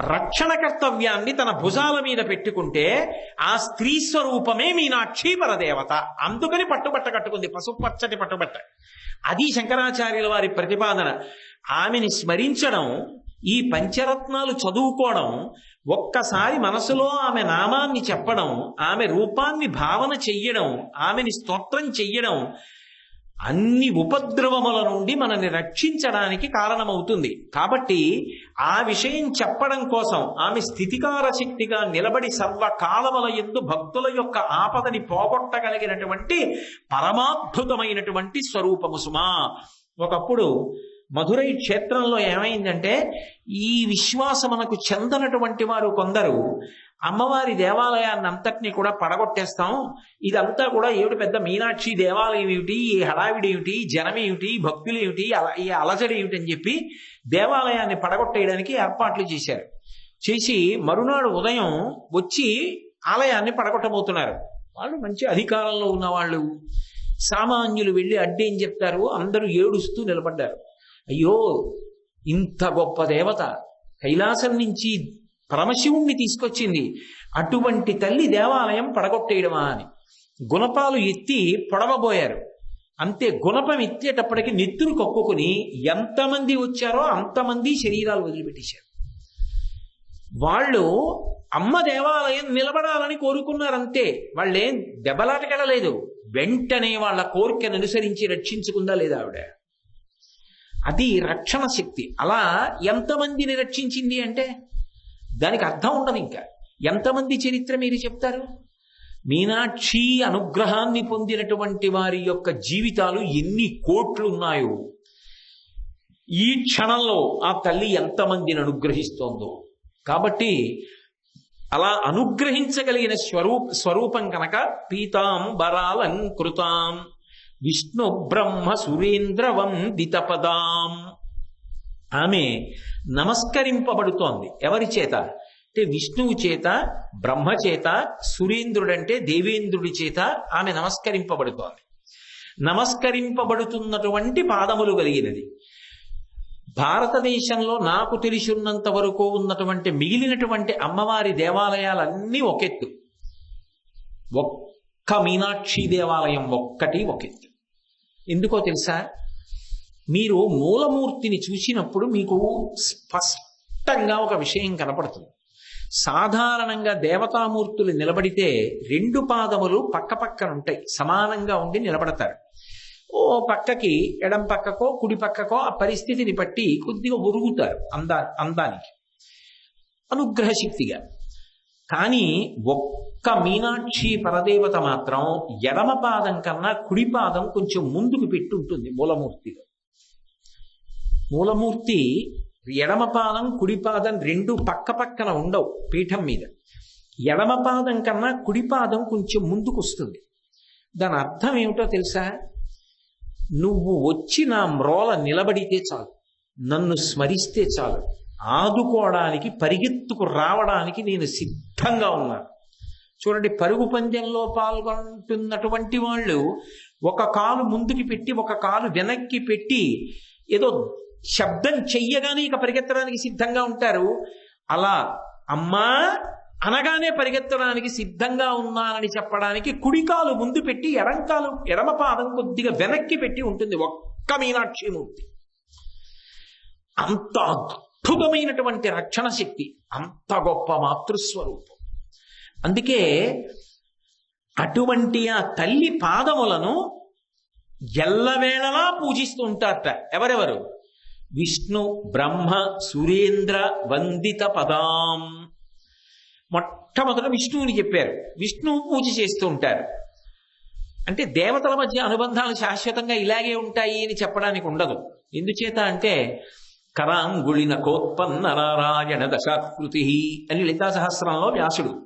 రక్షణ కర్తవ్యాన్ని తన భుజాల మీద పెట్టుకుంటే ఆ స్త్రీ స్వరూపమే మీనాక్షి పరదేవత. అందుకని పట్టుబట్ట కట్టుకుంది, పసుపచ్చటి పట్టుబట్ట. అది శంకరాచార్యుల వారి ప్రతిపాదన. ఆమెని స్మరించడం, ఈ పంచరత్నాలు చదువుకోవడం, ఒక్కసారి మనసులో ఆమె నామాన్ని చెప్పడం, ఆమె రూపాన్ని భావన చెయ్యడం, ఆమెని స్తోత్రం చెయ్యడం అన్ని ఉపద్రవముల నుండి మనల్ని రక్షించడానికి కారణమవుతుంది. కాబట్టి ఆ విషయం చెప్పడం కోసం ఆమె స్థితికార శక్తిగా నిలబడి సర్వకాలముల యందు భక్తుల యొక్క ఆపదని పోగొట్టగలిగినటువంటి పరమాద్భుతమైనటువంటి స్వరూపము సుమా. ఒకప్పుడు మధురై క్షేత్రంలో ఏమైందంటే, ఈ విశ్వాసమునకు చెందనటువంటి వారు కొందరు అమ్మవారి దేవాలయాన్ని అంతటినీ కూడా పడగొట్టేస్తాం, ఇదంతా కూడా ఏమిటి పెద్ద మీనాక్షి దేవాలయం ఏమిటి, ఈ హడావిడి ఏమిటి, జనం ఏమిటి, భక్తులు ఏమిటి, ఈ అలజడి ఏమిటి అని చెప్పి దేవాలయాన్ని పడగొట్టేయడానికి ఏర్పాట్లు చేశారు. చేసి మరునాడు ఉదయం వచ్చి ఆలయాన్ని పడగొట్టబోతున్నారు. వాళ్ళు మంచి అధికారంలో ఉన్న వాళ్ళు, సామాన్యులు వెళ్ళి అడ్డేం చెప్తారు, అందరూ ఏడుస్తూ నిలబడ్డారు. అయ్యో, ఇంత గొప్ప దేవత కైలాసం నుంచి పరమశివుణ్ణి తీసుకొచ్చింది, అటువంటి తల్లి దేవాలయం పడగొట్టేయడమా అని గుణపాలు ఎత్తి పొడవబోయారు. అంతే, గుణపం ఎత్తేటప్పటికి నెత్తురు కక్కుకుని ఎంతమంది వచ్చారో అంతమంది శరీరాలు వదిలిపెట్టేశారు. వాళ్ళు అమ్మ దేవాలయం నిలబడాలని కోరుకున్నారంతే, వాళ్ళేం దెబ్బలాటకెళ్ళలేదు. వెంటనే వాళ్ళ కోరికను అనుసరించి రక్షించుకుందా లేదా ఆవిడ. అది రక్షణ శక్తి. అలా ఎంతమందిని రక్షించింది అంటే దానికి అర్థం ఉండదు. ఇంకా ఎంతమంది చరిత్ర మీరు చెప్తారు? మీనాక్షి అనుగ్రహాన్ని పొందినటువంటి వారి యొక్క జీవితాలు ఎన్ని కోట్లు ఉన్నాయో, ఈ క్షణంలో ఆ తల్లి ఎంతమందిని అనుగ్రహిస్తోందో. కాబట్టి అలా అనుగ్రహించగలిగిన స్వరూపం కనుక పీతాంబరాలంకృతాం విష్ణు బ్రహ్మ సురేంద్ర వందిత పదాం. ఆమె నమస్కరింపబడుతోంది. ఎవరి చేత అంటే విష్ణువు చేత, బ్రహ్మ చేత, సురేంద్రుడంటే దేవేంద్రుడి చేత ఆమె నమస్కరింపబడుతోంది. నమస్కరింపబడుతున్నటువంటి పాదములు కలిగినది. భారతదేశంలో నాకు తెలిసినంత వరకు ఉన్నటువంటి మిగిలినటువంటి అమ్మవారి దేవాలయాలన్నీ ఒకెత్తు, ఒక్క మీనాక్షి దేవాలయం ఒక్కటి ఒకెత్తు. ఎందుకో తెలుసా? మీరు మూలమూర్తిని చూసినప్పుడు మీకు స్పష్టంగా ఒక విషయం కనపడుతుంది. సాధారణంగా దేవతామూర్తులు నిలబడితే రెండు పాదములు పక్క పక్కన ఉంటాయి, సమానంగా ఉండి నిలబడతారు. ఓ పక్కకి, ఎడం పక్కకో కుడి పక్కకో ఆ పరిస్థితిని బట్టి కొద్దిగా ఒరుగుతారు అందానికి, అనుగ్రహ శక్తిగా. కానీ ఒక్క మీనాక్షి పరదేవత మాత్రం ఎడమ పాదం కన్నా కుడి పాదం కొంచెం ముందుకు పెట్టి ఉంటుంది మూలమూర్తిలో. మూలమూర్తి ఎడమ పాదం కుడి పాదం రెండు పక్క పక్కన ఉండవు పీఠం మీద. ఎడమ పాదం కన్నా కుడి పాదం కొంచెం ముందుకు వస్తుంది. దాని అర్థం ఏమిటో తెలుసా? నువ్వు వచ్చి నా మ్రోల నిలబడితే చాలు, నన్ను స్మరిస్తే చాలు, ఆదుకోవడానికి పరిగెత్తుకు రావడానికి నేను సిద్ధంగా ఉన్నాను. చూడండి, పరుగు పందెంలో పాల్గొంటున్నటువంటి వాళ్ళు ఒక కాలు ముందుకి పెట్టి ఒక కాలు వెనక్కి పెట్టి ఏదో శబ్దం చెయ్యగానే ఇక పరిగెత్తడానికి సిద్ధంగా ఉంటారు. అలా అమ్మా అనగానే పరిగెత్తడానికి సిద్ధంగా ఉన్నానని చెప్పడానికి కుడికాలు ముందు పెట్టి ఎడమ పాదం కొద్దిగా వెనక్కి పెట్టి ఉంటుంది ఒక్క మీనాక్షి మూర్తి. అంత అద్భుతమైనటువంటి రక్షణ శక్తి, అంత గొప్ప మాతృస్వరూపం. అందుకే అటువంటి ఆ తల్లి పాదములను ఎల్లవేళలా పూజిస్తూ ఉంటారట. ఎవరెవరు? విష్ణు బ్రహ్మ సురేంద్ర వందిత పదాం. మొట్టమొదట విష్ణువుని చెప్పారు. విష్ణువు పూజ చేస్తూ ఉంటారు. అంటే దేవతల మధ్య అనుబంధాలు శాశ్వతంగా ఇలాగే ఉంటాయి అని చెప్పడానికి ఉండదు. ఎందుచేత అంటే కరాంగుళిన కోత్పన్న నారాయణ దశాకృతి అని లలితా సహస్రంలో వ్యాసుడు.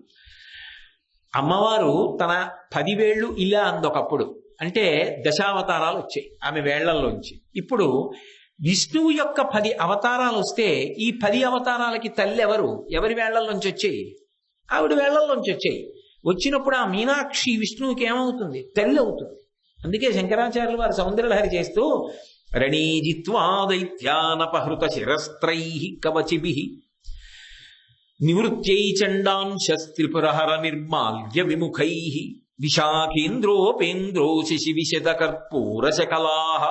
అమ్మవారు తన 10 వేళ్ళు ఇలా అందొకప్పుడు, అంటే దశావతారాలు వచ్చాయి ఆమె వేళ్లల్లోంచి. ఇప్పుడు విష్ణువు యొక్క 10 అవతారాలు వస్తే ఈ 10 అవతారాలకి తల్లి ఎవరు? ఎవరి వేళ్లల్లోంచి వచ్చాయి? ఆవిడ వేళ్లల్లోంచి వచ్చాయి. వచ్చినప్పుడు ఆ మీనాక్షి విష్ణువుకి ఏమవుతుంది? తల్లి అవుతుంది. అందుకే శంకరాచార్యులు వారు సౌందర్యలహరి చేస్తూ రణీజిత్వా దైత్యానపహృత శిరస్త్రై కవచిభి నివృత్యై చండాంశస్త్రిపురహర నిర్మాల్య విముఖై విశాఖేంద్రోపేంద్రో శశి విశద కర్పూర శకలాః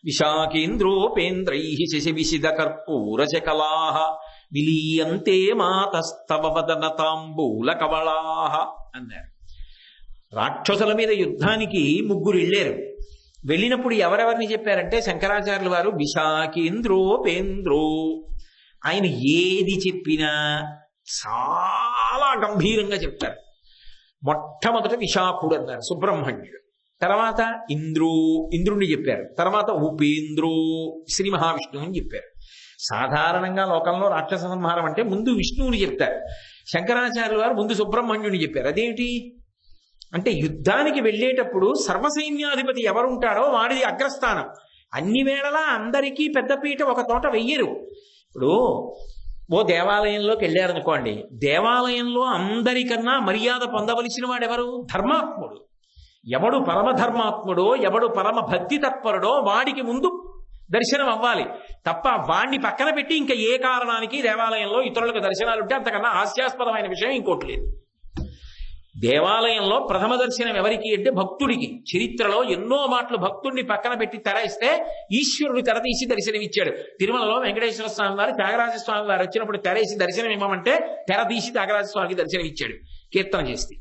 విశాఖేంద్రోపేంద్రై శశి విశద కర్పూర శకలాః విలీయంతే మాతస్తవ వదన తాంబూల కవళాః అన్నారు. రాక్షసుల మీద యుద్ధానికి 3 వెళ్ళారు. వెళ్ళినప్పుడు ఎవరెవరిని చెప్పారంటే శంకరాచార్యుల వారు విశాఖేంద్రోపేంద్రో. ఆయన ఏది చెప్పినా చాలా గంభీరంగా చెప్తారు. మొట్టమొదట విశాఖుడు అన్నారు, సుబ్రహ్మణ్యుడు. తర్వాత ఇంద్రుణ్ణి చెప్పారు. తర్వాత ఉపేంద్రో, శ్రీ మహావిష్ణువు అని చెప్పారు. సాధారణంగా లోకంలో రాక్షస సంహారం అంటే ముందు విష్ణువుని చెప్తారు. శంకరాచార్యుల వారు ముందు సుబ్రహ్మణ్యుని చెప్పారు. అదేమిటి అంటే యుద్ధానికి వెళ్ళేటప్పుడు సర్వసైన్యాధిపతి ఎవరుంటాడో వాడిది అగ్రస్థానం. అన్ని వేళలా అందరికీ పెద్దపీట ఒక తోట వెయ్యరు. ఇప్పుడు ఓ దేవాలయంలోకి వెళ్ళారనుకోండి, దేవాలయంలో అందరికన్నా మర్యాద పొందవలసిన వాడెవరు? ధర్మాత్ముడు. ఎవడు పరమధర్మాత్ముడో, ఎవడు పరమ భక్తి తత్పరుడో వాడికి ముందు దర్శనం అవ్వాలి తప్ప వాణ్ణి పక్కన పెట్టి ఇంకా ఏ కారణానికి దేవాలయంలో ఇతరులకు దర్శనాలుంటే అంతకన్నా హాస్యాస్పదమైన విషయం ఇంకోటి లేదు. దేవాలయంలో ప్రథమ దర్శనం ఎవరికి అంటే భక్తుడికి. చరిత్రలో ఎన్నో మాటలు భక్తుడిని పక్కన పెట్టి తెర ఇస్తే ఈశ్వరుడు తెర తీసి దర్శనమిచ్చాడు. తిరుమలలో వెంకటేశ్వర స్వామి వారు త్యాగరాజ స్వామి వారు వచ్చినప్పుడు తెరేసి దర్శనం ఇవ్వమంటే తెర తీసి త్యాగరాజ స్వామికి దర్శనం ఇచ్చాడు కీర్తన చేస్తే.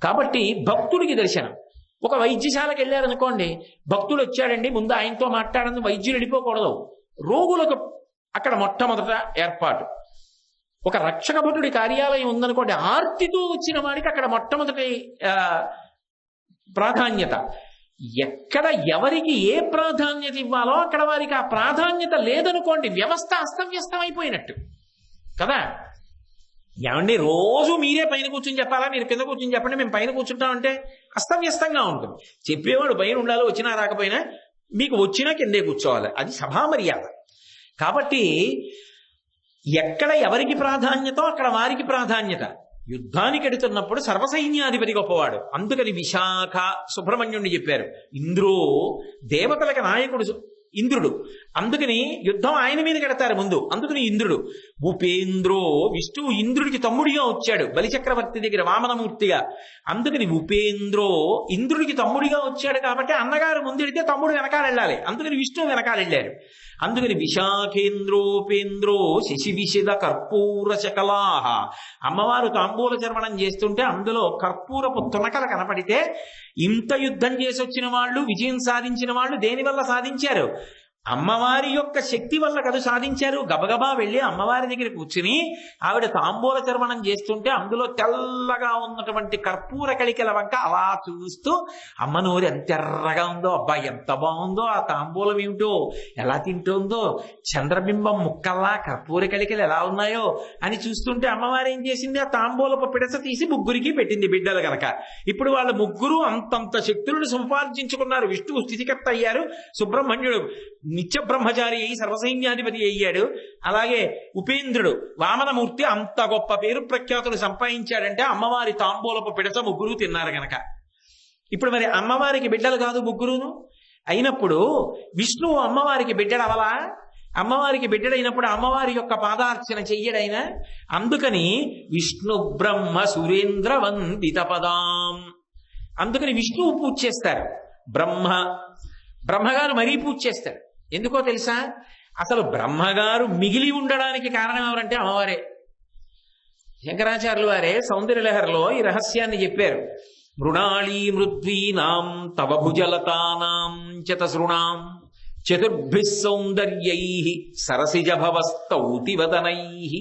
కాబట్టి భక్తుడికి దర్శనం. ఒక వైద్యశాలకు వెళ్ళారనుకోండి, భక్తుడు వచ్చాడండి ముందు ఆయనతో మాట్లాడని వైద్యులు వెళ్ళిపోకూడదు. రోగులకు అక్కడ మొట్టమొదట ఏర్పాటు. ఒక రక్షక భటుడి కార్యాలయం ఉందనుకోండి, ఆర్తితో వచ్చిన వాడికి అక్కడ మొట్టమొదటి ప్రాధాన్యత. ఎక్కడ ఎవరికి ఏ ప్రాధాన్యత ఇవ్వాలో అక్కడ వారికి ఆ ప్రాధాన్యత లేదనుకోండి, వ్యవస్థ అస్తవ్యస్తం అయిపోయినట్టు కదా. ఏమండి రోజు మీరే పైన కూర్చుని చెప్పాలా, మీరు కింద కూర్చుని చెప్పండి, మేము పైన కూర్చుంటామంటే అస్తవ్యస్తంగా ఉంటుంది. చెప్పేవాడు పైన ఉండాలి, వచ్చినా రాకపోయినా మీకు వచ్చినా కిందే కూర్చోవాలి. అది సభా మర్యాద. కాబట్టి ఎక్కడ ఎవరికి ప్రాధాన్యతో అక్కడ వారికి ప్రాధాన్యత. యుద్ధానికి ఎడుతున్నప్పుడు సర్వసైన్యాధిపతి గొప్పవాడు. అందుకని విశాఖ సుబ్రహ్మణ్యుణ్ణి చెప్పారు. ఇంద్రో, దేవతలకు నాయకుడు ఇంద్రుడు. అందుకని యుద్ధం ఆయన మీద కడతారు ముందు. అందుకని ఇంద్రుడు. ఉపేంద్రో, విష్ణువు ఇంద్రుడికి తమ్ముడిగా వచ్చాడు బలిచక్రవర్తి దగ్గర వామనమూర్తిగా. అందుకని ఉపేంద్రో, ఇంద్రుడికి తమ్ముడిగా వచ్చాడు కాబట్టి అన్నగారు ముందెడితే తమ్ముడు వెనకాల వెళ్ళాలి. అందుకని విష్ణువు వెనకాల వెళ్ళారు. అందుకని విశాఖేంద్రోపేంద్రో శశి విశద కర్పూర శకలాహ. అమ్మవారు తాంబూల చర్వణం చేస్తుంటే అందులో కర్పూరపు తునకలు కనపడితే ఇంత యుద్ధం చేసి వచ్చిన వాళ్ళు, విజయం సాధించిన వాళ్ళు దేనివల్ల సాధించారు? అమ్మవారి యొక్క శక్తి వల్ల కదా సాధించారు. గబగబా వెళ్ళి అమ్మవారి దగ్గర కూర్చుని ఆవిడ తాంబూల చర్వణం చేస్తుంటే అందులో తెల్లగా ఉన్నటువంటి కర్పూర కళికల వంక అలా చూస్తూ అమ్మ నోరు ఎంత ఎర్రగా ఉందో, అబ్బా ఎంత బాగుందో, ఆ తాంబూలం ఏమిటో ఎలా తింటుందో, చంద్రబింబం ముక్కల్లా కర్పూర కళికలు ఎలా ఉన్నాయో అని చూస్తుంటే అమ్మవారు ఏం చేసింది? ఆ తాంబూలపు పిడస తీసి ముగ్గురికి పెట్టింది బిడ్డలు గనక. ఇప్పుడు వాళ్ళ ముగ్గురు అంతంత శక్తులను సంపాదించుకున్నారు. విష్ణువు స్థితికర్త అయ్యారు, సుబ్రహ్మణ్యుడు నిత్య బ్రహ్మచారి అయి సర్వసైన్యాధిపతి అయ్యాడు. అలాగే ఉపేంద్రుడు వామనమూర్తి అంత గొప్ప పేరు ప్రఖ్యాతులు సంపాదించాడంటే అమ్మవారి తాంబూలపు పిడస ముగ్గురు తిన్నారు గనక. ఇప్పుడు మరి అమ్మవారికి బిడ్డలు కాదు ముగ్గురును అయినప్పుడు విష్ణువు అమ్మవారికి బిడ్డడవలా? అమ్మవారికి బిడ్డడైనప్పుడు అమ్మవారి యొక్క పాదార్చన చెయ్యడైనా. అందుకని విష్ణు బ్రహ్మ సురేంద్ర వందిత పదాం. అందుకని విష్ణువు పూజ చేస్తారు. బ్రహ్మగారు మరీ పూజ చేస్తారు. ఎందుకో తెలుసా? అసలు బ్రహ్మగారు మిగిలి ఉండడానికి కారణం ఎవరంటే అమ్మవారే. శంకరాచార్యులు వారే సౌందర్యలహరిలో ఈ రహస్యాన్ని చెప్పారు. మృణాళీ మృద్వీనాం తవ భుజలతానాం చతసృణాం చతుర్భిః సౌందర్యైః సరసిజభవస్తౌతివదనైః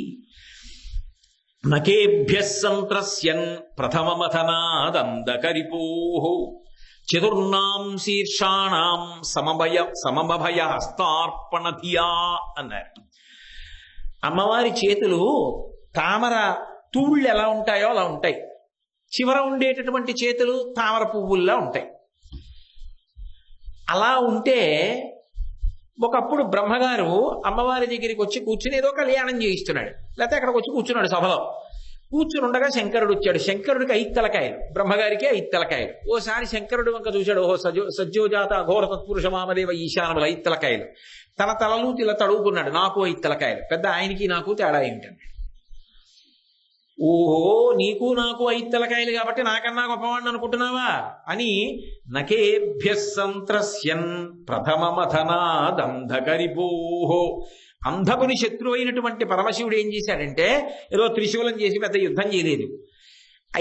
నకేభ్యః సంత్రస్యన్ ప్రథమమథనాదందకరిపోః చతుర్నాం శీర్షాణం సమభయ హస్తార్పణధియా అన్నారు. అమ్మవారి చేతులు తామర తూళ్ళు ఎలా ఉంటాయో అలా ఉంటాయి. చివర ఉండేటటువంటి చేతులు తామర పువ్వుల్లా ఉంటాయి. అలా ఉంటే ఒకప్పుడు బ్రహ్మగారు అమ్మవారి దగ్గరికి వచ్చి కూర్చుని ఏదో కళ్యాణం చేయిస్తున్నాడు, లేకపోతే అక్కడికి వచ్చి కూర్చున్నాడు సభలో. కూర్చుని ఉండగా శంకరుడు వచ్చాడు. శంకరుడికి 5 తలకాయలు, బ్రహ్మగారికి 5 తలకాయలు. ఓసారి శంకరుడు వంక చూశాడు, ఓహో సజ్జోజాత అఘోర తత్పురుష మామదేవ ఈశానములు 5 తలకాయలు. తన తలలు ఇలా తడువుకున్నాడు, నాకు 5 తలకాయలు, పెద్ద ఆయనకి నాకు తేడా ఏమిటండి. ఓహో నీకు నాకు 5 తలకాయలు కాబట్టి నాకన్నా గొప్పవాడిని అనుకుంటున్నావా అని నకేభ్య సంత్రస్యన్ ప్రథమమథనాదంధకరిపోహో. అంధకుని శత్రువు అయినటువంటి పరమశివుడు ఏం చేశాడంటే ఏదో త్రిశూలం చేసి పెద్ద యుద్ధం చేయలేదు.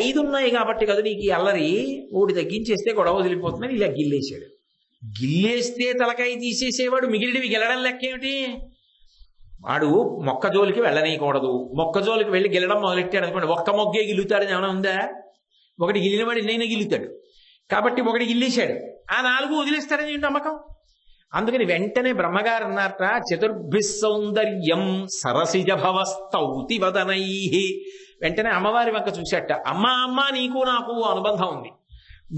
5 ఉన్నాయి కాబట్టి కదా నీకు ఈ అల్లరి, ఒకటి తగ్గించేస్తే గొడవ వదిలిపోతుందని ఇలా గిల్లేశాడు. గిల్లేస్తే తలకాయ తీసేసేవాడు మిగిలినవి గెలడం లెక్కేమిటి? వాడు మొక్కజోలికి వెళ్ళనీయకూడదు. మొక్కజోలికి వెళ్ళి గెలడం మొదలెట్టాడు అనుకోండి, ఒక్క మొగ్గే గిల్లుతాడని ఏమైనా ఉందా? ఒకటి గిల్లినవాడు ఎన్నైనా గిల్లుతాడు. కాబట్టి ఒకటి గిల్లేశాడు, ఆ 4 వదిలేస్తాడని నమ్మకం. అందుకని వెంటనే బ్రహ్మగారు అన్నారట, చతుర్భిస్సౌందర్యం సరసిజ భవస్తౌతి వదనై. వెంటనే అమ్మవారి వంక చూశాట. అమ్మ నీకు నాకు అనుబంధం ఉంది.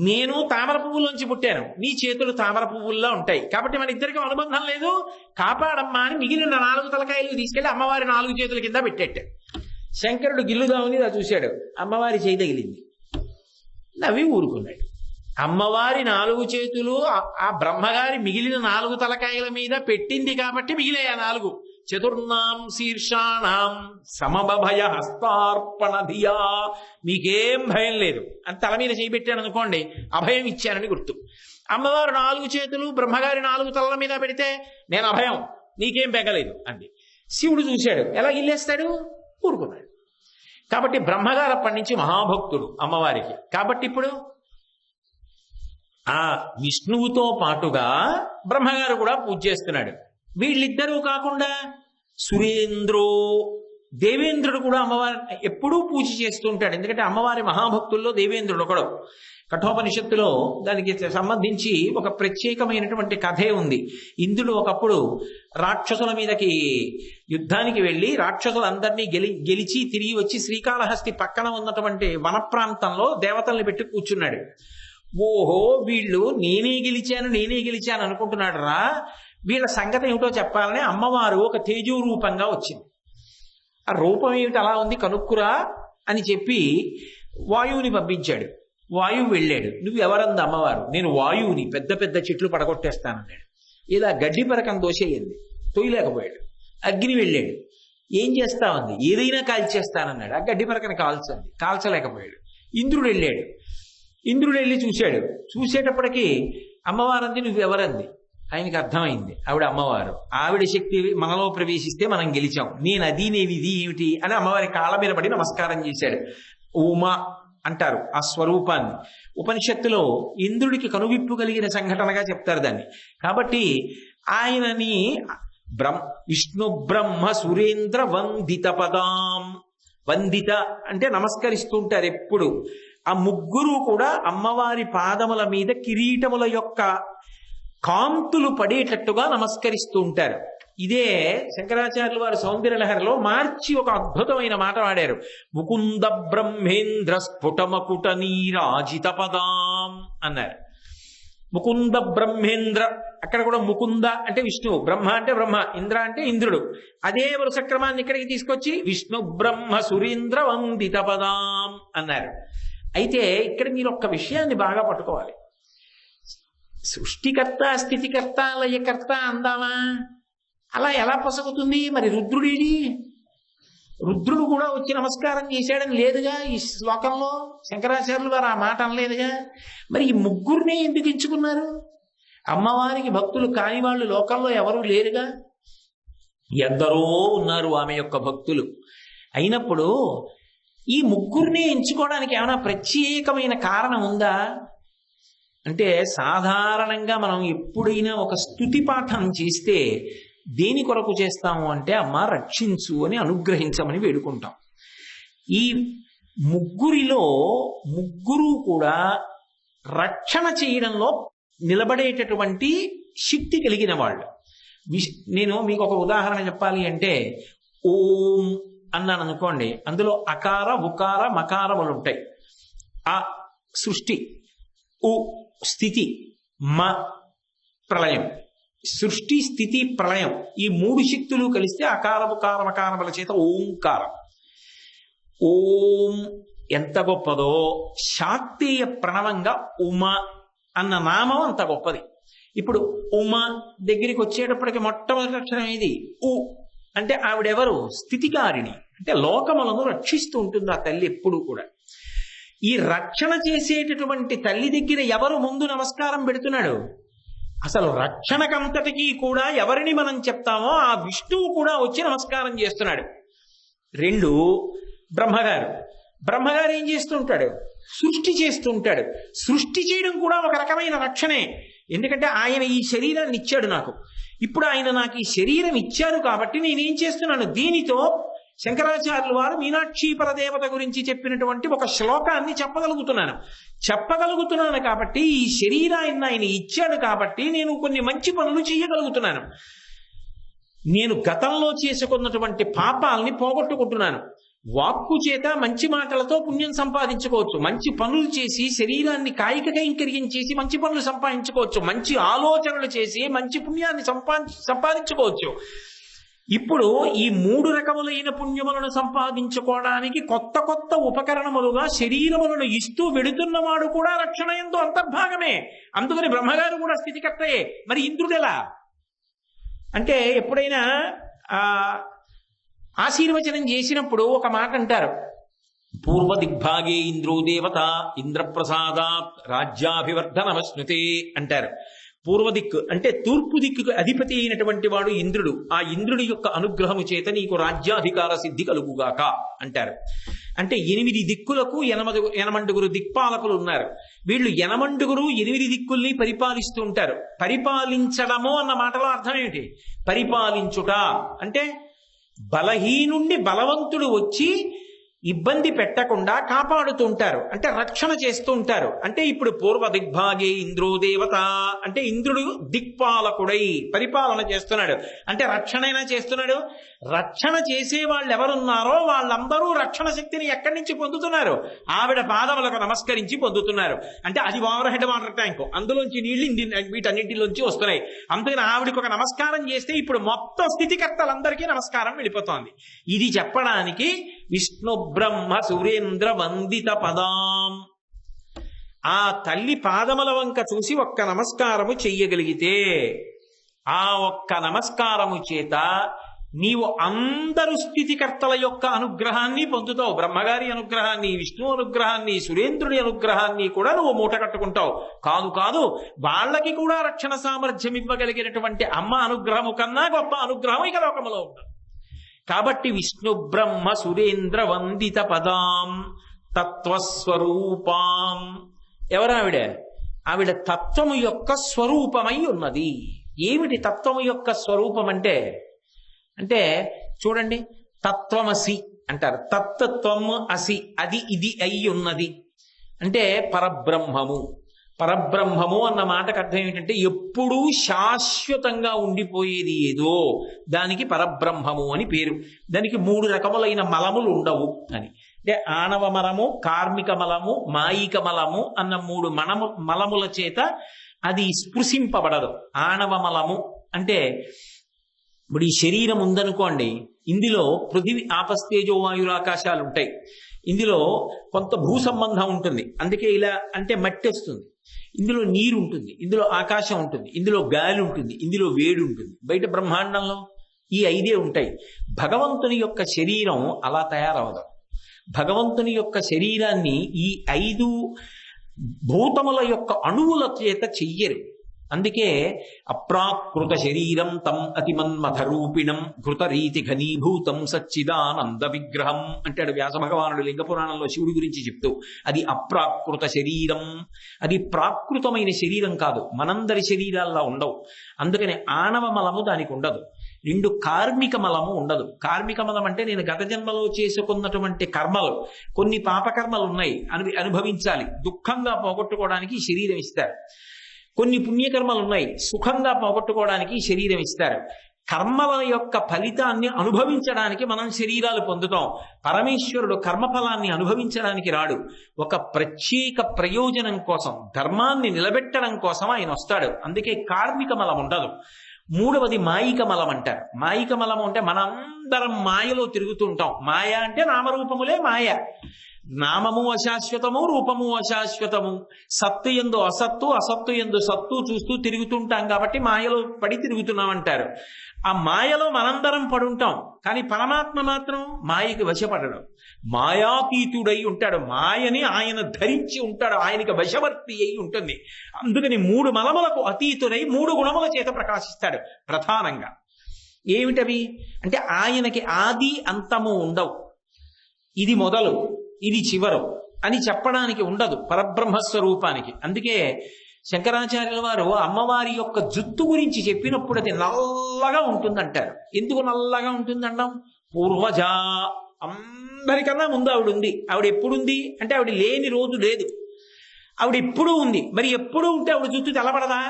నేను తామర పువ్వులోంచి పుట్టాను, నీ చేతులు తామర పువ్వుల్లో ఉంటాయి, కాబట్టి మన ఇద్దరికి అనుబంధం లేదు, కాపాడమ్మా అని మిగిలిన 4 తలకాయలు తీసుకెళ్లి అమ్మవారి 4 చేతుల కింద పెట్టేట. శంకరుడు గిల్లుదామని ఇలా చూశాడు, అమ్మవారి చేయి తగిలింది, నవ్వి ఊరుకున్నాడు. అమ్మవారి 4 చేతులు ఆ బ్రహ్మగారి మిగిలిన 4 తలకాయల మీద పెట్టింది కాబట్టి మిగిలే ఆ 4. చతుర్నాం శీర్షాణం సమభయ హస్తార్పణ ధియా. మీకేం భయం లేదు అని తల మీద చేయబెట్టాను అనుకోండి, అభయం ఇచ్చానని గుర్తు. అమ్మవారు 4 చేతులు బ్రహ్మగారి 4 తలల మీద పెడితే నేను అభయం, నీకేం బెగలేదు అంది. శివుడు చూశాడు, ఎలా గిల్లేస్తాడు, ఊరుకున్నాడు. కాబట్టి బ్రహ్మగారు అప్పటి నుంచి మహాభక్తుడు అమ్మవారికి. కాబట్టి ఇప్పుడు ఆ విష్ణువుతో పాటుగా బ్రహ్మగారు కూడా పూజ చేస్తున్నాడు. వీళ్ళిద్దరూ కాకుండా సురేంద్రో, దేవేంద్రుడు కూడా అమ్మవారి ఎప్పుడూ పూజ చేస్తూ ఉంటాడు. ఎందుకంటే అమ్మవారి మహాభక్తుల్లో దేవేంద్రుడు ఒకడు. కఠోపనిషత్తులో దానికి సంబంధించి ఒక ప్రత్యేకమైనటువంటి కథే ఉంది. ఇంద్రుడు ఒకప్పుడు రాక్షసుల మీదకి యుద్ధానికి వెళ్ళి రాక్షసులందరినీ గెలిచి తిరిగి వచ్చి శ్రీకాళహస్తి పక్కన ఉన్నటువంటి వన ప్రాంతంలో దేవతల్ని పెట్టి కూర్చున్నాడు. ఓహో వీళ్ళు నేనే గెలిచాను అనుకుంటున్నాడు రా, వీళ్ళ సంగతి ఏమిటో చెప్పాలని అమ్మవారు ఒక తేజో రూపంగా వచ్చింది. ఆ రూపం ఏమిటి అలా ఉంది కనుక్కురా అని చెప్పి వాయువుని పంపించాడు. వాయువు వెళ్ళాడు. నువ్వు ఎవరంది అమ్మవారు? నేను వాయువుని, పెద్ద పెద్ద చెట్లు పడగొట్టేస్తానన్నాడు. ఇలా గడ్డి పరకం దోసేయండి, తొయ్యలేకపోయాడు. అగ్ని వెళ్ళాడు, ఏం చేస్తామంది? ఏదైనా కాల్చేస్తానన్నాడు. ఆ గడ్డి పరకని కాల్చండి, కాల్చలేకపోయాడు. ఇంద్రుడు వెళ్ళాడు. ఇంద్రుడు వెళ్ళి చూశాడు. చూసేటప్పటికీ అమ్మవారంది నువ్వెవరంది. ఆయనకి అర్థమైంది ఆవిడ అమ్మవారు. ఆవిడ శక్తి మనలో ప్రవేశిస్తే మనం గెలిచాం, నేను అది నేనిది ఏమిటి అని అమ్మవారి కాళ్ళ మీద పడి నమస్కారం చేశాడు. ఉమా అంటారు ఆ స్వరూపాన్ని. ఉపనిషత్తులో ఇంద్రుడికి కనువిప్పు కలిగిన సంఘటనగా చెప్తారు దాన్ని. కాబట్టి ఆయనని విష్ణు బ్రహ్మ సురేంద్ర వందిత పదాం, వందిత అంటే నమస్కరిస్తూ ఉంటారు ఎప్పుడు. ఆ ముగ్గురు కూడా అమ్మవారి పాదముల మీద కిరీటముల యొక్క కాంతులు పడేటట్టుగా నమస్కరిస్తూ ఉంటారు. ఇదే శంకరాచార్యుల వారు సౌందర్యలహరిలో మార్చి ఒక అద్భుతమైన మాట వాడారు. ముకుంద బ్రహ్మేంద్ర స్ఫుటమకుట నీరాజిత పదాం అన్నారు. ముకుంద బ్రహ్మేంద్ర, అక్కడ కూడా ముకుంద అంటే విష్ణువు, బ్రహ్మ అంటే బ్రహ్మ, ఇంద్ర అంటే ఇంద్రుడు. అదే వరుస క్రమాన్ని ఇక్కడికి తీసుకొచ్చి విష్ణు బ్రహ్మ సురేంద్ర వందిత పదాం అన్నారు. అయితే ఇక్కడ మీరు ఒక్క విషయాన్ని బాగా పట్టుకోవాలి. సృష్టికర్త స్థితికర్త లయకర్త అందామా? అలా ఎలా పొసగుతుంది? మరి రుద్రుడేడి? రుద్రుడు కూడా వచ్చి నమస్కారం చేశాడని లేదుగా ఈ శ్లోకంలో. శంకరాచార్యులు వారు ఆ మాట అనలేదుగా. మరి ఈ ముగ్గురినే ఎందుకు ఎంచుకున్నారు? అమ్మవారికి భక్తులు కాని వాళ్ళు లోకంలో ఎవరూ లేరుగా. ఎందరో ఉన్నారు ఆమె యొక్క భక్తులు. అయినప్పుడు ఈ ముగ్గురినే ఎంచుకోవడానికి ఏమైనా ప్రత్యేకమైన కారణం ఉందా అంటే, సాధారణంగా మనం ఎప్పుడైనా ఒక స్తుతి పాఠం చేస్తే దేని కొరకు చేస్తాము అంటే, అమ్మ రక్షించు అని, అనుగ్రహించమని వేడుకుంటాం. ఈ ముగ్గురిలో ముగ్గురు కూడా రక్షణ చేయడంలో నిలబడేటటువంటి శక్తి కలిగిన వాళ్ళు. నేను మీకు ఒక ఉదాహరణ చెప్పాలి అంటే, ఓం అన్నాను అనుకోండి, అందులో అకార ఉకార మకారములు ఉంటాయి. ఆ సృష్టి, ఉ స్థితి, మ ప్రళయం. సృష్టి, స్థితి, ప్రళయం ఈ మూడు శక్తులు కలిస్తే అకారము కారమకారముల చేత ఓంకారం. ఓం ఎంత గొప్పదో, శాక్తేయ ప్రణవంగా ఉమ అన్న నామం అంత గొప్పది. ఇప్పుడు ఉమ దగ్గరికి వచ్చేటప్పటికి మొట్టమొదటి అక్షరం ఏది? ఉ అంటే ఆవిడెవరు? స్థితికారిణి, అంటే లోకములను రక్షిస్తూ ఉంటుంది ఆ తల్లి ఎప్పుడూ కూడా. ఈ రక్షణ చేసేటటువంటి తల్లి దగ్గర ఎవరు ముందు నమస్కారం పెడుతున్నాడు? అసలు రక్షణకంతటికీ కూడా ఎవరిని మనం చెప్తామో ఆ విష్ణువు కూడా వచ్చి నమస్కారం చేస్తున్నాడు. రెండు, బ్రహ్మగారు ఏం చేస్తుంటాడు? సృష్టి చేస్తుంటాడు. సృష్టి చేయడం కూడా ఒక రకమైన రక్షణే. ఎందుకంటే ఆయన ఈ శరీరాన్ని ఇచ్చాడు నాకు. ఇప్పుడు ఆయన నాకు ఈ శరీరం ఇచ్చారు కాబట్టి నేనేం చేస్తున్నాను? దీనితో శంకరాచార్యుల వారు మీనాక్షి పరదేవత గురించి చెప్పినటువంటి ఒక శ్లోకాన్ని చెప్పగలుగుతున్నాను కాబట్టి ఈ శరీరాన్ని ఆయన ఇచ్చాడు కాబట్టి నేను కొన్ని మంచి పనులు చేయగలుగుతున్నాను. నేను గతంలో చేసుకున్నటువంటి పాపాలని పోగొట్టుకుంటున్నాను. వాక్కు చేత మంచి మాటలతో పుణ్యం సంపాదించుకోవచ్చు. మంచి పనులు చేసి శరీరాన్ని కాయిక కైంకర్యం చేసి మంచి పనులు సంపాదించుకోవచ్చు. మంచి ఆలోచనలు చేసి మంచి పుణ్యాన్ని సంపాదించుకోవచ్చు. ఇప్పుడు ఈ మూడు రకములైన పుణ్యములను సంపాదించుకోవడానికి కొత్త కొత్త ఉపకరణములుగా శరీరములను ఇస్తూ వెడుతున్నవాడు కూడా రక్షణ యందు అంతర్భాగమే. అందుకని బ్రహ్మగారు కూడా స్థితికర్తయే. మరి ఇంద్రుడు ఎలా అంటే, ఎప్పుడైనా ఆశీర్వచనం చేసినప్పుడు ఒక మాట అంటారు, పూర్వ దిగ్భాగే ఇంద్రో దేవత ఇంద్రప్రసాదాత్ రాజ్యాభివర్ధనమశ్నుతే అంటారు. పూర్వ దిక్కు అంటే తూర్పు దిక్కుకు అధిపతి అయినటువంటి వాడు ఇంద్రుడు. ఆ ఇంద్రుడి యొక్క అనుగ్రహము చేత నీకు రాజ్యాధికార సిద్ధి కలుగుగాక అంటారు. అంటే 8 దిక్కులకు 8 దిక్పాలకులు ఉన్నారు. వీళ్ళు 8 8 దిక్కుల్ని పరిపాలిస్తూ ఉంటారు. పరిపాలించడము అన్న మాటలో అర్థం ఏమిటి? పరిపాలించుట అంటే బలహీనుండి బలవంతుడు వచ్చి ఇబ్బంది పెట్టకుండా కాపాడుతుంటారు, అంటే రక్షణ చేస్తూ ఉంటారు. అంటే ఇప్పుడు పూర్వ దిగ్భాగే ఇంద్రో దేవత అంటే ఇంద్రుడు దిక్పాలకుడై పరిపాలన చేస్తున్నాడు. అంటే రక్షణైనా చేస్తున్నాడు. రక్షణ చేసే వాళ్ళు ఎవరున్నారో వాళ్ళందరూ రక్షణ శక్తిని ఎక్కడి నుంచి పొందుతున్నారు? ఆవిడ పాదములకు నమస్కరించి పొందుతున్నారు. అంటే అది ఓవర్ హెడ్ వాటర్ ట్యాంక్, అందులోంచి నీళ్లు వీటన్నింటిలోంచి వస్తున్నాయి. అందుకని ఆవిడకి ఒక నమస్కారం చేస్తే ఇప్పుడు మొత్తం స్థితికర్తలందరికీ నమస్కారం వెళ్ళిపోతోంది. ఇది చెప్పడానికి విష్ణు బ్రహ్మ సురేంద్ర వందిత పదాం, ఆ తల్లి పాదముల వంక చూసి ఒక్క నమస్కారము చెయ్యగలిగితే ఆ ఒక్క నమస్కారము చేత నీవు అందరు స్థితికర్తల యొక్క అనుగ్రహాన్ని పొందుతావు. బ్రహ్మగారి అనుగ్రహాన్ని, విష్ణు అనుగ్రహాన్ని, సురేంద్రుడి అనుగ్రహాన్ని కూడా నువ్వు మూట కట్టుకుంటావు. కాదు వాళ్ళకి కూడా రక్షణ సామర్థ్యం ఇవ్వగలిగినటువంటి అమ్మ అనుగ్రహము కన్నా గొప్ప అనుగ్రహం ఇక లోకములో ఉంటుంది. కాబట్టి విష్ణు బ్రహ్మ సురేంద్ర వందిత పదాం తత్వస్వరూపాం. ఎవరావిడ? ఆవిడ తత్వము యొక్క స్వరూపమై ఉన్నది. ఏమిటి తత్వము యొక్క స్వరూపం అంటే చూడండి, తత్వమసి అంటారు. తత్వము అసి, అది ఇది అయి ఉన్నది అంటే పరబ్రహ్మము అన్న మాటకు అర్థం ఏమిటంటే ఎప్పుడూ శాశ్వతంగా ఉండిపోయేది ఏదో దానికి పరబ్రహ్మము అని పేరు. దానికి 3 రకములైన మలములు ఉండవు అని. అంటే ఆణవ మలము, కార్మిక మలము, మాయిక మలము అన్న 3 మలముల చేత అది స్పృశింపబడదు. ఆణవ మలము అంటే ఇప్పుడు ఈ శరీరం ఉందనుకోండి, ఇందులో పృథివీ ఆపస్తేజో వాయురాకాశాలు ఉంటాయి. ఇందులో కొంత భూ సంబంధం ఉంటుంది, అందుకే ఇలా అంటే మట్టి వస్తుంది. ఇందులో నీరు ఉంటుంది, ఇందులో ఆకాశం ఉంటుంది, ఇందులో గాలి ఉంటుంది, ఇందులో వేడి ఉంటుంది. బయట బ్రహ్మాండంలో ఈ 5 ఉంటాయి. భగవంతుని యొక్క శరీరం అలా తయారవదు. భగవంతుని యొక్క శరీరాన్ని ఈ 5 భూతముల యొక్క అణువుల చేత చెయ్యరు. అందుకే అప్రాకృత శరీరం తం అతిమన్మథ రూపిణం ఘృతరీతి ఘనీభూతం సచ్చిదానంద విగ్రహం అంటాడు వ్యాస భగవానుడు లింగ పురాణంలో శివుడి గురించి చెప్తూ. అది అప్రాకృత శరీరం, అది ప్రాకృతమైన శరీరం కాదు, మనందరి శరీరాల్లో ఉండవు. అందుకని ఆణవ మలము దానికి ఉండదు. 2 కార్మిక మలము ఉండదు. కార్మిక మలం అంటే నేను గత జన్మలో చేసుకున్నటువంటి కర్మలు, కొన్ని పాపకర్మలు ఉన్నాయి, అనుభవించాలి, దుఃఖంగా పోగొట్టుకోవడానికి శరీరం ఇస్తారు. కొన్ని పుణ్యకర్మలు ఉన్నాయి, సుఖంగా పోగొట్టుకోవడానికి శరీరం ఇస్తారు. కర్మల యొక్క ఫలితాన్ని అనుభవించడానికి మనం శరీరాలు పొందుతాం. పరమేశ్వరుడు కర్మఫలాన్ని అనుభవించడానికి రాడు. ఒక ప్రత్యేక ప్రయోజనం కోసం, ధర్మాన్ని నిలబెట్టడం కోసం ఆయన వస్తాడు. అందుకే కార్మిక మలం ఉండదు. మూడవది మాయిక మలం అంటారు. మాయిక మలం అంటే మనందరం మాయలో తిరుగుతుంటాం. మాయ అంటే నామరూపములే మాయ. నామము అశాశ్వతము, రూపము అశాశ్వతము. సత్తు యందు అసత్తు, అసత్తు యందు సత్తు చూస్తూ తిరుగుతుంటాం కాబట్టి మాయలో పడి తిరుగుతున్నాం అంటారు. ఆ మాయలో మనందరం పడుంటాం. కానీ పరమాత్మ మాత్రం మాయకి వశపడడం, మాయాతీతుడై ఉంటాడు. మాయని ఆయన ధరించి ఉంటాడు, ఆయనకి వశవర్తి అయి ఉంటుంది. అందుకని 3 మలములకు అతీతుడై 3 గుణముల చేత ప్రకాశిస్తాడు. ప్రధానంగా ఏమిటవి అంటే ఆయనకి ఆది అంతము ఉండవు. ఇది మొదలు, ఇది చివరు అని చెప్పడానికి ఉండదు పరబ్రహ్మస్వరూపానికి. అందుకే శంకరాచార్యుల వారు అమ్మవారి యొక్క జుత్తు గురించి చెప్పినప్పుడు అది నల్లగా ఉంటుందంటారు. ఎందుకు నల్లగా ఉంటుందంటాం? పూర్వజ, అందరికన్నా ముందు ఆవిడ ఉంది. ఆవిడ ఎప్పుడుంది అంటే ఆవిడ లేని రోజు లేదు, ఆవిడ ఎప్పుడూ ఉంది. మరి ఎప్పుడూ ఉంటే ఆవిడ జుత్తు తెల్లబడదా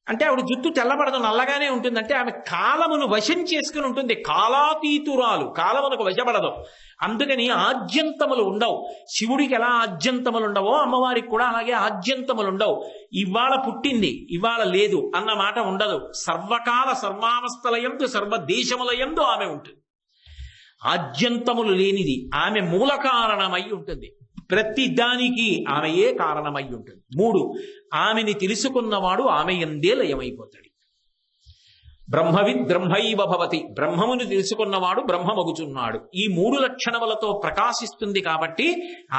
అంటే ఆవిడ జుత్తు తెల్లబడదు, నల్లగానే ఉంటుంది. అంటే ఆమె కాలమును వశం చేసుకుని ఉంటుంది. కాలాతీతురాలు, కాలమునకు వశపడదు. అందుకని ఆద్యంతములు ఉండవు. శివుడికి ఎలా ఆద్యంతములు ఉండవో అమ్మవారికి కూడా అలాగే ఆద్యంతములు ఉండవు. ఇవాళ పుట్టింది, ఇవాళ లేదు అన్న మాట ఉండదు. సర్వకాల సర్వావస్థలయందు సర్వదేశములయందు ఆమె ఉంటుంది. ఆద్యంతములు లేనిది, ఆమె మూల కారణమై ఉంటుంది. ప్రతి దానికి ఆమెయే కారణమై ఉంటుంది. 3, ఆమెని తెలుసుకున్నవాడు ఆమె యందే లయమైపోతాడు. బ్రహ్మవిద్ బ్రహ్మైవ భవతి, బ్రహ్మమును తెలుసుకున్నవాడు బ్రహ్మమగుచున్నాడు. ఈ 3 లక్షణములతో ప్రకాశిస్తుంది కాబట్టి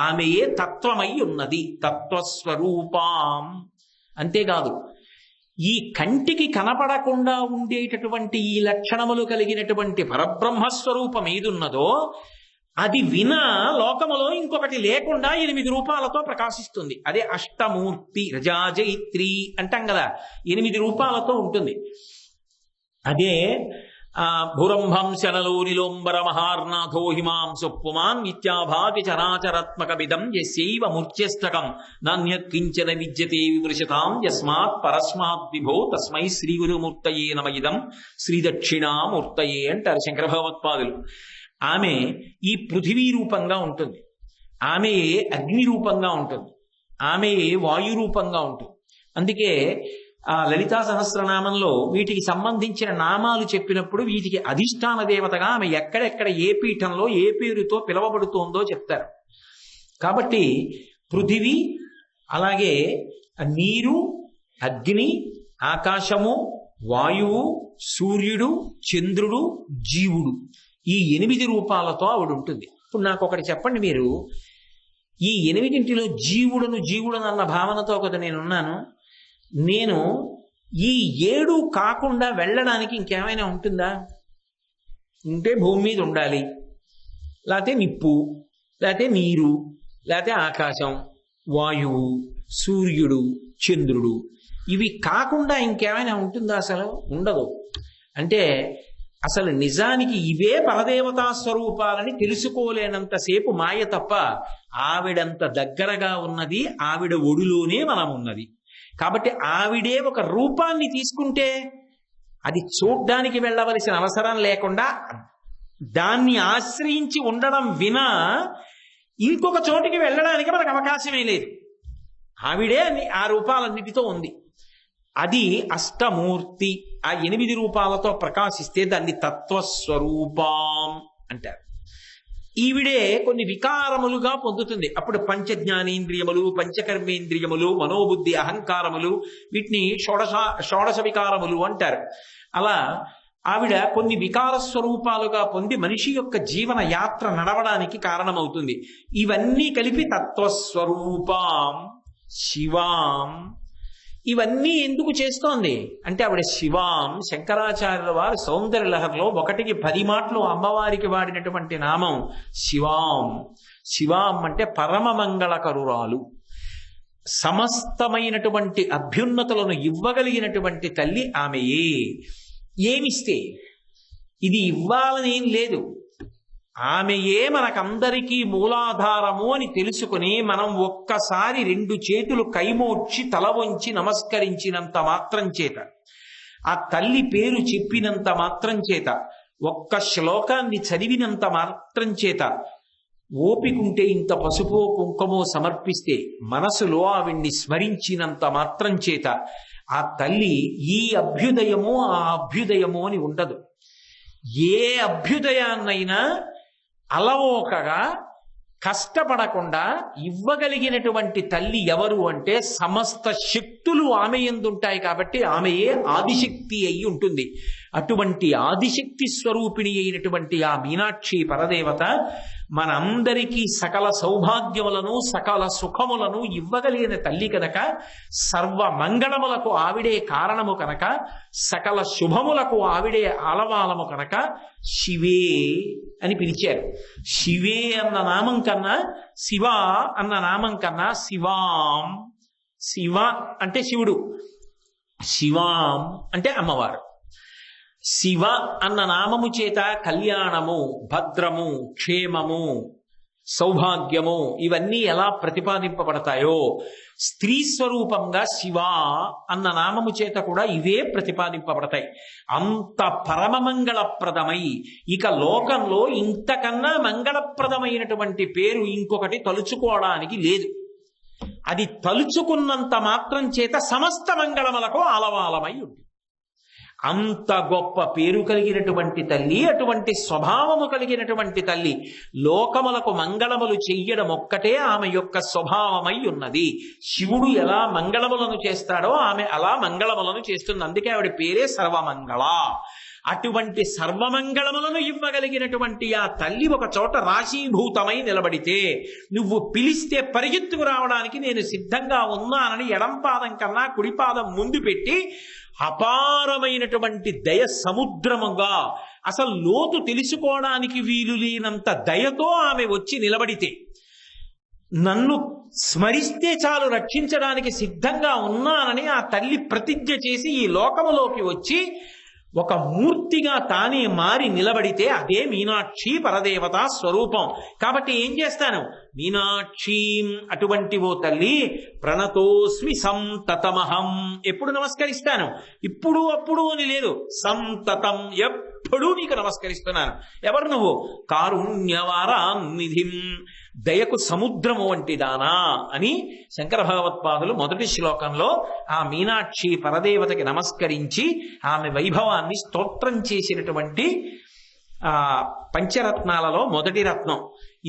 ఆమెయే తత్వమై ఉన్నది, తత్వస్వరూపాం. అంతేకాదు, ఈ కంటికి కనపడకుండా ఉండేటటువంటి ఈ లక్షణములు కలిగినటువంటి పరబ్రహ్మస్వరూపం ఏదున్నదో అది వినా లోకములో ఇంకొకటి లేకుండా 8 రూపాలతో ప్రకాశిస్తుంది. అదే అష్టమూర్తి, రజాజైత్రి అంటాం కదా, 8 రూపాలతో ఉంటుంది. అదే భురంభంశనలో నిలోంబర మహార్నాథో హిమాంసు పుమాన్ నిత్యాభాతి చరాచరాత్మక విదం యస్యైవ మూర్త్యష్టకం నాన్యత్కించన విద్యతే విమృశతాం యస్మాత్ పరస్మాత్ విభో తస్మై శ్రీ గురుమూర్తయే నమ ఇదం శ్రీ దక్షిణామూర్తయే అంటారు శంకర భగవత్పాదులు. ఆమె ఈ పృథివీ రూపంగా ఉంటుంది, ఆమె అగ్ని రూపంగా ఉంటుంది, ఆమె వాయు రూపంగా ఉంటుంది. అందుకే ఆ లలితా సహస్రనామంలో వీటికి సంబంధించిన నామాలు చెప్పినప్పుడు వీటికి అధిష్టాన దేవతగా ఆమె ఎక్కడెక్కడ ఏ పీఠంలో ఏ పేరుతో పిలవబడుతోందో చెప్తారు. కాబట్టి పృథివీ, అలాగే నీరు, అగ్ని, ఆకాశము, వాయువు, సూర్యుడు, చంద్రుడు, జీవుడు, ఈ 8 రూపాలతో ఆవిడ ఉంటుంది. ఇప్పుడు నాకు ఒకటి చెప్పండి, మీరు ఈ 8 జీవుడను అన్న భావనతో కదా నేనున్నాను. నేను ఈ 7 కాకుండా వెళ్ళడానికి ఇంకేమైనా ఉంటుందా? ఉంటే భూమి మీద ఉండాలి, లేకపోతే నిప్పు, లేకపోతే నీరు, లేకపోతే ఆకాశం, వాయువు, సూర్యుడు, చంద్రుడు, ఇవి కాకుండా ఇంకేమైనా ఉంటుందా? అసలు ఉండదు. అంటే అసలు నిజానికి ఇవే పరదేవతా స్వరూపాలని తెలుసుకోలేనంతసేపు మాయ తప్ప, ఆవిడంత దగ్గరగా ఉన్నది ఆవిడ ఒడిలోనే మనం ఉన్నది. కాబట్టి ఆవిడే ఒక రూపాన్ని తీసుకుంటే అది చూడ్డానికి వెళ్ళవలసిన అవసరం లేకుండా దాన్ని ఆశ్రయించి ఉండడం వినా ఇంకొక చోటికి వెళ్ళడానికి మనకు అవకాశమే లేదు. ఆవిడే ఆ రూపాలన్నిటితో ఉంది. అది అష్టమూర్తి. ఆ 8 రూపాలతో ప్రకాశిస్తే దాన్ని తత్వస్వరూపం అంటారు. ఈవిడే కొన్ని వికారములుగా పొందుతుంది. అప్పుడు పంచజ్ఞానేంద్రియములు, పంచకర్మేంద్రియములు, మనోబుద్ధి, అహంకారములు, వీటిని షోడశ వికారములు అంటారు. అలా ఆవిడ కొన్ని వికార స్వరూపాలుగా పొంది మనిషి యొక్క జీవన యాత్ర నడవడానికి కారణమవుతుంది. ఇవన్నీ కలిపి తత్వస్వరూపం శివాం. ఇవన్నీ ఎందుకు చేస్తోంది అంటే ఆవిడ శివాం. శంకరాచార్యుల వారు సౌందర్య లహరిలో 1కి 10 మాటలు అమ్మవారికి వాడినటువంటి నామం శివాం. శివాం అంటే పరమ మంగళకరురాలు, సమస్తమైనటువంటి అభ్యున్నతులను ఇవ్వగలిగినటువంటి తల్లి ఆమెయే. ఏమిస్తే ఇది ఇవ్వాలని ఏం లేదు, ఆమెయే మనకందరికీ మూలాధారము అని తెలుసుకుని మనం ఒక్కసారి 2 చేతులు కైమోడ్చి తల వంచి నమస్కరించినంత మాత్రం చేత ఆ తల్లి పేరు చెప్పినంత మాత్రం చేత, ఒక్క శ్లోకాన్ని చదివినంత మాత్రం చేత, ఓపికంటే ఇంత పసుపో కుంకుమో సమర్పిస్తే మనసులో ఆవిడ్ని స్మరించినంత మాత్రం చేత ఆ తల్లి ఈ అభ్యుదయమో ఆ అభ్యుదయమో అని ఉండదు. ఏ అభ్యుదయాన్నైనా అలవోకగా కష్టపడకుండా ఇవ్వగలిగినటువంటి తల్లి ఎవరు అంటే సమస్త శక్తులు ఆమె యందుంటాయి కాబట్టి ఆమెయే ఆదిశక్తి అయి ఉంటుంది. అటువంటి ఆదిశక్తి స్వరూపిణి అయినటువంటి ఆ మీనాక్షి పరదేవత మనందరికీ సకల సౌభాగ్యములను సకల సుఖములను ఇవ్వగలిగిన తల్లి కనుక, సర్వ మంగళములకు ఆవిడే కారణము కనుక, సకల శుభములకు ఆవిడే ఆలవాలము కనుక శివే అని పిలిచారు. శివే అన్న నామం కన్నా, శివ అన్న నామం కన్నా శివాం, శివ అంటే శివుడు, శివాం అంటే అమ్మవారు. శివ అన్న నామము చేత కళ్యాణము, భద్రము, క్షేమము, సౌభాగ్యము ఇవన్నీ ఎలా ప్రతిపాదింపబడతాయో, స్త్రీ స్వరూపంగా శివ అన్న నామము చేత కూడా ఇవే ప్రతిపాదింపబడతాయి. అంత పరమమంగళప్రదమై ఇక లోకంలో ఇంతకన్నా మంగళప్రదమైనటువంటి పేరు ఇంకొకటి తలుచుకోవడానికి లేదు. అది తలుచుకున్నంత మాత్రం చేత సమస్త మంగళములకు ఆలవాలమై ఉంటుంది. అంత గొప్ప పేరు కలిగినటువంటి తల్లి, అటువంటి స్వభావము కలిగినటువంటి తల్లి, లోకములకు మంగళములు చెయ్యడం ఒక్కటే ఆమె యొక్క స్వభావమై ఉన్నది. శివుడు ఎలా మంగళములను చేస్తాడో ఆమె అలా మంగళములను చేస్తుంది. అందుకే ఆవిడ పేరే సర్వమంగళ. అటువంటి సర్వమంగళములను ఇవ్వగలిగినటువంటి ఆ తల్లి ఒక చోట రాశీభూతమై నిలబడితే, నువ్వు పిలిస్తే పరిగెత్తుకు రావడానికి నేను సిద్ధంగా ఉన్నానని ఎడంపాదం కన్నా కుడిపాదం ముందు పెట్టి అపారమైనటువంటి దయ సముద్రముగా, అసలు లోతు తెలుసుకోవడానికి వీలు లేనంత దయతో ఆమె వచ్చి నిలబడితే, నన్ను స్మరిస్తే చాలు రక్షించడానికి సిద్ధంగా ఉన్నానని ఆ తల్లి ప్రతిజ్ఞ చేసి ఈ లోకములోకి వచ్చి ఒక మూర్తిగా తానే మారి నిలబడితే అదే మీనాక్షి పరదేవత స్వరూపం. కాబట్టి ఏం చేస్తాను? మీనాక్షి అటువంటి ఓ తల్లి ప్రణతోస్మి సంతతమహం, ఎప్పుడు నమస్కరిస్తాను, ఇప్పుడు అప్పుడు అని లేదు, సంతతం ఎప్పుడూ నీకు నమస్కరిస్తున్నాను. ఎవరు నువ్వు? కారుణ్యవారాన్నిధిం, దయకు సముద్రము వంటి దానా అని శంకర భగవత్పాదులు మొదటి శ్లోకంలో ఆ మీనాక్షి పరదేవతకి నమస్కరించి ఆమె వైభవాన్ని స్తోత్రం చేసినటువంటి ఆ పంచరత్నాలలో మొదటి రత్నం.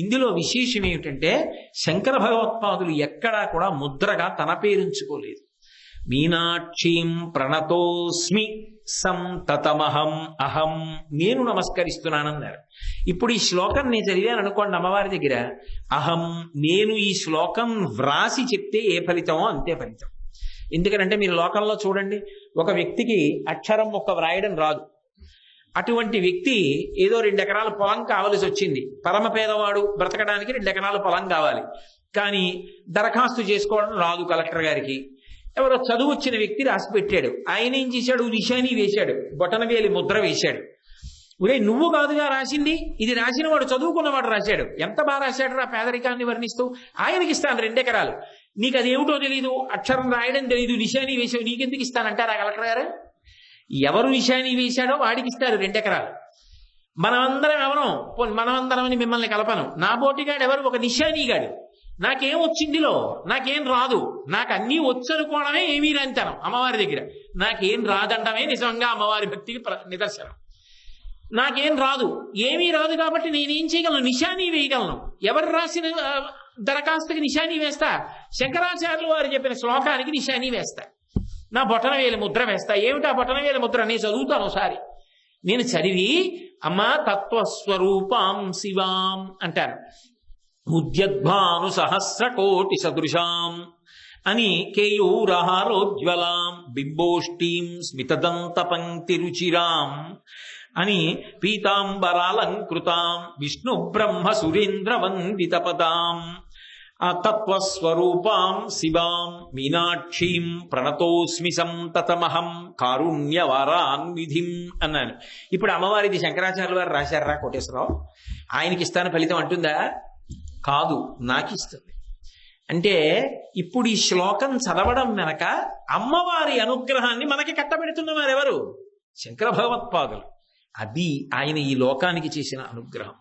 ఇందులో విశేషం ఏమిటంటే శంకర భగవత్పాదులు ఎక్కడా కూడా ముద్రగా తన పేరుంచుకోలేదు. మీనాక్షీం ప్రణతోస్మి సంతతమహం అహం, నేను నమస్కరిస్తున్నానన్నారు. ఇప్పుడు ఈ శ్లోకం నేను చదివాను అనుకోండి అమ్మవారి దగ్గర, అహం నేను ఈ శ్లోకం వ్రాసి చెప్తే ఏ ఫలితమో అంతే ఫలితం. ఎందుకంటే మీరు లోకంలో చూడండి, ఒక వ్యక్తికి అక్షరం ఒక్క వ్రాయడం రాదు. అటువంటి వ్యక్తి ఏదో 2 ఎకరాల పొలం కావలసి వచ్చింది, పరమ పేదవాడు, బ్రతకడానికి 2 ఎకరాల పొలం కావాలి, కానీ దరఖాస్తు చేసుకోవడం రాదు కలెక్టర్ గారికి. ఎవరో చదువు వచ్చిన వ్యక్తి రాసి పెట్టాడు. ఆయన ఏం చేశాడు? నిశాని వేశాడు, బొటనవేలి ముద్ర వేశాడు. ఒరే నువ్వు కాదుగా రాసింది, ఇది రాసిన వాడు చదువుకున్నవాడు రాశాడు, ఎంత బాగా రాశాడు రా పేదరికాన్ని వర్ణిస్తూ, ఆయనకి ఇస్తాను 2 ఎకరాలు. నీకు అది ఏమిటో తెలీదు, అక్షరం రాయడం తెలీదు, నిశాని వేసావు, నీకెందుకు ఇస్తానంటారా కలెక్టర్ గారు? ఎవరు నిశాని వేశాడో వాడికి ఇస్తారు 2 ఎకరాలు. మనమందరం ఎవరం? మనమందరం అని మిమ్మల్ని కలపను. నా బోటిగాడు ఎవరు? ఒక నిశానీగాడు. నాకేం వచ్చిందిలో, నాకేం రాదు, నాకు అన్నీ వచ్చనుకోవడమే ఏమీ రాంతనం అమ్మవారి దగ్గర. నాకేం రాదండమే నిజంగా అమ్మవారి భక్తికి నిదర్శనం. నాకేం రాదు, ఏమీ రాదు కాబట్టి నేనేం చేయగలను? నిశానీ వేయగలను. ఎవరు రాసిన దరఖాస్తుకి నిశానీ వేస్తా? శంకరాచార్యులు వారు చెప్పిన శ్లోకానికి నిశానీ వేస్తా, నా బొటనవేలి ముద్ర వేస్తా. ఏమిటా బొటనవేలి ముద్ర? నేను చదువుతాను ఒకసారి. నేను చదివి అమ్మా తత్వస్వరూపాం శివాం అంటాను. ఉద్యద్భాను సహస్రకోటి సదృశాం అని కేయూరహారోజ్వలాం బింబోష్టీం స్మితదంత పంక్తి రుచిరాం అని పీతాంబరాలంకృతాం విష్ణు బ్రహ్మ సురేంద్ర వందిత పదాం ఆ తత్వస్వరూపాం శివాం మీనాక్షీం ప్రణతోస్మి సంతతమహం కారుణ్యవారాన్విధిం అన్నాను. ఇప్పుడు అమ్మవారిది శంకరాచార్యుల వారు రాశారా కోటేశ్వరరావు? ఆయనకి ఇస్తాను ఫలితం అంటుందా? కాదు, నాకు ఇస్తుంది. అంటే ఇప్పుడు ఈ శ్లోకం చదవడం వెనక అమ్మవారి అనుగ్రహాన్ని మనకి కట్టబెడుతున్న వారెవరు? శంకర భగవత్పాదులు. అది ఆయన ఈ లోకానికి చేసిన అనుగ్రహం.